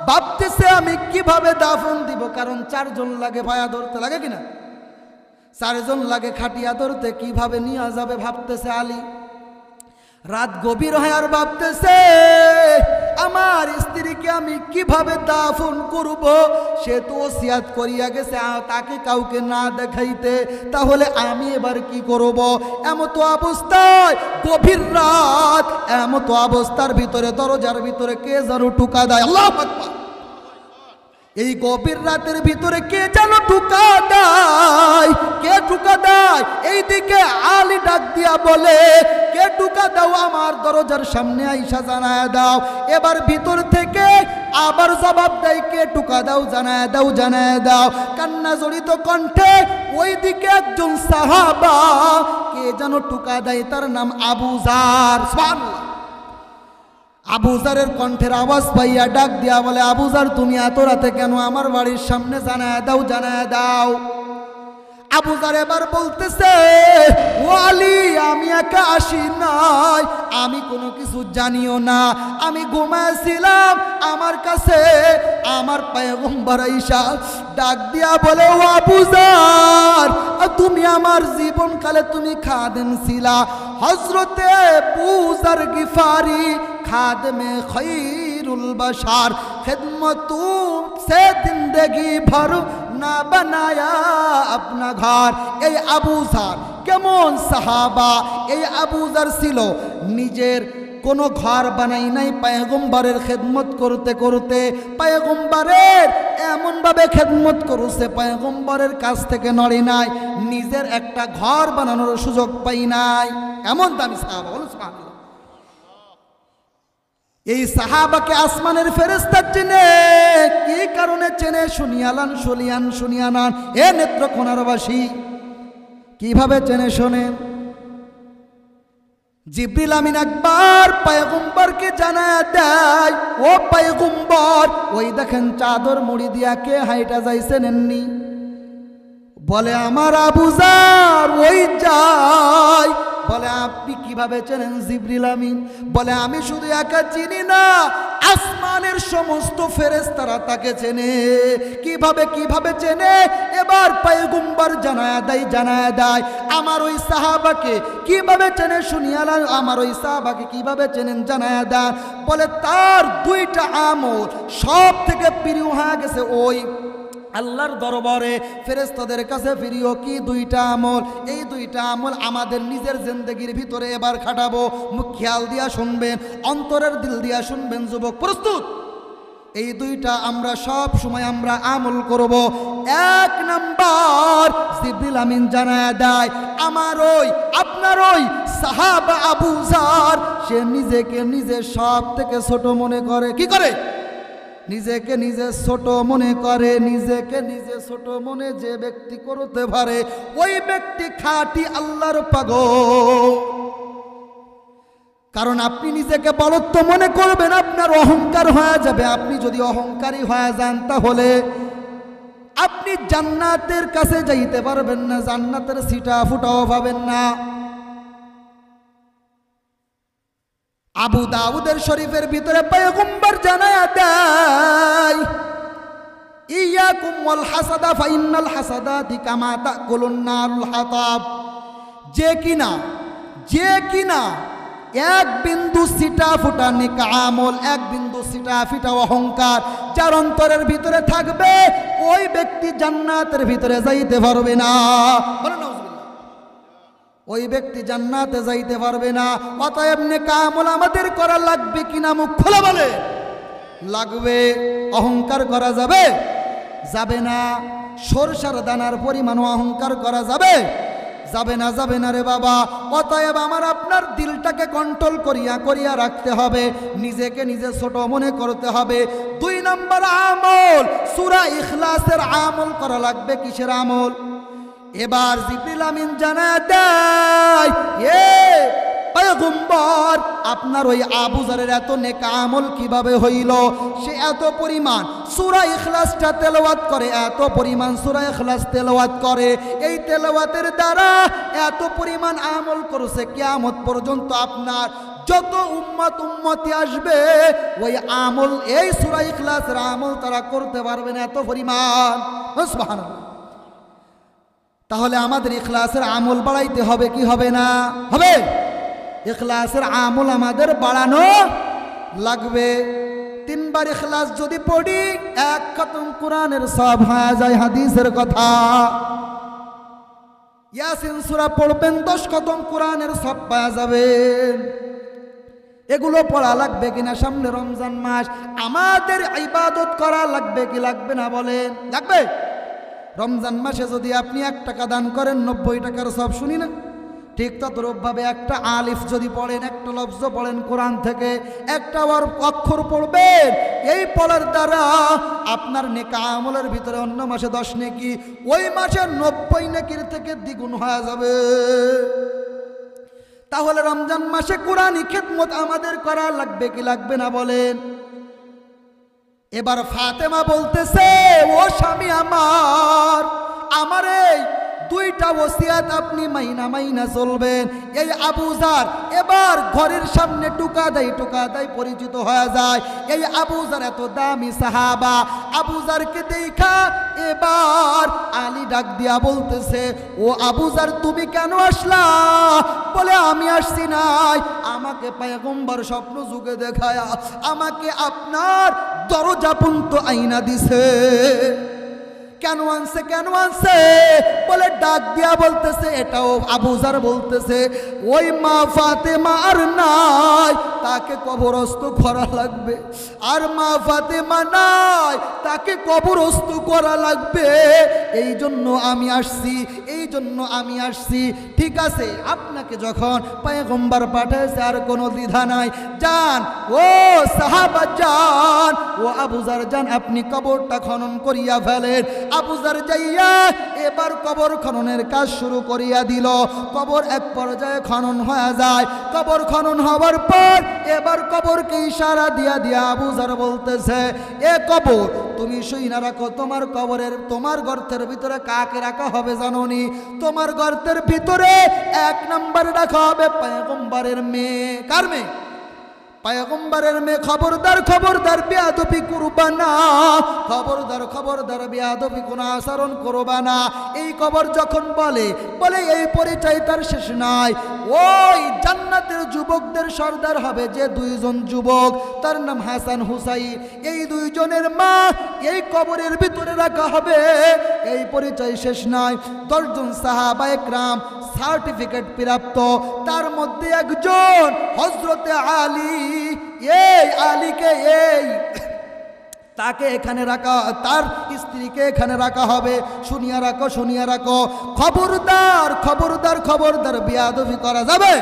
ভাবতেছে আমি কিভাবে দাফন দিব, কারণ 4 জন লাগে ভায়া ধরতে, লাগে কিনা? 4 জন লাগে খাটিয়া ধরতে, কিভাবে নিয়ে যাবে ভাবতেছে আলী। রাত গভীর হয় আর ভাবতেছে আমার স্ত্রীকে আমি কিভাবে দাফন করব। সে তো ওসিয়াত করিয়া গেছে তাকে কাউকে না দেখাইতে, তাহলে আমি এবার কি করব? এমতো অবস্থায় গভীর রাত, এমতো অবস্থার ভিতরে দরজার ভিতরে কে যেন টোকা দেয়। আল্লাহু আকবার। এই গভীর রাতের ভিতরে কে যেন টোকা দেয়, কে টোকা দেয়? এইদিকে আলী ডাক দিয়া বলে, কে টোকা দাও, আমার দরজার সামনে আইসা জানায় দাও। এবার ভিতর থেকে আবার জবাব দেয়, কে টোকা দাও, জানায় দাও, জানায় দাও। কান্না জড়িত কণ্ঠে ওইদিকে একজন সাহাবা, কে যেন টোকা দেয়, তার নাম আবু জার। সুবহানাল্লাহ। আবু জারের কণ্ঠের আওয়াজ পাইয়া ডাক দিয়া বলে, আবু জার, তুমি এত রাতে কেন আমার বাড়ির সামনে? জানায় দাও, জানায় দাও। আবু জার এবার বলতেছে, ও আলী, আমি একা আসি নাই, আমি কোনো কিছু জানিও না, আমি ঘুমাইছিলাম, আমার কাছে আমার পয়গম্বর আইসা ডাক দিয়া বলে, ও আবু জার, তুমি আমার জীবনকালে তুমি খাদেম ছিলা, হযরতে আবু জার গিফারি खादमे खैरुल बशार, खिदमतों से जिंदगी भर ना बनाया अपना घर। এই আবু জার কেমন সাহাবা! এই আবু জার ছিল নিজের কোনো ঘর বানাই নাই, পয়গম্বরের খেদমত করতে করতে পয়গম্বরের এমনভাবে খেদমত করছে, পয়গম্বরের কাছ থেকে নড়ে নাই, নিজের একটা ঘর বানানোর সুযোগ পাই নাই। এমন দামি সাহাবা। বলুন সুবহানাল্লাহ। এই সাহাবাকে আসমানের ফেরেশতা চেনে। কি কারণে চেনে? শুনিয়ালান, শুনিয়ানান। এ নেত্রকোনারবাসী কিভাবে চেনে শোনেন। জিবরিল আমিন একবার পয়গম্বরকে জানায় দেয়, ও পয়গম্বর, ওই দেখেন চাদর মুড়ি দিয়া কে হাইটা যাইছেন এমনি। বলে, আমার আবু জার ওই যায়। বলে, আপনি কিভাবে চেনেন জিবরিল আমিন? বলে, আমি শুধু একা চিনি না, আসমানের সমস্ত ফেরেশতারা তাকে চেনে। কিভাবে চেনে? এবার পয়গম্বর জানায় দেয় আমার ওই সাহাবাকে কিভাবে চেনে শুনিয়ালেন। আমার ওই সাহাবাকে কিভাবে চেনেন জানায় দেয়। বলে, তার 2টা আমল সব থেকে প্রিয় হয়ে গেছে ওই আল্লাহর দরবারে ফেরেশতাদের কাছে ফিরিও কি দুইটা আমল। এই দুইটা আমল আমাদের নিজের জিন্দেগির ভিতরে এবার খাটাবো। মুখ খেয়াল দিয়া শুনবেন, অন্তরের দিল দিয়া শুনবেন যুবক, প্রস্তুত? এই দুইটা আমরা সব সময় আমরা আমল করব। এক নাম্বার, জিবরিল আমিন জানায়া দেয় আমার ওই আপনার ওই সাহাবা আবু যার, সে নিজেকে নিজে সব থেকে ছোট মনে করে। কি করে? নিজেকে নিজে ছোট মনে করে। নিজেকে নিজে ছোট মনে যে ব্যক্তি করতে পারে ওই ব্যক্তি খাঁটি আল্লাহর পাগল। কারণ আপনি নিজেকে বলত্ব মনে করবেন, আপনার অহংকার হয়ে যাবে। আপনি যদি অহংকারী হয়ে যান তাহলে আপনি জান্নাতের কাছে যাইতে পারবেন না, জান্নাতের সিটা ফুটাও পাবেন না। আবু দাউদের শরীফের ভিতরে পয়গম্বর জানায়া দেয় ইয়াকুম ওয়াল হাসাদা ফাইন্নাল হাসাদাতি কামা তাকুলুন নারুল হাতাব। যে কিনা এক বিন্দু সিটা ফুটা নেক আমল, এক বিন্দু সিটা ফিটা অহংকার যার অন্তরের ভিতরে থাকবে ওই ব্যক্তি জান্নাতের ভিতরে যাইতে পারবে না। বলেন নাউজুবিল্লাহ। ওই ব্যক্তি জান্নাতে যাইতে পারবে না। অতএব নেক আমল আমাদের করা লাগবে কিনা? মুখ খোলা বলে লাগবে। অহংকার করা যাবে? যাবে না। সরষার দানার পরিমাণ অহংকার করা যাবে? যাবে না রে বাবা। অতএব আমার আপনার দিলটাকে কন্ট্রোল করিয়া রাখতে হবে, নিজেকে নিজে ছোট মনে করতে হবে। 2 নম্বর আমল, সূরা ইখলাসের আমল করা লাগবে। কিসের আমল? এবার জিবরিল আমিন জানায় দেয় পয়গম্বর আপনার ওই আবু যারের এত নেক আমল কিভাবে হইল? সে এত পরিমাণ সূরা ইখলাসটা তেলাওয়াত করে, এত পরিমাণ সূরা ইখলাস তেলাওয়াত করে, এই তেলাওয়াতের দ্বারা এত পরিমাণ আমল করেছে কিয়ামত পর্যন্ত আপনার যত উম্মতি আসবে ওই আমল, এই সূরা ইখলাসের আমল তারা করতে পারবে না, এত পরিমাণ। সুবহানাল্লাহ। তাহলে আমাদের ইখলাসের আমল বাড়াইতে হবে কি হবে না? হবে। ইখলাসের আমল আমাদের বাড়ানো লাগবে। 3 বার ইখলাস যদি পড়ি 1 খতম কোরআনের সওয়াব হয়ে যায়। হাদিসের কথা, ইয়াসিন সূরা পড়বেন 10 খতম কোরআনের সওয়াব পাওয়া যাবেন। এগুলো পড়া লাগবে কিনা? সামনে রমজান মাস, আমাদের ইবাদত করা লাগবে কি লাগবে না? বলেন লাগবে। রমজান মাসে যদি আপনি 1 টাকা দান করেন 90 টাকার সওয়াব, শুনি না? ঠিক তদ্রূপভাবে একটা আলিফ যদি পড়েন, একটা লফজ পড়েন কোরআন থেকে, একটা অক্ষর পড়বেন, এই পড়ার দ্বারা আপনার নেক আমলের ভিতরে অন্য মাসে 10 নেকি, ওই মাসে 90 নেকির থেকে দ্বিগুণ হয়ে যাবে। তাহলে রমজান মাসে কোরআনি খেদমত আমাদের করা লাগবে কি লাগবে না? বলেন। এবার ফাতেমা বলতেছে, ও স্বামী আমার এই 2টা ওসিয়াত আপনি মাইনা চলবেন। এই আবু যার এবার ঘরের সামনে টুকা দেয় পরিচিত হয়ে যায়। এই আবু যার এত দামি সাহাবা, আবু যারকে দেখা এবার আলী ডাক দিয়া বলতেছে, ও আবু যার তুমি কেন আসলা? বলে আমি আসছি নাই, আমাকে পয়গম্বর স্বপ্ন যুগে দেখায়া আমাকে আপনার দরজা পর্যন্ত আইনা দিছে। কেন আনছে? বলে ডাক দিয়া বলতেছে, এটাও আবু যার বলতেছে, ওই মা ফাতেমা আর নাই, তাকে কবরস্থ করা লাগবে। আর মা ফাতেমা নাই, তাকে কবরস্থ করা লাগবে। এই জন্য আমি আসছি। ঠিক আছে, আপনাকে যখন পয়গম্বর পাঠাইছে আর কোনো দ্বিধা নাই, যান ও সাহাবা যান, ও আবু যার যান, আপনি কবরটা খনন করিয়া ফেলেন। আবু যার যাইয়া এবার কবর খননের কাজ শুরু করিয়া দিল। কবর এক পর্যায়ে খনন হয়ে যায়। কবর খনন হওয়ার পর এবার কবরকে ইশারা দিয়া আবু যার বলতেছে, এ কবর তুমি শুইনা রাখো, তোমার গর্তের ভিতরে কাকে রাখা হবে জানোনি? তোমার গর্তের ভিতরে 1 নম্বর রাখা হবে পয়গম্বরের মেয়ে। কার মেয়ে? পয়গম্বরের মেয়ে খবরদার খবরদার বেয়াদবি করবা না, খবরদার খবরদার বেয়াদবি কোন আচরণ করবা না। এই খবর যখন বলে এই পরিচয় তার শেষ নাই। ওই জান্নাতের যুবকদের সর্দার হবে যে দুইজন যুবক, তার নাম হাসান হুসাইন। এই দুইজনের মা এই কবরের ভিতরে রাখা হবে, এই পরিচয় শেষ নাই। 10 জন সাহাবা একরাম সার্টিফিকেট প্রাপ্ত, তার মধ্যে একজন হযরতে আলী। এই আলীকে তাকে এখানে রাখা, তার স্ত্রীকে এখানে রাখা হবে। শুনিয়া রাখো, শুনিয়া রাখো, খবরদার খবরদার খবরদার বেয়াদবি করা যাবে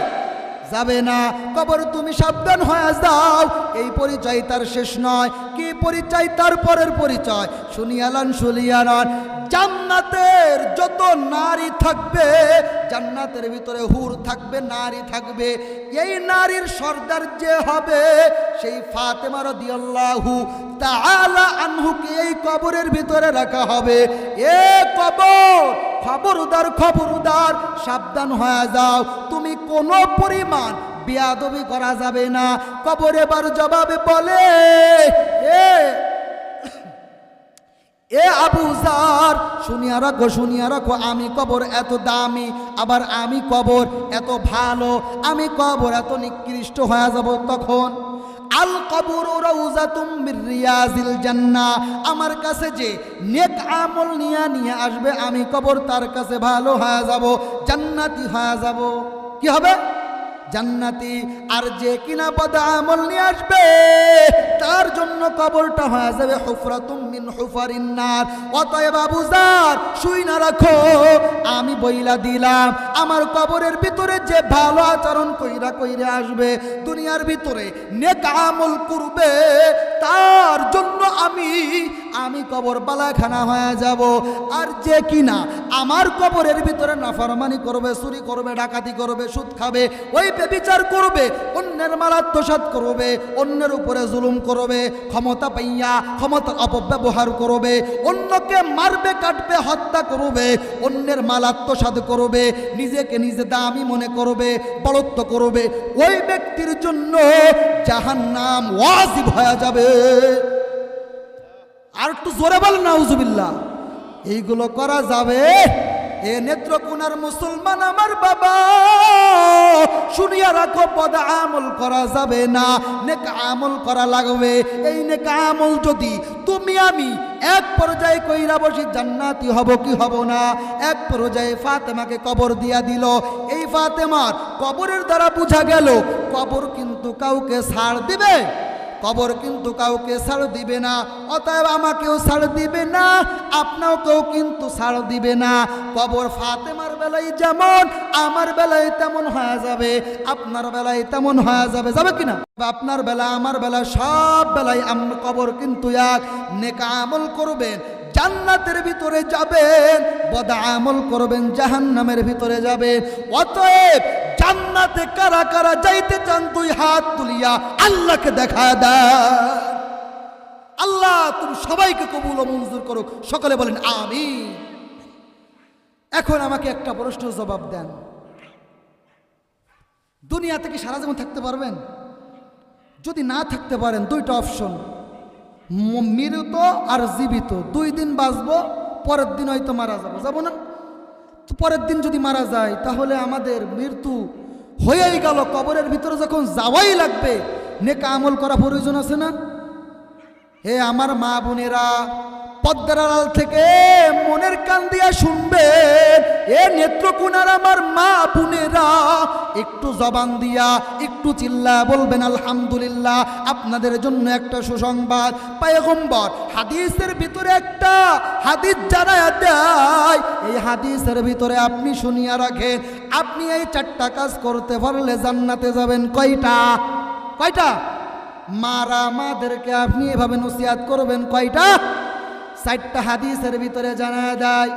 যাবে না। কবর তুমি সাবধান হয়ে যাও, এই পরিচয় তার শেষ নয়। কি পরিচয়? তার পরের পরিচয় শুনিয়ালান শুনিয়ালান। জান্নাতের যত নারী থাকবে, জান্নাতের ভিতরে হুর থাকবে, নারী থাকবে, এই নারীর সর্দার যে হবে সেই ফাতেমা রাদিয়াল্লাহু তাআলা আনহুকে এই কবরের ভিতরে রাখা হবে। এ কবর, খবরদার খবরদার সাবধান হয়ে যাও, তুমি কোনো পরিমাণ বেয়াদবি করা যাবে না। কবর এবার জবাবে বলে, এ আবু জার, শুনিয়া রাখো শুনিয়া রাখো, আমি কবর এত দামি, আবার আমি কবর এত ভালো, আমি কবর এত নিকৃষ্ট হয়ে যাব তখন। আল কবর রাউজাতুম মির রিয়াজিল জান্নাহ, আমার কাছে যে নেক আমল নিয়ে আসবে, আমি কবর তার কাছে ভালো হয়ে যাব, জান্নাতি হয়ে যাব। কি হবে? জান্নাতি। আর যে কিনা বদ আমল নিয়ে আসবে তার জন্য কবরটা হয়ে যাবে হুফরাতুম মিন হুফারিন নার। অতএব আবু জার শুইনা রাখো, আমি বইলা দিলাম, আমার কবরের ভিতরে যে ভালো আচরণ কইরা কইরা আসবে, দুনিয়ার ভিতরে নেক আমল করবে, তার জন্য আমি কবর বালাখানা হয়ে যাব। আর যে কিনা আমার কবরের ভিতরে নাফরমানি করবে, চুরি করবে, ডাকাতি করবে, সুদ খাবে, ওই বিচার করবে, অন্যের মাল আত্মসাৎ করবে, অন্যের উপরে জুলুম করবে, ক্ষমতা পাইয়া ক্ষমতার অপব্যবহার করবে, অন্যকে মারবে, কাটবে, হত্যা করবে, অন্যের মাল আত্মসাৎ করবে, নিজেকে নিজে দামি মনে করবে, বড়ত্ব করবে, ওই ব্যক্তির জন্য জাহান্নাম ওয়াজিব হয়ে যাবে। আর একটু জোরে বল নাউজুবিল্লাহ। এইগুলো করা যাবে? এ নেত্রকোনার মুসলমান আমার বাবা, শুনিয়া রাখো, বদ আমল করা যাবে না, নেক আমল করা লাগবে। এই নেক আমল যদি তুমি আমি এক পর্যায়ে কইরা বসি, জান্নাতি হব কি হব না? এক পর্যায়ে ফাতেমাকে কবর দিয়া দিল। এই ফাতেমার কবরের দ্বারা বোঝা গেল কবর কিন্তু কাউকে ছাড় দিবে, কবর কিন্তু কাউকে ছাড় দিবে না। অতএব আমাকেও ছাড় দিবে না, আপনাকেও কিন্তু ছাড় দিবে না। কবর ফাতেমার বেলায় যেমন আমার বেলায় তেমন হয়ে যাবে, আপনার বেলায় তেমন হয়ে যাবে। যাবে কিনা? আপনার বেলা আমার বেলা সব বেলায় আমরা কবর কিন্তু এক। নেক আমল করবেন জান্নাতের ভিতরে যাবেন, বদ আমল করবেন জাহান্নামের ভিতরে যাবেন। অতএব জান্নাতে কারা কারা যাইতে চান, দুই হাত তুলিয়া আল্লাহকে দেখা দেন। আল্লাহ তুমি সবাইকে কবুল ও মঞ্জুর করো, সকলে বলেন আমিন। এখন আমাকে একটা প্রশ্নের জবাব দেন, দুনিয়াতে কি সারা জীবন থাকতে পারবেন? যদি না থাকতে পারেন, দুইটা অপশন, মৃত আর জীবিত। 2 দিন বাঁচবো, পরের দিন হয়তো মারা যাবো, যাবো না? তো পরের দিন যদি মারা যায় তাহলে আমাদের মৃত্যু হয়েই গেল। কবরের ভিতরে যখন যাওয়াই লাগবে, নেক আমল করা প্রয়োজন আছে না? হে আমার মা বোনেরা, পদ্মার আড়াল থেকে মনের কান দিয়া শুনবেন, এ নেত্রকোনার আমার মা বোনেরা, একটু জবান দিয়া একটু চিল্লা বলবেন আলহামদুলিল্লাহ। আপনাদের জন্য একটা সুসংবাদ, পয়গম্বর হাদিসের ভিতরে একটা হাদিস জানায়া দেয়। এই হাদিসের ভিতরে আপনি শুনিয়া রাখেন, আপনি এই 4টা কাজ করতে পারলে জান্নাতে যাবেন। কয়টা? কয়টা? মারা মাদেরকে আপনি এভাবে নসিহত করবেন। কয়টা? 4টা হাদিসের ভিতরে জানা যায়।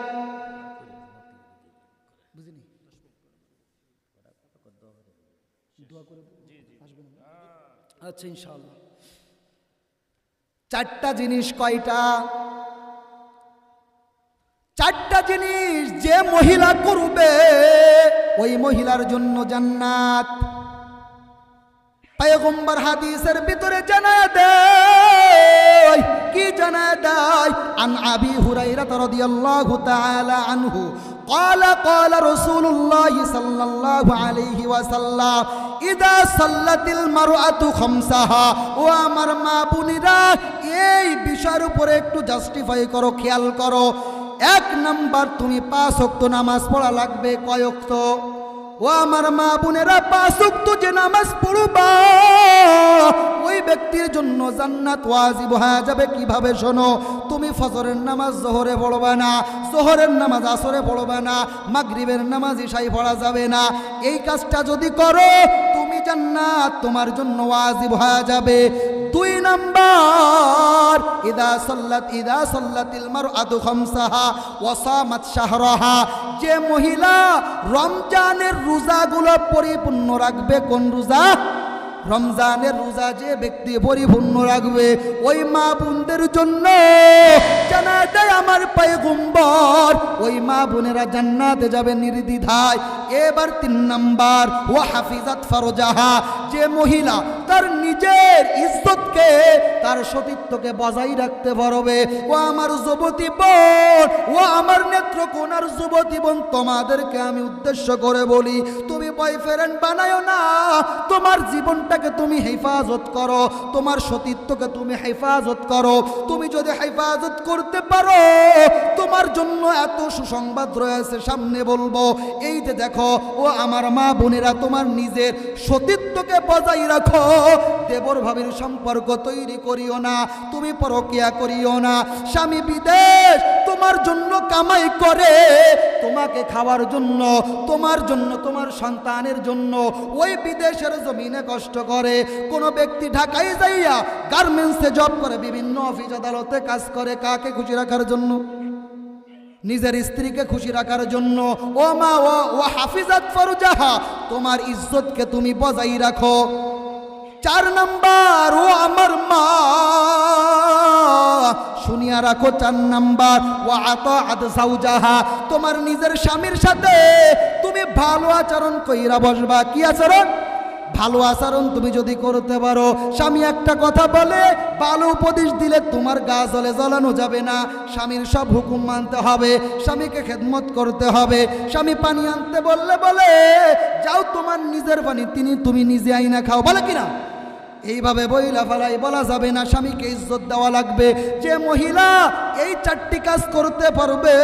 আচ্ছা ইনশাআল্লাহ। 4টা জিনিস। কয়টা? 4টা জিনিস যে মহিলা করবে ওই মহিলার জন্য জান্নাত। পয়গম্বর হাদিসের ভিতরে জানায় দেয়, কি জানায় দেয়? আন আবি হুরায়রা রাদিয়াল্লাহু তাআলা আনহু قال قال رسول الله صلى الله عليه وسلم إذا صلت المرأة خمسها। ও আমার মা বোনেরা, এই বিষয়ের উপরে একটু জাস্টিফাই করো, খেয়াল করো। এক নাম্বার, তুমি 5 ওয়াক্ত নামাজ পড়া লাগবে। কয় ওয়াক্ত? ও আমার মা বোনেরা, 5 ওয়াক্ত যে নামাজ পড়বা, ওই ব্যক্তির জন্য জান্নাত ওয়াজিব হয়ে যাবে। কিভাবে? শোনো, তুমি ফজরের নামাজ জোহরে পড়বা না, জোহরের নামাজ আসরে পড়বা না, মাগরিবের নামাজ ইশায় পড়া যাবে না। এই কাজটা যদি করো, তুমি জান্নাত তোমার জন্য ওয়াজিব হয়ে যাবে। 2 নাম্বার, ইদা সাল্লাতিল মারআতু খামসাহা ওয়া সামাত শাহরাহা। যে মহিলা রমজানের রোজাগুলো পরিপূর্ণ রাখবে। কোন রোজা? রমজানের রোজা যে ব্যক্তি পরিপূর্ণ রাখবে, ওই মা বোনদের জন্য জানা যায় আমার পয়গম্বর, ওই মা বোনেরা জান্নাতে যাবে নির্দ্বিধায়। এবার 3 নাম্বার, ওয়া হাফিজাত ফারজাহা। যে মহিলা তার নিজের ইজ্জতকে, তার সতীত্বকে বজায় রাখতে পারবে। ও আমার যুবতী বোন, ও আমার নেত্রকোনার যুবতী বোন, তোমাদেরকে আমি উদ্দেশ্য করে বলি, তুমি বয়ফ্রেন্ড বানায়ো না। তোমার জীবনটাকে তুমি হেফাজত করো, তোমার সতীত্বকে তুমি হেফাজত করো। তুমি যদি হেফাজত করতে পারো, তোমার জন্য এত সুসংবাদ রয়েছে, সামনে বলবো। এই যে দেখো, ও আমার মা বোনেরা, তোমার নিজের সতীত্বকে বজায় রাখো। দেবর ভাবির সম্পর্ক তৈরি করিও না, তুমি পরকিয়া করিও না। স্বামী বিদেশ তোমার জন্য কামাই করে, তোমাকে খাওয়ার জন্য, তোমার জন্য, তোমার সন্তানের জন্য ওই বিদেশের জমিনে কষ্ট করে। কোন ব্যক্তি ঢাকায় যাইয়া গার্মেন্টসে জব করে, বিভিন্ন অফিস আদালতে কাজ করে, কাকে খুশি রাখার জন্য? নিজের স্ত্রীকে খুশি রাখার জন্য। ও মা, ও হাফিজাত ফারজাহা, তোমার ইজ্জতকে তুমি বজায় রাখো। 4 নাম্বার, ও আমার মা, শুনিয়া রাখো। 4 নাম্বার, ও আতাআত যাওজাহা, তোমার নিজের স্বামীর সাথে তুমি ভালো আচরণ কইরা বসবা। কি আচরণ? ভালো আচরণ তুমি যদি করতে পারো। স্বামী একটা কথা বলে, ভালো উপদেশ দিলে তোমার গা জ্বলে, জ্বলানো যাবে না। স্বামীর সব হুকুম মানতে হবে, স্বামীকে খেদমত করতে হবে। স্বামী পানি আনতে বললে বলে যাও, তোমার নিজের পানি তুমি নিজে আইনা খাও, বলে কিনা? এইভাবে বইলা ফালাই বলা যাবে না, স্বামীকে ইজ্জত দেওয়া লাগবে। যে মহিলা এই 4টি কাজ করতে পারবে,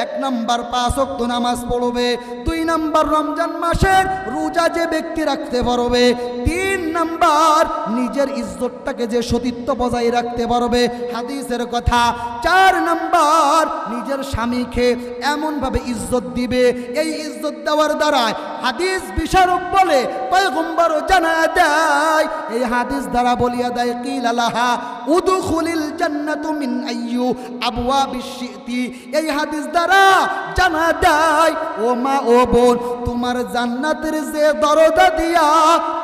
1 নাম্বার 5 ওয়াক্ত নামাজ পড়বে, 2 নাম্বার রমজান মাসের রোজা যে ব্যক্তি রাখতে পারবে, 3 নাম্বার নিজের ইজ্জতটাকে যে সতীত্ব বজায় রাখতে পারবে, হাদিসের কথা। 4 নাম্বার নিজের স্বামীকে এমনভাবে ইজ্জত দিবে, এই ইজ্জত দেওয়ার দ্বারা হাদিস বিশারক বলে, পয়গম্বরও জানায় দেয়, এই হাদিস দ্বারা বলিয়া দেয়, কিল লাহা উদখুলিল জান্নাতু মিন আইয়ু আবওয়াবিশ শিতি। এই হাদিস দ্বারা জানা দেয়, ও মা, ও বোন, তোমার জান্নাতের যে দরজা দিয়া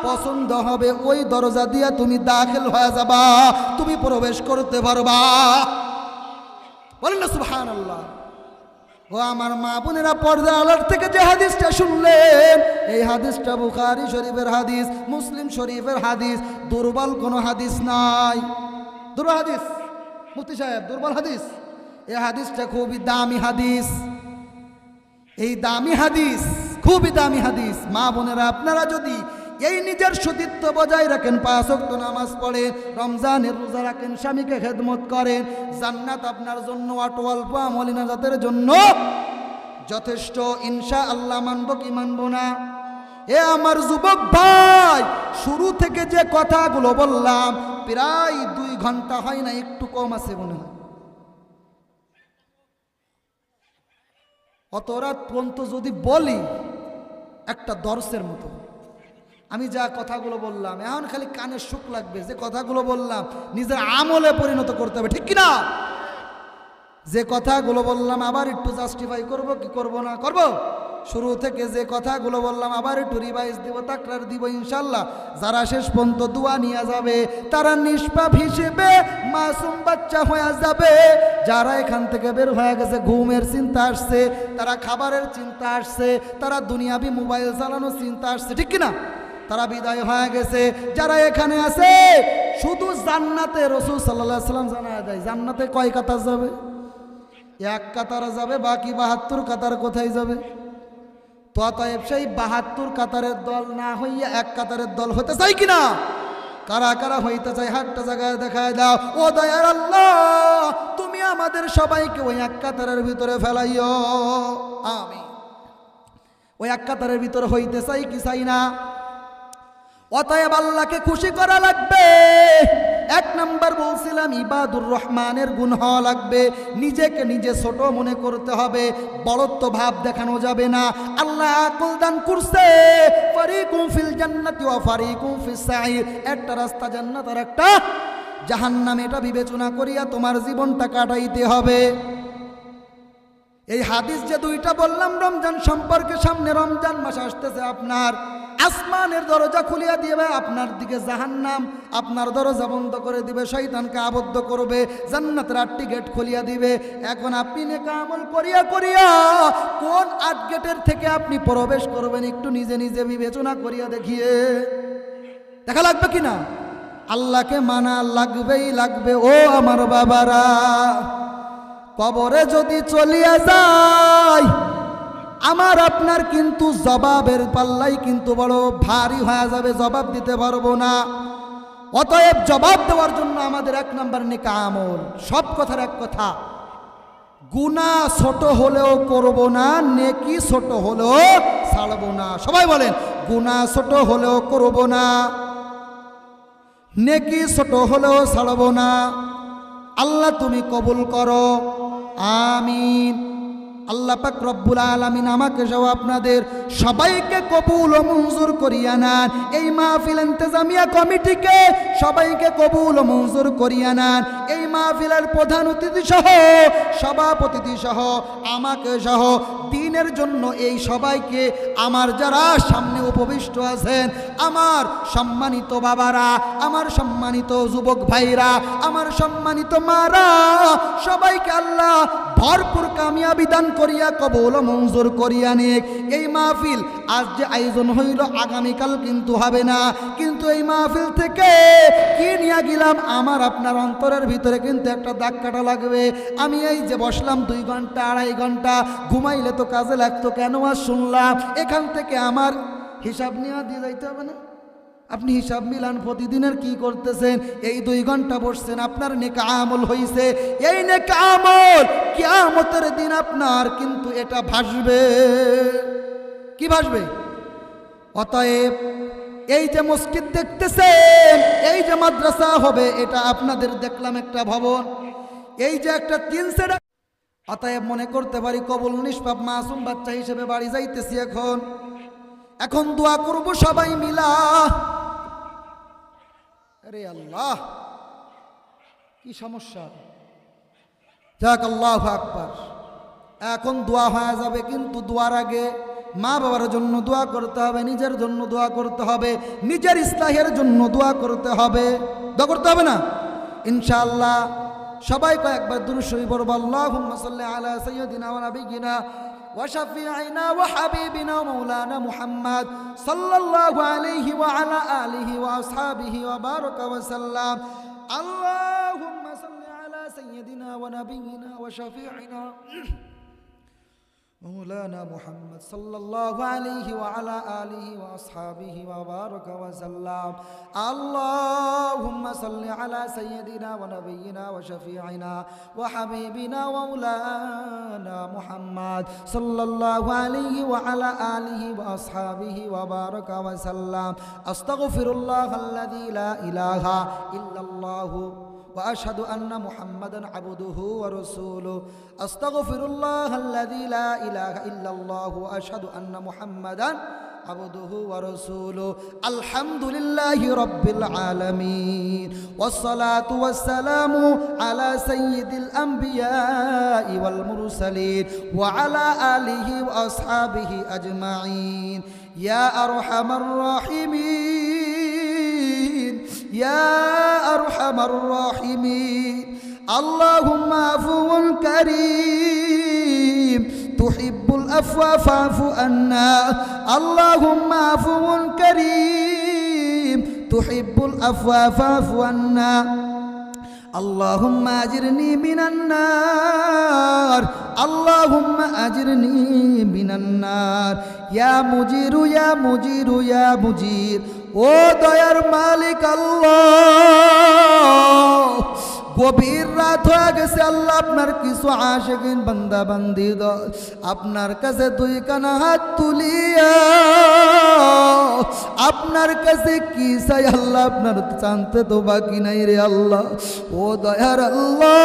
পছন্দ হবে, ওই দরজা দিয়া তুমি দাখিল হয়ে যাবা, তুমি প্রবেশ করতে পারবা। বলেন না সুবহানাল্লাহ। ও আমার মা বোনেরা, পর্দা আলার থেকে যে হাদিসটা শুনলেন, এই হাদিসটা বুখারী শরীফের হাদিস, মুসলিম শরীফের হাদিস, দুর্বল কোনো হাদিস নাই। দুর্বল হাদিস, মুফতি সাহেব, দুর্বল হাদিস। এই হাদিসটা খুবই দামি হাদিস, এই দামি হাদিস, খুবই দামি হাদিস। মা বোনেরা, আপনারা যদি এই নিজের সতীত্ব বজায় রাখেন, 5 ওয়াক্ত নামাজ পড়েন, রমজানের রোজা রাখেন, স্বামীকে খেদমত করেন, জান্নাত আপনার জন্য অল্প আমলি নাজাতের জন্য যথেষ্ট। ইনশাআল্লাহ। মানবো কি মানবো না? এ আমার যুবক ভাই, শুরু থেকে যে কথাগুলো বললাম, প্রায় 2 ঘন্টা হয় না, একটু কম আছে মনে হয়। অত রাত পর্যন্ত যদি বলি, একটা দর্শের মতো। আমি যা কথাগুলো বললাম, এখন খালি কানে সুখ লাগবে, যে কথাগুলো বললাম নিজের আমলে পরিণত করতে হবে, ঠিক কিনা? যে কথাগুলো বললাম আবার একটু জাস্টিফাই করব কি করব না? করব। শুরু থেকে যে কথাগুলো বললাম আবার একটু রিভাইজ দিব, তাকরার দিব ইনশাল্লাহ। যারা শেষ পর্যন্ত দোয়া নিয়ে যাবে, তারা নিষ্পাপ হিসেবে মাসুম বাচ্চা হয়ে যাবে। যারা এখান থেকে বের হয়ে গেছে, ঘুমের চিন্তা আসছে, তারা খাবারের চিন্তা আসছে, তারা দুনিয়াবি মোবাইল চালানোর চিন্তা আসছে, ঠিক কিনা? তারা বিদায় হয়ে গেছে। যারা এখানে আছে শুধু জান্নাতে রাসূল সাল্লাল্লাহু আলাইহি ওয়াসাল্লাম জানায় দেয় জান্নাতে কয় কাতার যাবে? এক কাতার যাবে, বাকি 72 কাতার কোথায় যাবে? তো অতএব সেই 72 কাতারের দল না হইয়া এক কাতারের দল হতে চাই কিনা? কারা কারা হইতে চাই হাতটা জায়গায় দেখায় দাও। ও দয়ার আল্লাহ, তুমি আমাদের সবাইকে ওই এক কাতারের ভিতরে ফেলাইও, আমিন। ওই এক কাতারের ভিতরে হইতে চাই কি চাই না? অতএব আল্লাহকে খুশি করা লাগবে। এক নাম্বার বলছিলাম ইবাদুর রহমানের গুণ হওয়া লাগবে। নিজেকে নিজে ছোট মনে করতে হবে, বড়ত্ব ভাব দেখানো যাবে না। আল্লাহ আকল দান করছে, ফারিকুম ফিল জান্নাতি ওয়া ফারিকুম ফিস সাইর, একটা রাস্তা জান্নাত আর একটা জাহান্নাম। এটা বিবেচনা করিয়া তোমার জীবনটা কাটাইতে হবে। এই হাদিস যে দুইটা বললাম রমজান সম্পর্কে, সামনে রমজান মাস আসতেছে, আপনার আসমানের দরজা খুলিয়া দিবে, আপনার দিকে জাহান্নাম আপনার দরজা বন্ধ করে দিবে, শয়তানকে আবদ্ধ করবে, জান্নাতের 8টি গেট খুলিয়া দিবে। এখন আপনি নেক আমল করিয়া করিয়া কোন 8 গেটের থেকে আপনি প্রবেশ করবেন একটু নিজে নিজে বিবেচনা করিয়া দেখিয়ে দেখা লাগবে কিনা? আল্লাহকে মানা লাগবেই লাগবে। ও আমার বাবারা, কবরে যদি চলিয়া যায় আমার আপনার কিন্তু জবাবের পাল্লাই কিন্তু বড় ভারী হয়ে যাবে, জবাব দিতে পারবো না। অতএব জবাব দেওয়ার জন্য আমাদের 1 নাম্বার নেক আমল। সব কথার এক কথা, গুনাহ ছোট হলেও করব না, নেকি ছোট হলেও ছাড়বো না। সবাই বলেন, গুনাহ ছোট হলেও করব না, নেকি ছোট হলেও ছাড়বো না। আল্লাহ তুমি কবুল করো, আমিন। আল্লাহ পাক রব্বুল আলামিন আমাকে সহ আপনাদের সবাইকে কবুল ও মঞ্জুর করিয়া নেন। এই মাহফিল ইন্তেজামিয়া কমিটিকে সবাইকে কবুল ও মঞ্জুর করিয়া নেন। এই মাহফিলের প্রধান অতিথি সহ সভাপতি সহ আমাকে সহ দিনের জন্য এই সবাইকে, আমার যারা সামনে উপবিষ্ট আছেন, আমার সম্মানিত বাবারা, আমার সম্মানিত যুবক ভাইরা, আমার সম্মানিত মারা, সবাইকে আল্লাহ ভরপুর কামিয়াবি দান করিয়া কবুল ও মঞ্জুর করিয়া নিক। এই মাহফিল আজ যে আয়োজন হইল আগামীকাল কিন্তু হবে না, কিন্তু এই মাহফিল থেকে কি নিয়ে গেলাম আমার আপনার অন্তরের ভিতরে কিন্তু একটা দাগ কাটা লাগবে। আমি এই যে বসলাম 2 ঘন্টা 2.5 ঘন্টা, ঘুমাইলে তো কাজে লাগতো, কেন আজ শুনলাম? এখান থেকে আমার হিসাব নেওয়া দিয়ে যাইতে হবে না? আপনি হিসাব মিলান প্রতিদিনের কি করতেছেন। এই 2 ঘন্টা বসছেন, আপনার নেক আমল হইছে। এই নেক আমল কিয়ামতের দিন আপনার কিন্তু এটা ভাসবে। কি ভাসবে? অতএব এই যে মসজিদ দেখতেছেন, এই যে মাদ্রাসা হবে, এটা আপনাদের দেখলাম একটা ভবন, এই যে একটা 3 সেট। অতএব মনে করতে পারি কবুল নিষ্পাপ মাসুম বাচ্চা হিসেবে বাড়ি যাইতেছি। এখন দোয়া করব সবাই মিলা। আরে আল্লাহ, কি সমস্যা! যাক, আল্লাহু আকবার। এখন দোয়া হয়ে যাবে, কিন্তু দোয়ার আগে মা বাবার জন্য দোয়া করতে হবে, নিজের জন্য দোয়া করতে হবে, নিজের ইসলাহের জন্য দোয়া করতে হবে। দোয়া করতে হবে না? ইনশাআল্লাহ সবাই কয়েকবার দুরূদ শরীফ পড়ব। আল্লাহুম্মা সাল্লি আলা সাইয়্যিদিনা ওয়া নাবিয়িনা ওয়া শাফিঈনা ওয়া হাবিবিনা মাওলানা মুহাম্মদ সাল্লাল্লাহু আলাইহি ওয়া আলা আলিহি ওয়া আসহাবিহি ওয়া বারাকা ওয়া সাল্লাম। আল্লাহুম্মা সাল্লি আলা সাইয়্যিদিনা ওয়া নাবিয়িনা ওয়া শাফিঈনা مولانا محمد صلى الله عليه وعلى آله وأصحابه وبارك وسلم. اللهم صل على سيدنا ونبينا وشفيعنا وحبيبنا ومولانا محمد صلى الله عليه وعلى آله وأصحابه وبارك وسلم. أستغفر الله الذي لا إله إلا الله وأشهد أن محمدا عبده ورسوله. أستغفر الله الذي لا إله إلا الله وأشهد أن محمدا عبده ورسوله. الحمد لله رب العالمين والصلاة والسلام على سيد الأنبياء والمرسلين وعلى آله وأصحابه أجمعين. يا أرحم الراحمين يا أرحم الراحمين. اللهم عفو كريم تحب العفو فاعف عنا. اللهم عفو كريم তুহিব্বুল আফওয়া ফা'ফু আন্না আল্লাহুম্মা আজিরনি মিনান নার আল্লাহুম্মা আজিরনি মিনান নার ইয়া মুজিরু ইয়া মুজিরু ইয়া মুজির। ও দয়ার মালিক আল্লাহ, গভীর রাত হয়ে গেছে আল্লাহ, আপনার কিছু আশিকিন বান্দা বান্দি দল আপনার কাছে দুই কানা হাত তুলিয়া আপনার কাছে কি চাই আল্লাহ, আপনার জানতে তো বাকি নাই রে আল্লাহ। ও দয়ার আল্লাহ,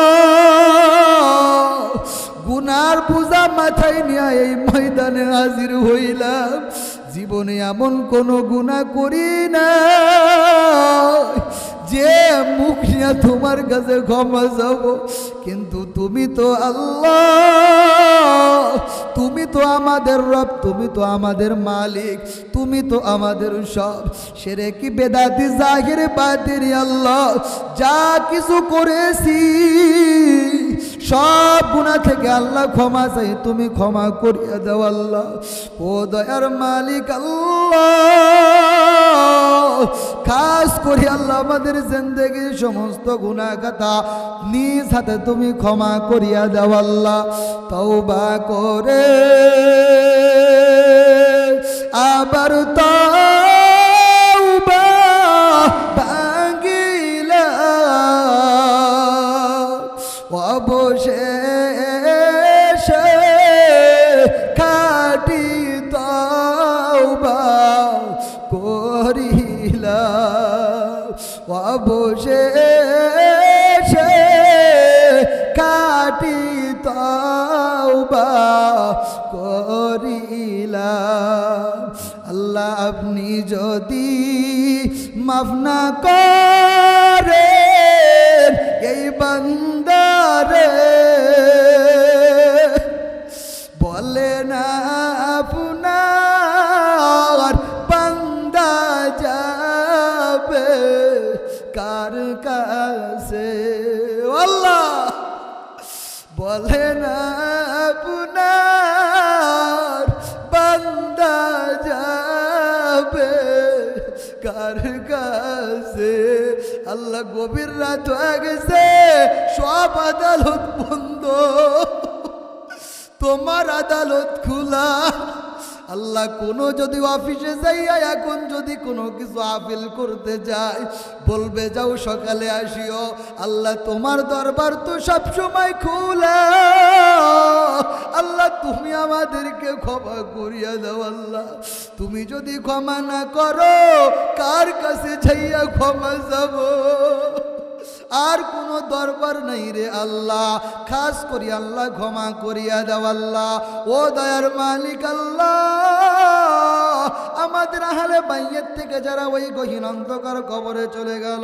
গুনার পূজা মাথায় নিয়ে এই ময়দানে হাজির হইলাম। জীবনে এমন কোনো গুনাহ করি না যে মুখ নিয়ে তোমার কাছে ক্ষমা যাব, কিন্তু তুমি তো আল্লাহ, তুমি তো আমাদের রব, তুমি তো আমাদের মালিক, তুমি তো আমাদের সব। শিরকি বেদাতি জাহির বাতিনি আল্লাহ যা কিছু করেছি সব গুনাহ থেকে আল্লাহ ক্ষমা চাই, তুমি ক্ষমা করিয়া দাও আল্লাহ। ও দয়ার মালিক আল্লাহ, খাস করে আল্লাহ আমাদের জিন্দেগির সমস্ত গুনাহ খাতা নিজ হাতে তুমি ক্ষমা করিয়া দাও আল্লাহ। তওবা করে আবার তওবা ভাঙিলাম, অবশেষে খাঁটি তওবা করিলাম, অবশেষে খাঁটি তওবা করিলাম। আল্লাহ আপনি যদি মাফ না করেন এই বান্দারে, বলে না আপনার বান্দা যাবে কার কাছে, আল্লাহ বলে না আপনার বান্দা যাবে কার কাছে। আল্লাহ গভীর রাত হয়ে গেছে, সব আদালত বন্ধ, তোমার আদালত খোলা। আল্লাহ কোনো যদি অফিসে যাইয়া এখন যদি কোনো কিছু আপিল করতে যায়, বলবে যাও সকালে আসিও, আল্লাহ তোমার দরবার তো সব সময় খোলা। আল্লাহ তুমি আমাদেরকে ক্ষমা করিয়া দাও আল্লাহ। তুমি যদি ক্ষমা না করো কার কাছে যাইয়া ক্ষমা যাব? আর কোনো দরবার নাই রে আল্লাহ। খাস করি আল্লাহ ক্ষমা করিয়া দাও আল্লাহ। ও দয়ার মালিক আল্লাহ, আমাদের আহলে বাইয়ের থেকে যারা ওই গহীন অন্ধকার কবরে চলে গেল,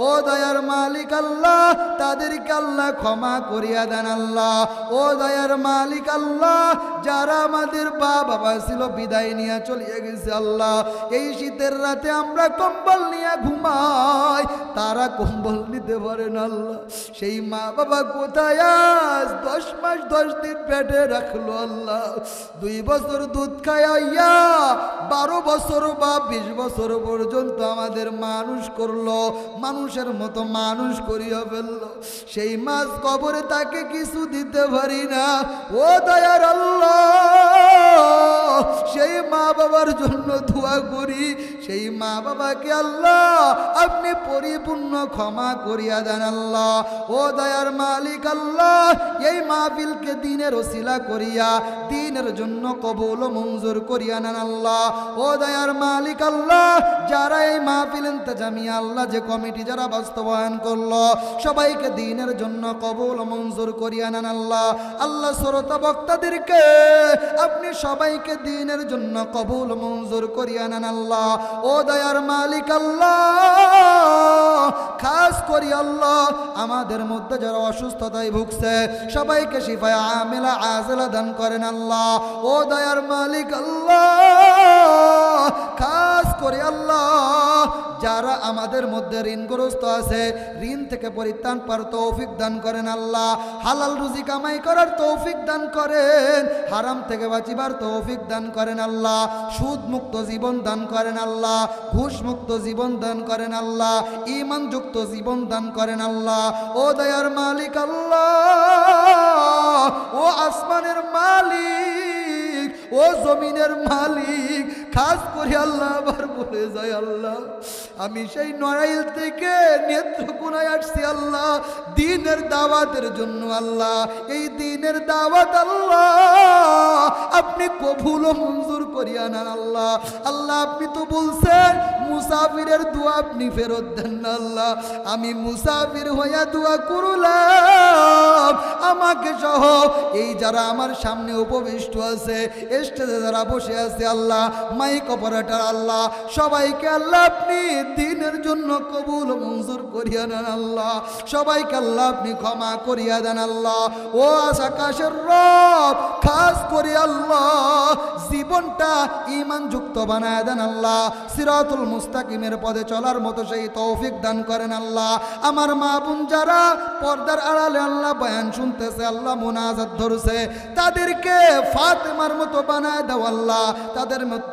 ও দয়ার মালিক আল্লাহ তাদেরকে আল্লাহ ক্ষমা করিয়া দেন আল্লাহ। ও দয়ার মালিক আল্লাহ, যারা আমাদের বাবা ছিল বিদায় নিয়ে চলিয়ে গেছে আল্লাহ, এই শীতের রাতে আমরা কম্বল নিয়ে ঘুমাই, তারা কম্বল নিতে পারেন আল্লাহ। সেই মা বাবা কোথায় আজ 10 মাস 10 দিন পেটে রাখলো আল্লাহ, 2 বছর দুধ খাইয়া 12 বছর বা 20 বছর পর্যন্ত আমাদের মানুষ করলো, মানুষের মতো মানুষ করিয়া ফেললো। সেই মাছ কবরে তাকে কিছু দিতে পারি না। ও দয়ার আল্লাহ, সেই মা বাবার জন্য দোয়া করি, সেই মা বাবাকে আল্লাহ আপনি পরিপূর্ণ ক্ষমা করিয়া দেন আল্লাহ। ও দয়ার মালিক আল্লাহ, এই মাহফিলকে দিনের ওসিলা করিয়া দিনের জন্য কবুল ও মঞ্জুর করিয়া নেন আল্লাহ। ও দয়ার মালিক আল্লাহ, যারা এই মাহফিল ইন্তজামিয়া আল্লাহ যে কমিটি যারা বাস্তবায়ন করলো, সবাইকে দিনের জন্য কবুল ও মঞ্জুর করিয়া নেন আল্লাহ। আল্লাহ শ্রোতা বক্তাদেরকে আপনি সবাইকে দিনের জন্য কবুল ও মঞ্জুর করিয়া নেন আল্লাহ। ও দয়ার মালিক আল্লাহ, খাস করি আল্লাহ আমাদের মধ্যে যারা অসুস্থতায় ভুগছে সবাইকে শিফায়ে আমিলা আজিলা দান করেন আল্লাহ। ও দয়ার মালিক আল্লাহ, খাস করে আল্লাহ যারা আমাদের মধ্যে ঋণগ্রস্ত আছে ঋণ থেকে পরিত্রাণ পাওয়ার তৌফিক দান করেন আল্লাহ। হালাল রুজি কামাই করার তৌফিক দান করেন, হারাম থেকে বাঁচিবার তৌফিক দান করেন আল্লাহ। সুদ মুক্ত জীবন দান করেন আল্লাহ, ঘুষ মুক্ত জীবন দান করেন আল্লাহ, ঈমান যুক্ত জীবন দান করেন আল্লাহ। ও দয়ার মালিক আল্লাহ, ও আসমানের মালিক, ও জমিনের মালিক, খাস করে আল্লাহ আবার বলে যায় আল্লাহ আমি সেই নড়াইল থেকে নেত্রকোনায় আসছি আল্লাহ দ্বীনের দাওয়াতের জন্য। আল্লাহ এই দ্বীনের দাওয়াত আল্লাহ আপনি কবুল ও মঞ্জুর করিয়া নেন আল্লাহ। আল্লাহ আপনি তো বলছেন মুসাফিরের দোয়া আপনি ফেরত দেন না আল্লাহ। আমি মুসাফির হইয়া দোয়া করলাম, আমাকে সহ এই যারা আমার সামনে উপবিষ্ট আছে, স্টেজে যারা বসে আছে আল্লাহ, মাইক অপারেটর আল্লাহ, সবাইকে আল্লাহ আপনি দ্বীনের জন্য কবুল ও মঞ্জুর করিয়া নেন আল্লাহ। সবাইকে আল্লাহ আপনি ক্ষমা করিয়া দেন আল্লাহ। ও আকাশের রব, খাস করে আল্লাহ জীবনটা ঈমান যুক্ত বানায় দেন আল্লাহ। সিরাতুল মুস্তাকিমের পথে চলার মতো সেই তৌফিক দান করেন আল্লাহ। আমার মা বোন যারা পর্দার আড়ালে আল্লাহ বয়ান শুনতেছে আল্লাহ, মুনাজাত ধরছে, তাদেরকে ফাতেমার মতো বানায় দাও আল্লাহ।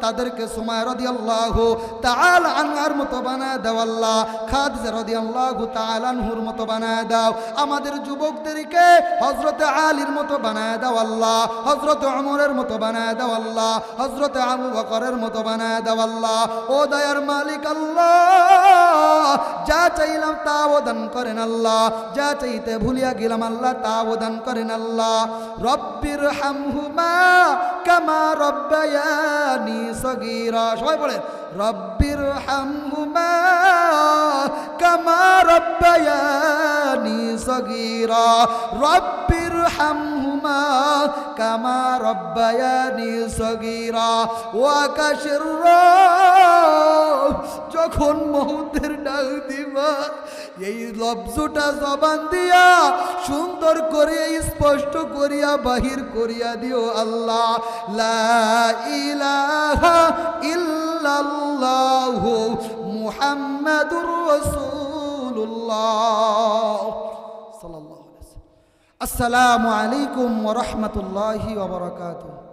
তাদেরকে সুমাইয়া রাদিয়াল্লাহু তাআলা আনহার মতো বানায় দাও আল্লাহ, খাদিজা রাদিয়াল্লাহু তাআলা আনহুর মতো বানায় দাও। আমাদের যুবকদেরকে হযরতে আলীর মতো বানায় দাও আল্লাহ, হযরতে ওমরের মতো বানায় দাও আল্লাহ, হযরতে আবু বকরের মতো বানায় দাও আল্লাহ। ও দয়ার মালিক আল্লাহ, যা চাইলাম তাও দান করেন আল্লাহ, যা চাইতে ভুলিয়া গেলাম আল্লাহ তাও দান করেন আল্লাহ। রব্বির হামহুমা কামা রব্বায়ানি সগীরা, সবাই বলেন রব্বির হামহুমা কামা রব্বায়ানি সগীরা, রব্বির হামহুমা কামা রব্বায়ানি সগীরা। ও আকাশের রব, যখন মউতের ডাক দিবা এই লফজটা জবান দিয়া সুন্দর করে স্পষ্ট করিয়া বাহির করিয়া দিও আল্লাহ। লা ইলাহা ইল্লাল্লাহু মুহাম্মাদুর রাসূলুল্লাহ সাল্লাল্লাহু আলাইহি ওয়াসাল্লাম। আসসালামু আলাইকুম ওয়া রাহমাতুল্লাহি ওয়া বারাকাতুহু।